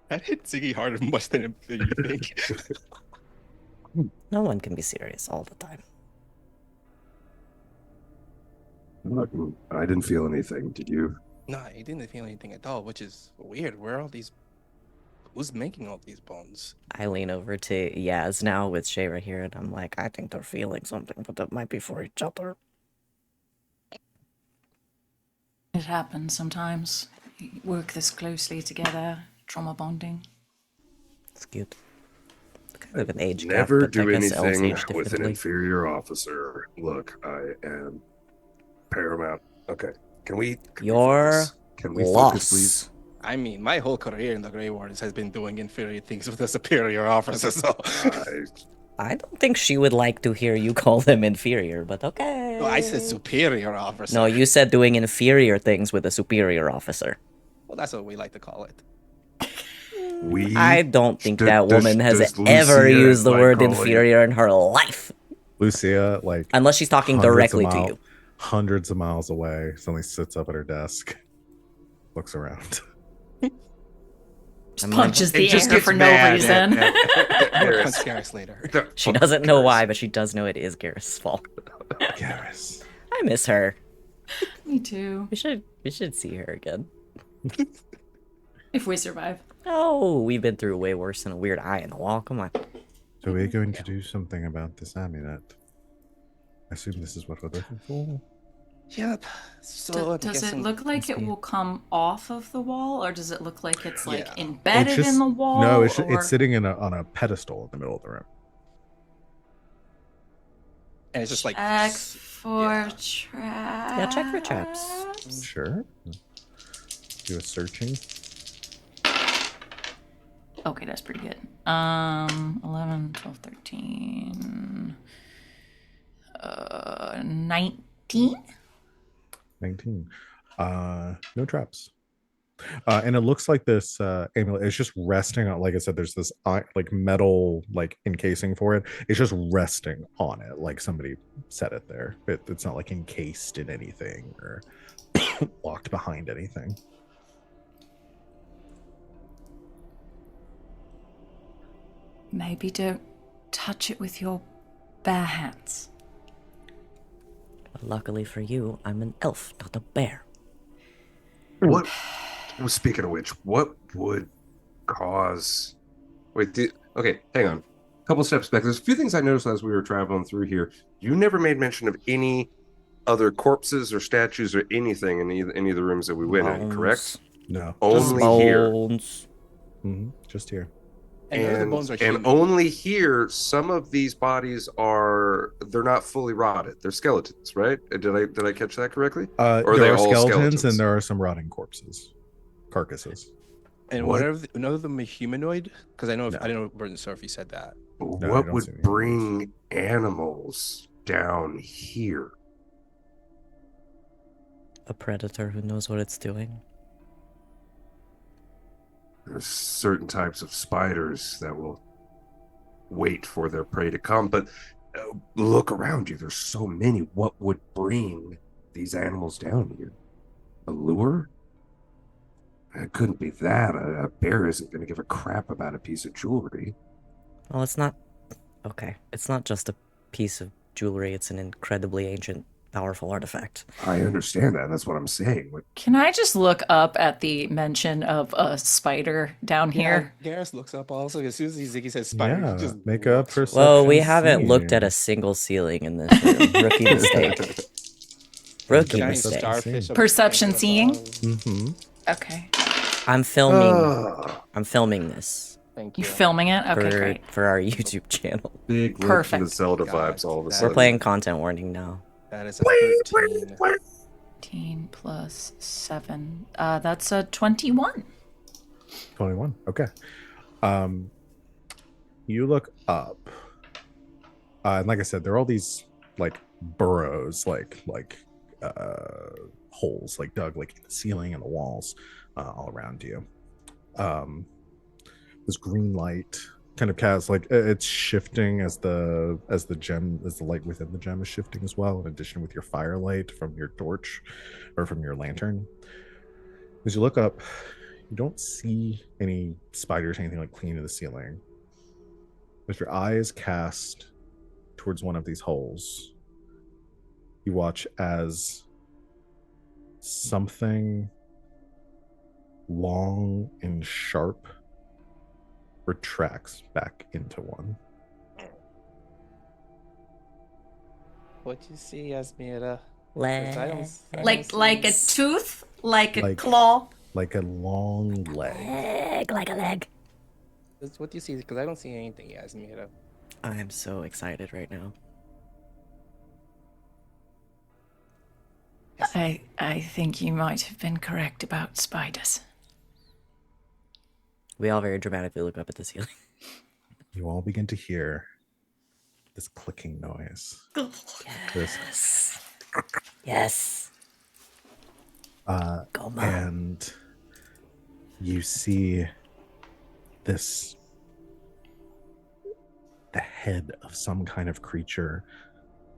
That hit Ziggy harder much than you think. No one can be serious all the time. I didn't feel anything. Did you? Nah, he didn't feel anything at all, which is weird. Who's making all these bones? I lean over to Yaz now with Shayra here, and I'm like, I think they're feeling something, but that might be for each other. It happens sometimes. You work this closely together, trauma bonding. It's cute. It's kind of an age gap, Never but I do guess elves anything age with an differently. inferior officer. Look, I am paramount. Okay, can we focus? Can we focus, please? I mean, my whole career in the Grey Wardens has been doing inferior things with a superior officer, so... I don't think she would like to hear you call them inferior, but okay. No, I said superior officer. No, you said doing inferior things with a superior officer. Well, that's what we like to call it. I don't think that does- woman has does ever Lucia, used the like, word call you- inferior in her life. Lucia, like Unless she's talking directly to you. hundreds of miles away, suddenly sits up at her desk, looks around. Just I'm like, punches It the just air gets for no mad reason. I'm gonna Garas. punch Garas later. she doesn't know why, but she does know it is Garrus' fault. Garrus. I miss her. Me too. We should see her again. If we survive. Oh, we've been through way worse than a weird eye in the wall. Come on. So we're going to do something about this amulet. I assume this is what we're looking for. Yep. So I'm Does it guessing look like it be- will come off of the wall, or does it look like it's like Yeah. embedded It's just- in the wall? No, it's or... sitting on a pedestal in the middle of the room. and it's just like Check for yeah. traps. Yeah, check for traps. Sure. Do a searching. Okay, that's pretty good. 11, 12, 13. 19? 19. No traps. And it looks like this amulet is just resting on, like I said, there's this like metal like encasing for it. It's just resting on it, like somebody set it there. It's not like encased in anything or locked behind anything. Maybe don't touch it with your bare hands. Luckily for you, I'm an elf, not a bear. What? Well, speaking of which, what would cause? Wait. Okay, hang on. A couple steps back. There's a few things I noticed as we were traveling through here. You never made mention of any other corpses or statues or anything in any of the rooms that we went in. Correct? No. Only here. Bones. Just here. And none of the bones are And human. only here, some of these bodies they're not fully rotted. They're skeletons, right? Did I catch that correctly? Or are There they are all skeletons, skeletons? and there are some rotting carcasses. And What? none of them are humanoid? Because I know No. I don't know, wasn't sure if you said that. I What don't see would any bring animals down here? A predator who knows what it's doing. There's certain types of spiders that will wait for their prey to come, but look around you. There's so many. What would bring these animals down here? A lure? It couldn't be that. A bear isn't going to give a crap about a piece of jewelry. Well, it's not... Okay, it's not just a piece of jewelry. It's an incredibly ancient, powerful artifact. I understand that. That's what I'm saying. What, Can I just look up at the mention of a spider down here? Yeah, Garrus looks up also. As soon as Ziggy says spider, he Yeah, just make up looks for right. Well, we Perception haven't looked at a scene. single ceiling in this room. Rookie mistake. Rookie Giant mistake. starfish up Perception above. seeing? Mm-hmm. Okay. I'm filming. Ah, I'm filming this Thank You you. filming it? Okay, for great. for our YouTube channel. big look for the Perfect. Zelda God, vibes all of a that sudden. We're playing content warning now. That is a 13. 18 plus 7. That's a 21. 21. Okay. You look up, and like I said, there are all these like burrows, like holes, like dug like in the ceiling and the walls, all around you. This green light kind of casts like it's shifting as the light within the gem is shifting as well. In addition, with your firelight from your torch or from your lantern, as you look up, you don't see any spiders, anything like clinging to the ceiling. As your eye is cast towards one of these holes, you watch as something long and sharp retracts back into one. What you see, Yasmera? 'Cause Leg. I don't Like a see- tooth? Like a Like- claw? Like a long leg. Like a leg. That's what you see, because I don't see anything, Yasmera. I'm so excited right now. I think you might have been correct about spiders. We all very dramatically look up at the ceiling. You all begin to hear this clicking noise. This Yes. Go, Mom. and you see this the head of some kind of creature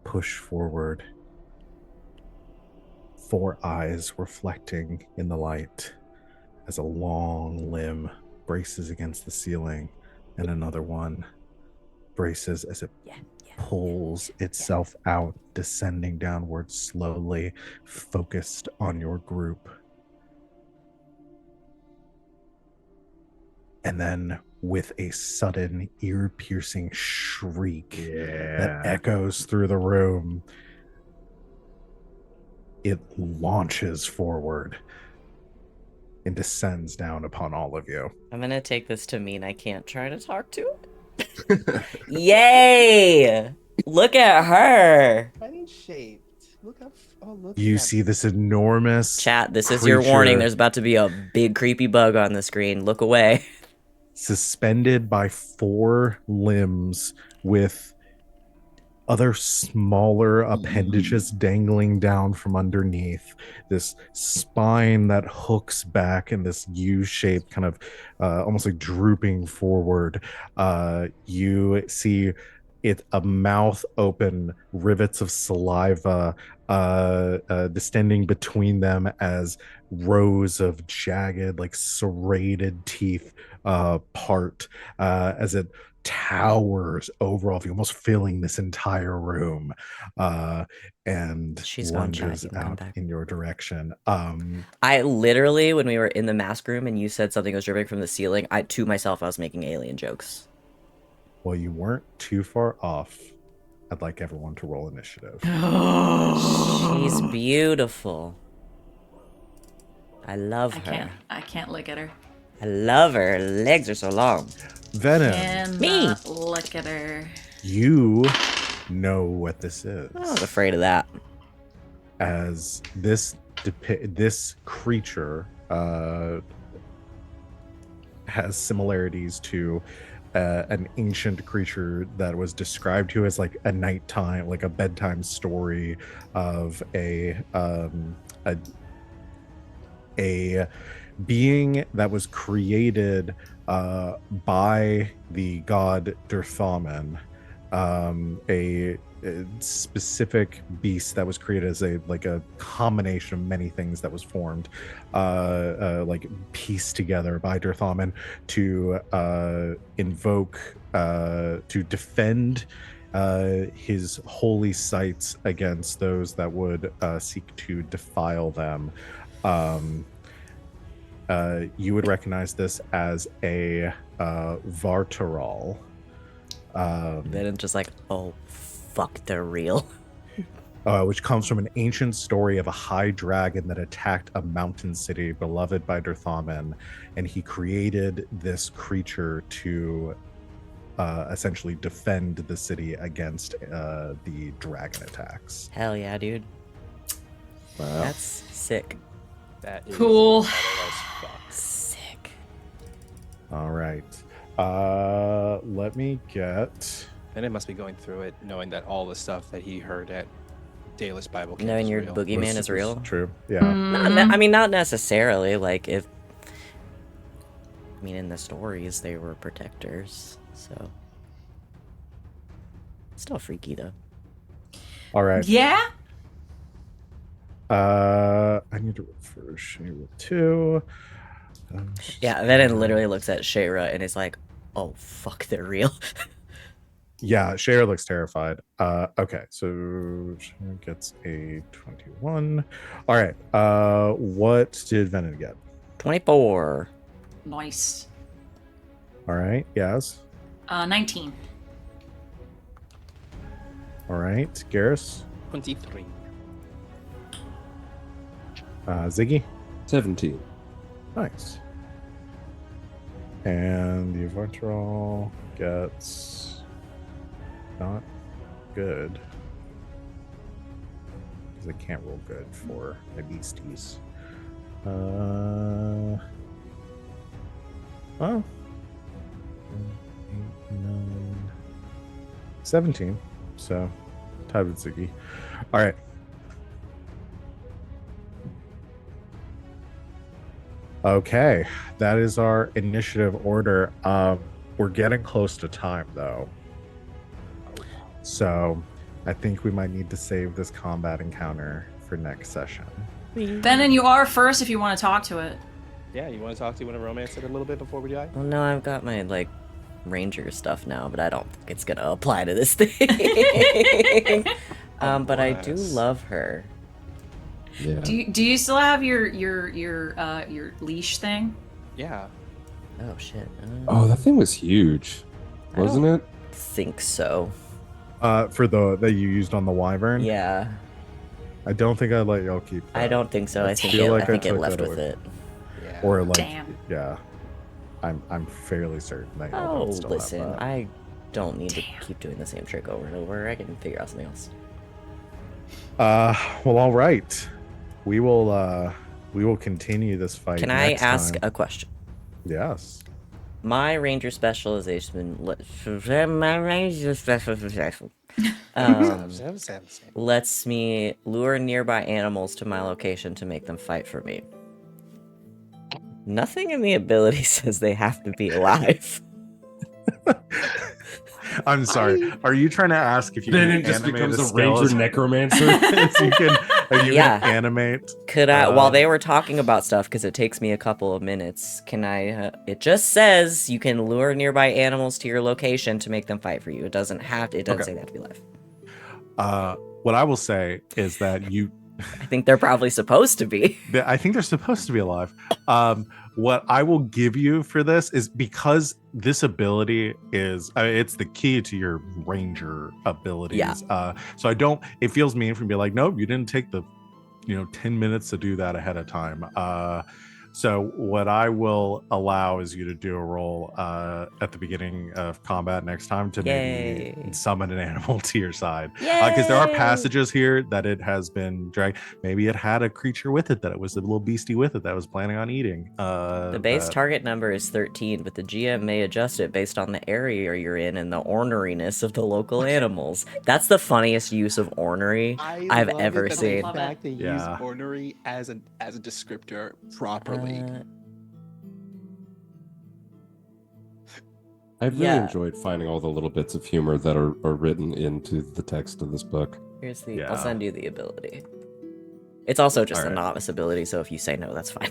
push forward, 4 eyes reflecting in the light as a long limb braces against the ceiling, and another one braces as it pulls itself out, descending downwards slowly, focused on your group. And then with a sudden ear-piercing shriek that echoes through the room, it launches forward and descends down upon all of you. I'm gonna take this to mean I can't try to talk to it. Yay! Look at her. Funny shaped. Look how. Oh, look. You see this enormous Chat, this is your warning. creature There's about to be a big creepy bug on the screen. Look away. suspended by 4 limbs with other smaller appendages dangling down from underneath, this spine that hooks back in this U-shape, kind of almost like drooping forward. You see it, a mouth open, rivets of saliva distending between them as rows of jagged, like serrated teeth part as it towers over all of you, almost filling this entire room, and She's gone, chat. lunges You can come out back. in your direction. I literally, when we were in the mask room and you said something was dripping from the ceiling, I was making alien jokes. Well, you weren't too far off. I'd like everyone to roll initiative. She's beautiful. I love her. I can't look at her. I love her. Her legs are so long. Venehn, Me. Look at her. you know what this is. I was afraid of that. As this creature has similarities to an ancient creature that was described to as like a nighttime, like a bedtime story of a being that was created by the god Durthamen, a specific beast that was created as a combination of many things that was formed, like pieced together by Durthamen to invoke, to defend his holy sites against those that would seek to defile them. You would recognize this as a Vartaral. Then it's just like, oh, fuck, they're real. Which comes from an ancient story of a high dragon that attacked a mountain city beloved by Durthamen, and he created this creature to essentially defend the city against the dragon attacks. Hell yeah, dude. Wow. That's sick. That is Cool. Sick. All right. Let me get... And it must be going through it, knowing that all the stuff that he heard at Daedalus Bible Camp Knowing is your real. boogeyman is real? True. Yeah. I mean, not necessarily. Like, if... I mean, in the stories, they were protectors, so... Still freaky, though. All right. Yeah? I need to refer Shayra 2. Yeah, Venehn literally looks at Shayra and is like, oh, fuck, they're real. Yeah, Shayra looks terrified. Okay, so Shayra gets a 21. All right. What did Venehn get? 24. Nice. All right. Yes. 19. All right. Garas. 23. Ziggy. 17. Nice. And the Avartral gets not good. Because I can't roll good for my beasties. Well, 8, 9, 17. So, tied with Ziggy. All right. Okay, that is our initiative order. We're getting close to time though, so I think we might need to save this combat encounter for next session. Venehn, you are first if you want to talk to it. Yeah, you want to talk to you, want to romance it a little bit before we die? Well, no, I've got my like ranger stuff now, but I don't think it's gonna apply to this thing. But I do love her. Yeah. Do you still have your leash thing? Yeah. Oh shit. Oh, that thing was huge, wasn't it? Think so. For the that you used on the wyvern. Yeah. I don't think I'd let y'all keep that. I don't think so. I think feel it, like I think I it took left that with away. it. Yeah. Or like, Damn. yeah, I'm fairly certain that y'all Oh, don't still listen, have that. I don't need to keep doing the same trick over and over. I can figure out something else. Well, all right. We will continue this fight. Can I next ask time. a question? Yes. My ranger specialization. My ranger specialization. Lets me lure nearby animals to my location to make them fight for me. Nothing in the ability says they have to be alive. I'm sorry. Are you trying to ask if you Then can it just animate becomes a a ranger skeleton? necromancer. you Yeah. can animate. Could I, while they were talking about stuff, because it takes me a couple of minutes, can I, it just says you can lure nearby animals to your location to make them fight for you. It doesn't say they have to be alive. What I will say is that I think they're probably supposed to be. I think they're supposed to be alive. What I will give you for this is because this ability is it's the key to your ranger abilities. Yeah. So it feels mean for me to be like, nope, you didn't take the 10 minutes to do that ahead of time. So what I will allow is you to do a roll at the beginning of combat next time to maybe summon an animal to your side. Because there are passages here that it has been dragged. Maybe it had a creature with it, that it was a little beastie with it that was planning on eating. The base target number is 13, but the GM may adjust it based on the area you're in and the orneriness of the local animals. That's the funniest use of ornery I've ever seen. The fact they use ornery as a descriptor properly. I've really enjoyed finding all the little bits of humor that are written into the text of this book. Here's the. I'll send you the ability. It's also just a novice ability, so if you say no, that's fine.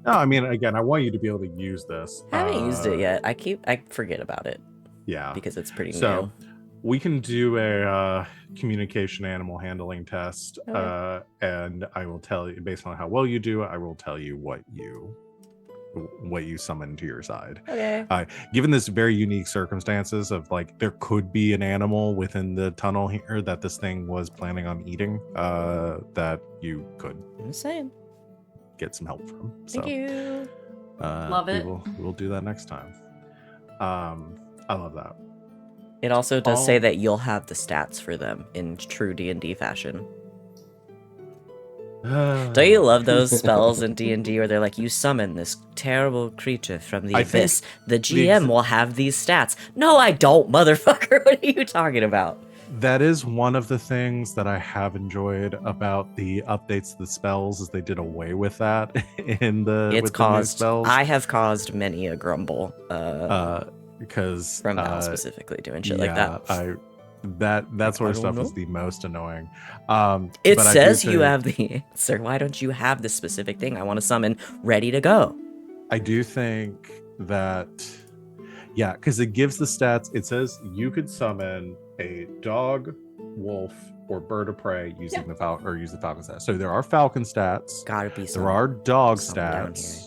No, I mean, again, I want you to be able to use this. I haven't used it yet. I forget about it. Yeah, because it's pretty new. So we can do a communication animal handling test, and I will tell you based on how well you do. I will tell you what you summon to your side. Okay. Given this very unique circumstances of like there could be an animal within the tunnel here that this thing was planning on eating, that you could. I'm just saying. Get some help from. Thank you. Love it. We'll do that next time. I love that. It also does say that you'll have the stats for them in true D&D fashion. Don't you love those spells in D&D where they're like, you summon this terrible creature from the abyss. The GM will have these stats. No, I don't, motherfucker. What are you talking about? That is one of the things that I have enjoyed about the updates to the spells, is they did away with that in the It's with caused. the new spells. I have caused many a grumble. Because from Val specifically doing shit like that. That sort of stuff is the most annoying. It says you have the answer. Why don't you have this specific thing I want to summon ready to go? I do think that, because it gives the stats. It says you could summon a dog, wolf, or bird of prey using the falcon or use the falcon stats. So there are falcon stats. Gotta be. There are dog stats.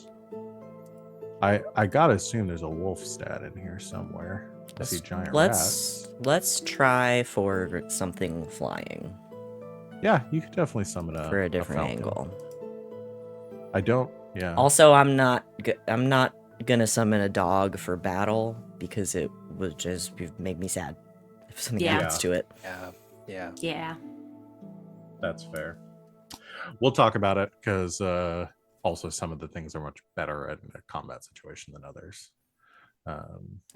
I gotta assume there's a wolf stat in here somewhere. I see giant rats. Let's try for something flying. Yeah, you could definitely summon a for a different angle. I don't. Yeah. Also, I'm not gonna summon a dog for battle because it would just make me sad if something happens to it. Yeah. That's fair. We'll talk about it because also some of the things are much better in a combat situation than others.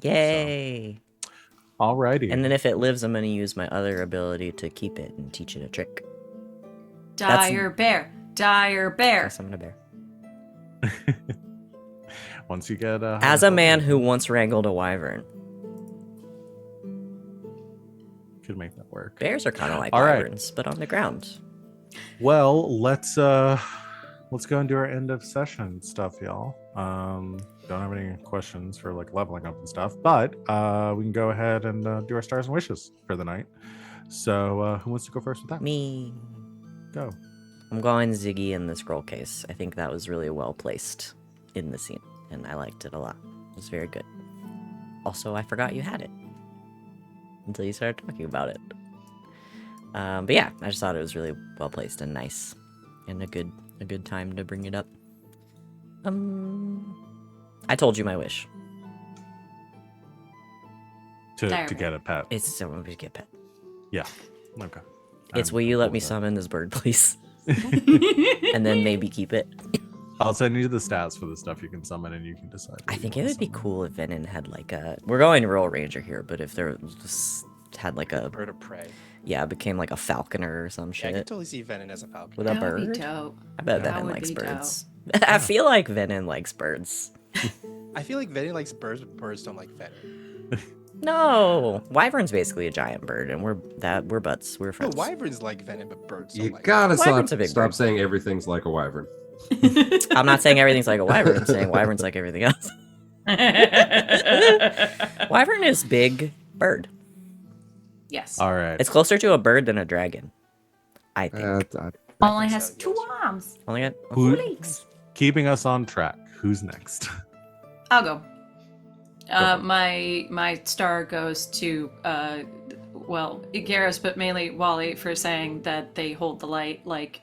Yay! So. Alrighty. And then if it lives, I'm gonna use my other ability to keep it and teach it a trick. Dire bear. I summon a bear. Once you get As a man who once wrangled a wyvern, could make that work. bears are kind of like All right. wyverns, but on the ground. Well, let's go and do our end of session stuff, y'all. Don't have any questions for like leveling up and stuff, but we can go ahead and do our stars and wishes for the night. So who wants to go first with that? Me. Go. I'm going Ziggy in the scroll case. I think that was really well placed in the scene, and I liked it a lot. It was very good. Also, I forgot you had it until you started talking about it. But yeah, I just thought it was really well placed and nice, and a good time to bring it up. I told you my wish. To get a pet. It's someone to get pet. Yeah. Okay. It's will you let me summon this bird, please? And then maybe keep it. I'll send you the stats for the stuff you can summon, and you can decide. I think it would be cool if Venehn had like a. We're going Rural Ranger here, but if there just had like a Bird of prey. Yeah, it became like a falconer or some Yeah, I shit. can totally see Venehn as a falcon. With a That would bird. be dope. I bet That Venehn would likes be birds. I feel like Venehn likes birds. I feel like Venehn likes birds, but birds don't like Venehn. No, wyvern's basically a giant bird, and we're butts. We're No, friends. wyverns like Venehn, but birds don't You like gotta Wyvern's a big stop bird. saying everything's like a wyvern. I'm not saying everything's like a wyvern. I'm saying wyvern's like everything else. Wyvern is big bird. Yes. All right. It's closer to a bird than a dragon, I think. Only has 2 arms. Only got Who- Legs. Keeping us on track. Who's next? I'll go. My star goes to Garas, but mainly Wally for saying that they hold the light like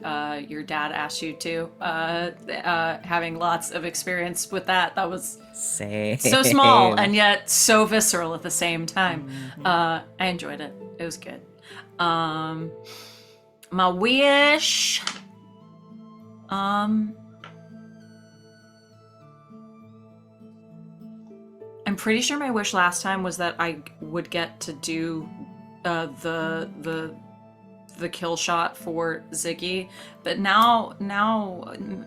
your dad asked you to. Having lots of experience with that. That was Same. so small and yet so visceral at the same time. I enjoyed it. It was good. My wish. I'm pretty sure my wish last time was that I would get to do the kill shot for Ziggy, but now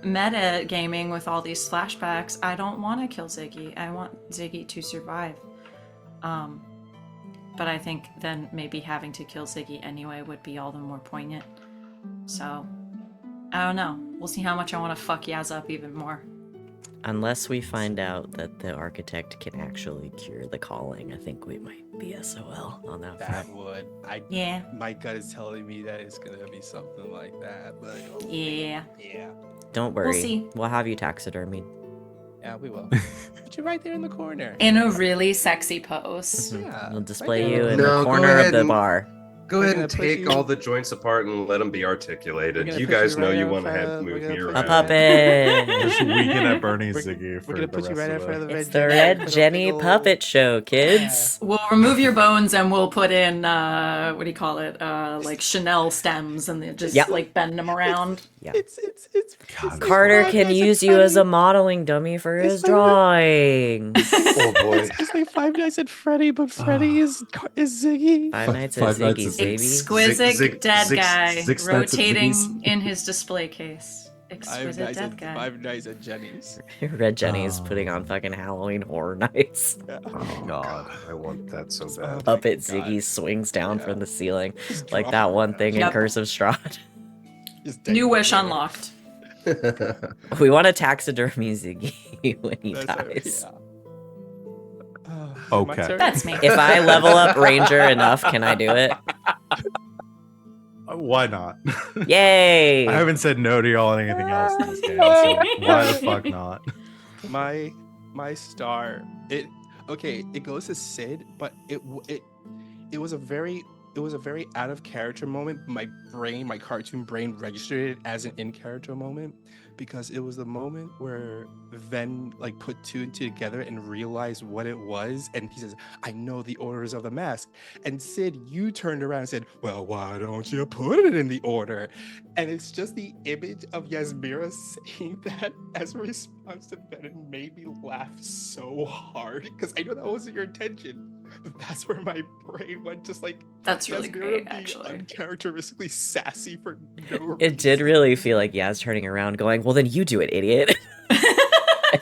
meta gaming with all these flashbacks, I don't want to kill Ziggy. I want Ziggy to survive. But I think then maybe having to kill Ziggy anyway would be all the more poignant. So I don't know. We'll see how much I want to fuck Yaz up even more. Unless we find out that the architect can actually cure the calling, I think we might be SOL on that That front. would. Yeah. My gut is telling me that it's gonna be something like that, but Yeah. yeah, Don't worry. see. We'll have you taxidermied. yeah, we will. Put you right there in the corner. In a really sexy pose. Yeah, We'll right display there. you in No, the go corner of ahead the and- bar. Go We're ahead gonna and put take you- all the The joints apart and let them be articulated. We're You gonna put guys you know right you in want to front have of- move we're me gonna put around. A puppet. Just weekend at Bernie's We're- Ziggy for We're gonna the put you rest right of in front of the It's red the Jenny, Red put a Jenny big ol'- puppet show, kids. We'll remove your bones and we'll put in what do you call it? Like Chanel stems and then just Yep. like bend them around. It's God. Carter Five can Nights at use you as a Freddy. modeling dummy for his like- drawings. Oh boy. It's like Five Nights at Freddy, but Freddy is Ziggy. Five Nights at Five Nights Ziggy's, at baby. Exquisite dead guy Six Nights at rotating Ziggy's. in his display case. Five Exquisite Nights dead at guy. Five Nights at Jenny's. Red Jenny's Oh. putting on fucking Halloween Horror Nights. Oh, God. I want that so bad. Puppet God. Ziggy swings down Yeah. from the ceiling Just like drop that it one around. thing in Yep. Curse of Strahd. Just New dangle wish it. unlocked. We want to taxidermy Ziggy when he That's it, dies. yeah. Okay. My turn? That's me. If I level up Ranger enough, can I do it? Why not? Yay! I haven't said no to y'all on anything else in this game, so why the fuck not? my star. It goes to Sid, but it was a very out of character moment. My cartoon brain registered it as an in character moment because it was the moment where Venn like put two and two together and realized what it was, and he says, "I know the orders of the mask." And Sid, you turned around and said, "Well, why don't you put it in the order?" And it's just the image of Yasmera saying that as a response to Ben, it made me laugh so hard because I know that wasn't your intention, but that's where my brain went. Just like That's really Yasmera great, being actually. uncharacteristically sassy for no reason. It did really feel like Yaz turning around going, well then you do it, idiot.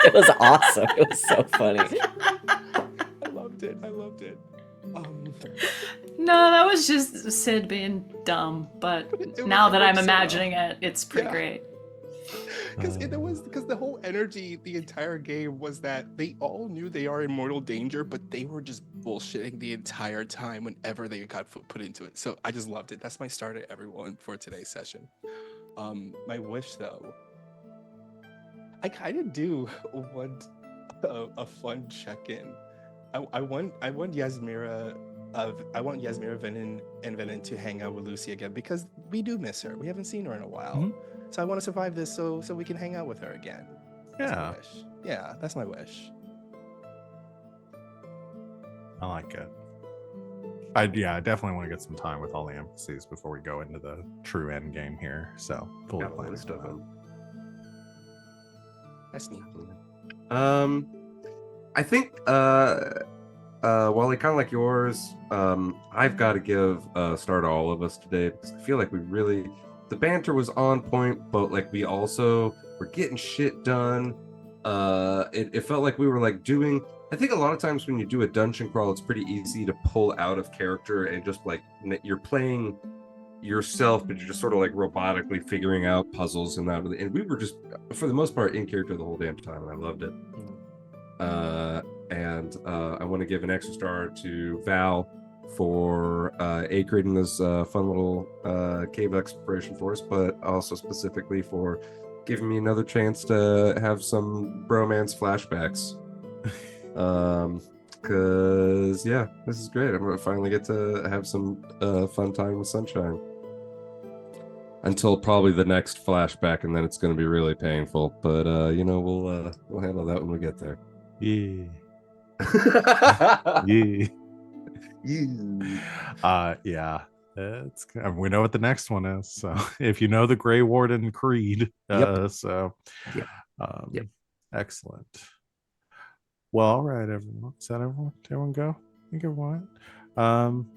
It was awesome. It was so funny. I loved it. No, that was just Sid being dumb. But now that I'm imagining it, it's pretty great. Because the whole energy the entire game was that they all knew they are in mortal danger, but they were just bullshitting the entire time whenever they got put into it. So I just loved it. That's my start at everyone for today's session. My wish though, I kind of do want a fun check-in. I want Yasmera. I want Yasmera, Venehn, and Venehn to hang out with Lucy again because we do miss her. We haven't seen her in a while. Mhm. So I want to survive this so we can hang out with her again. That's my Yeah, wish. Yeah, that's my wish. I like it. I definitely want to get some time with all the NPCs before we go into the true end game here. So fully Got a planning list for of that. them. That's neat. I think Wally, kind of like yours, I've got to give a star to all of us today because I feel like the banter was on point, but like we also were getting shit done. It felt like we were like doing. I think a lot of times when you do a dungeon crawl, it's pretty easy to pull out of character and just like you're playing yourself, but you're just sort of like robotically figuring out puzzles and that. And we were just, for the most part, in character the whole damn time, and I loved it. And I want to give an extra star to Val for creating this fun little cave exploration for us, but also specifically for giving me another chance to have some bromance flashbacks. Because yeah, this is great. I'm gonna finally get to have some fun time with Sunshine. Until probably the next flashback, and then it's going to be really painful. But we'll handle that when we get there. Yeah. Yeah. It's. I mean, we know what the next one is. So if you know the Grey Warden Creed, Yep. So, Yep. Yep. Excellent. Well, all right, everyone. Is that everyone? Did everyone go? I think everyone.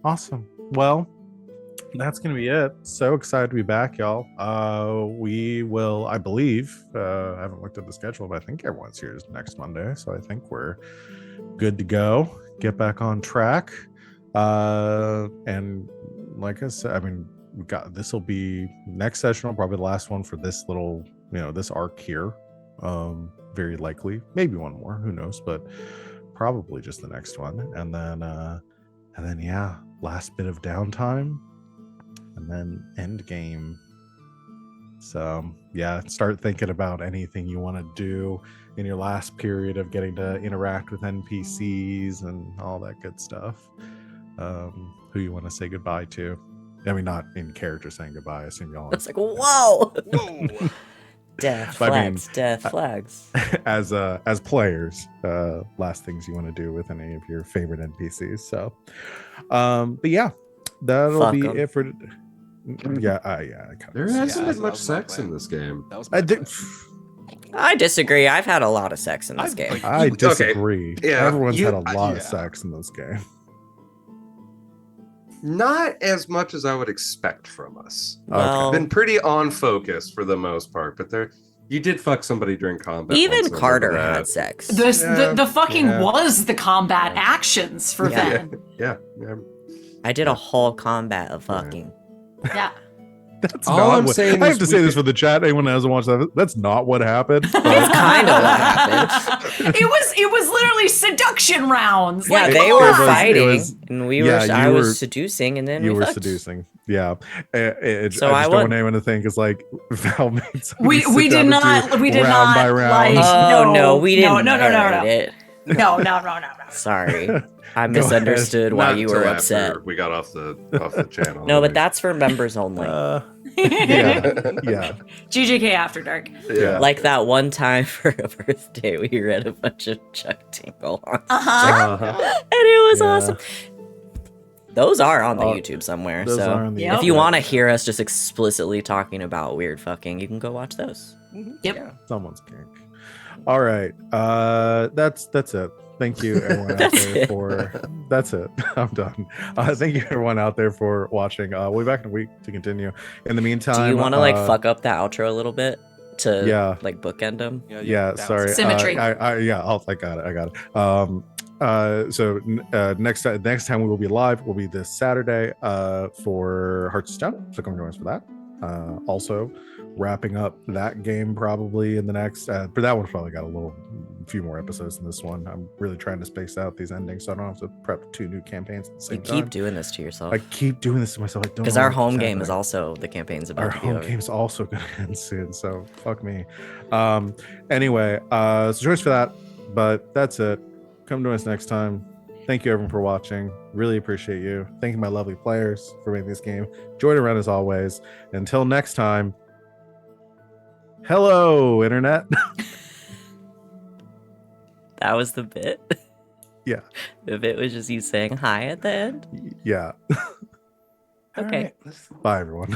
Awesome. Well, that's gonna be it. So excited to be back, y'all. We will, I believe, I haven't looked at the schedule, but I think everyone's here next Monday, so I think we're good to go. Get back on track. And like I said, I mean, this will be next session, probably the last one for this little, this arc here. Very likely, maybe one more, who knows, but probably just the next one. And then yeah, last bit of downtime, and then end game. So yeah, start thinking about anything you want to do in your last period of getting to interact with NPCs and all that good stuff. Who you want to say goodbye to. I mean, not in character saying goodbye. I assume y'all. It's like, whoa! Whoa. Death I mean, flags, death flags. as players, last things you want to do with any of your favorite NPCs. So, but yeah, that'll Fuck be 'em. it for. Yeah, There hasn't Yeah, been much that was my sex in plan. this game. That was I my did. plan. I disagree. I've had a lot of sex in this I've- game. like, I Okay, disagree. yeah, Everyone's had a lot of yeah. sex in this game. Not as much as I would expect from us. Well, Been pretty on focus for the most part, but you did fuck somebody during combat. even once, I remember Carter that. had sex. The fucking Yeah. was the combat actions for Yeah. Venehn. Yeah. I did a whole combat of fucking. Yeah. That's All not I'm what, saying I is have to we say this could- for the chat. Anyone that hasn't watched that, that's not what happened. It's kind of what happened. It was literally seduction rounds. Yeah, Like, they come were on. fighting, and we were. yeah, you I were- was seducing, and then You we were fucked. seducing. Yeah. So I I just don't would- want anyone to think it's like Val made somebody We sit did down and not do we did round not by round. like Oh no, we didn't no. narrate it. No. Sorry, I Go misunderstood why Not you till were after upset. we got off the channel. No, but that's for members only. Yeah. GGK After Dark. yeah. Like that one time for a birthday, we read a bunch of Chuck Tingle on, Uh-huh. and it was Yeah. awesome. Those are on the Oh, YouTube somewhere. those So are on the Yep. if you want to hear us just explicitly talking about weird fucking, you can go watch those. Yep. Someone's kink. All right. That's it. Thank you everyone out That's there it. for that's it. I'm done. Thank you everyone out there for watching. We'll be back in a week to continue. In the meantime, Do you want to like fuck up the outro a little bit? to like bookend them. Yeah, sorry. Symmetry. I got it. So next time we will be live will be this Saturday for Hearts of Stone. So come join us for that. Also wrapping up that game probably in the next but that one's probably got a few more episodes than this one. I'm really trying to space out these endings so I don't have to prep 2 new campaigns at the same You time. keep doing this to yourself. I keep doing this to myself. I don't Because know our what home keeps game is happening. also the campaign's about Our to be home over. game's also gonna end soon, so fuck me. Anyway, so join us for that. But that's it. Come to us next time. Thank you everyone for watching. Really appreciate you. Thank you my lovely players for making this game. Enjoy the run as always. Until next time. Hello, internet. That was the bit. Yeah. The bit was just you saying hi at the end. Yeah. Okay. All right, Bye everyone.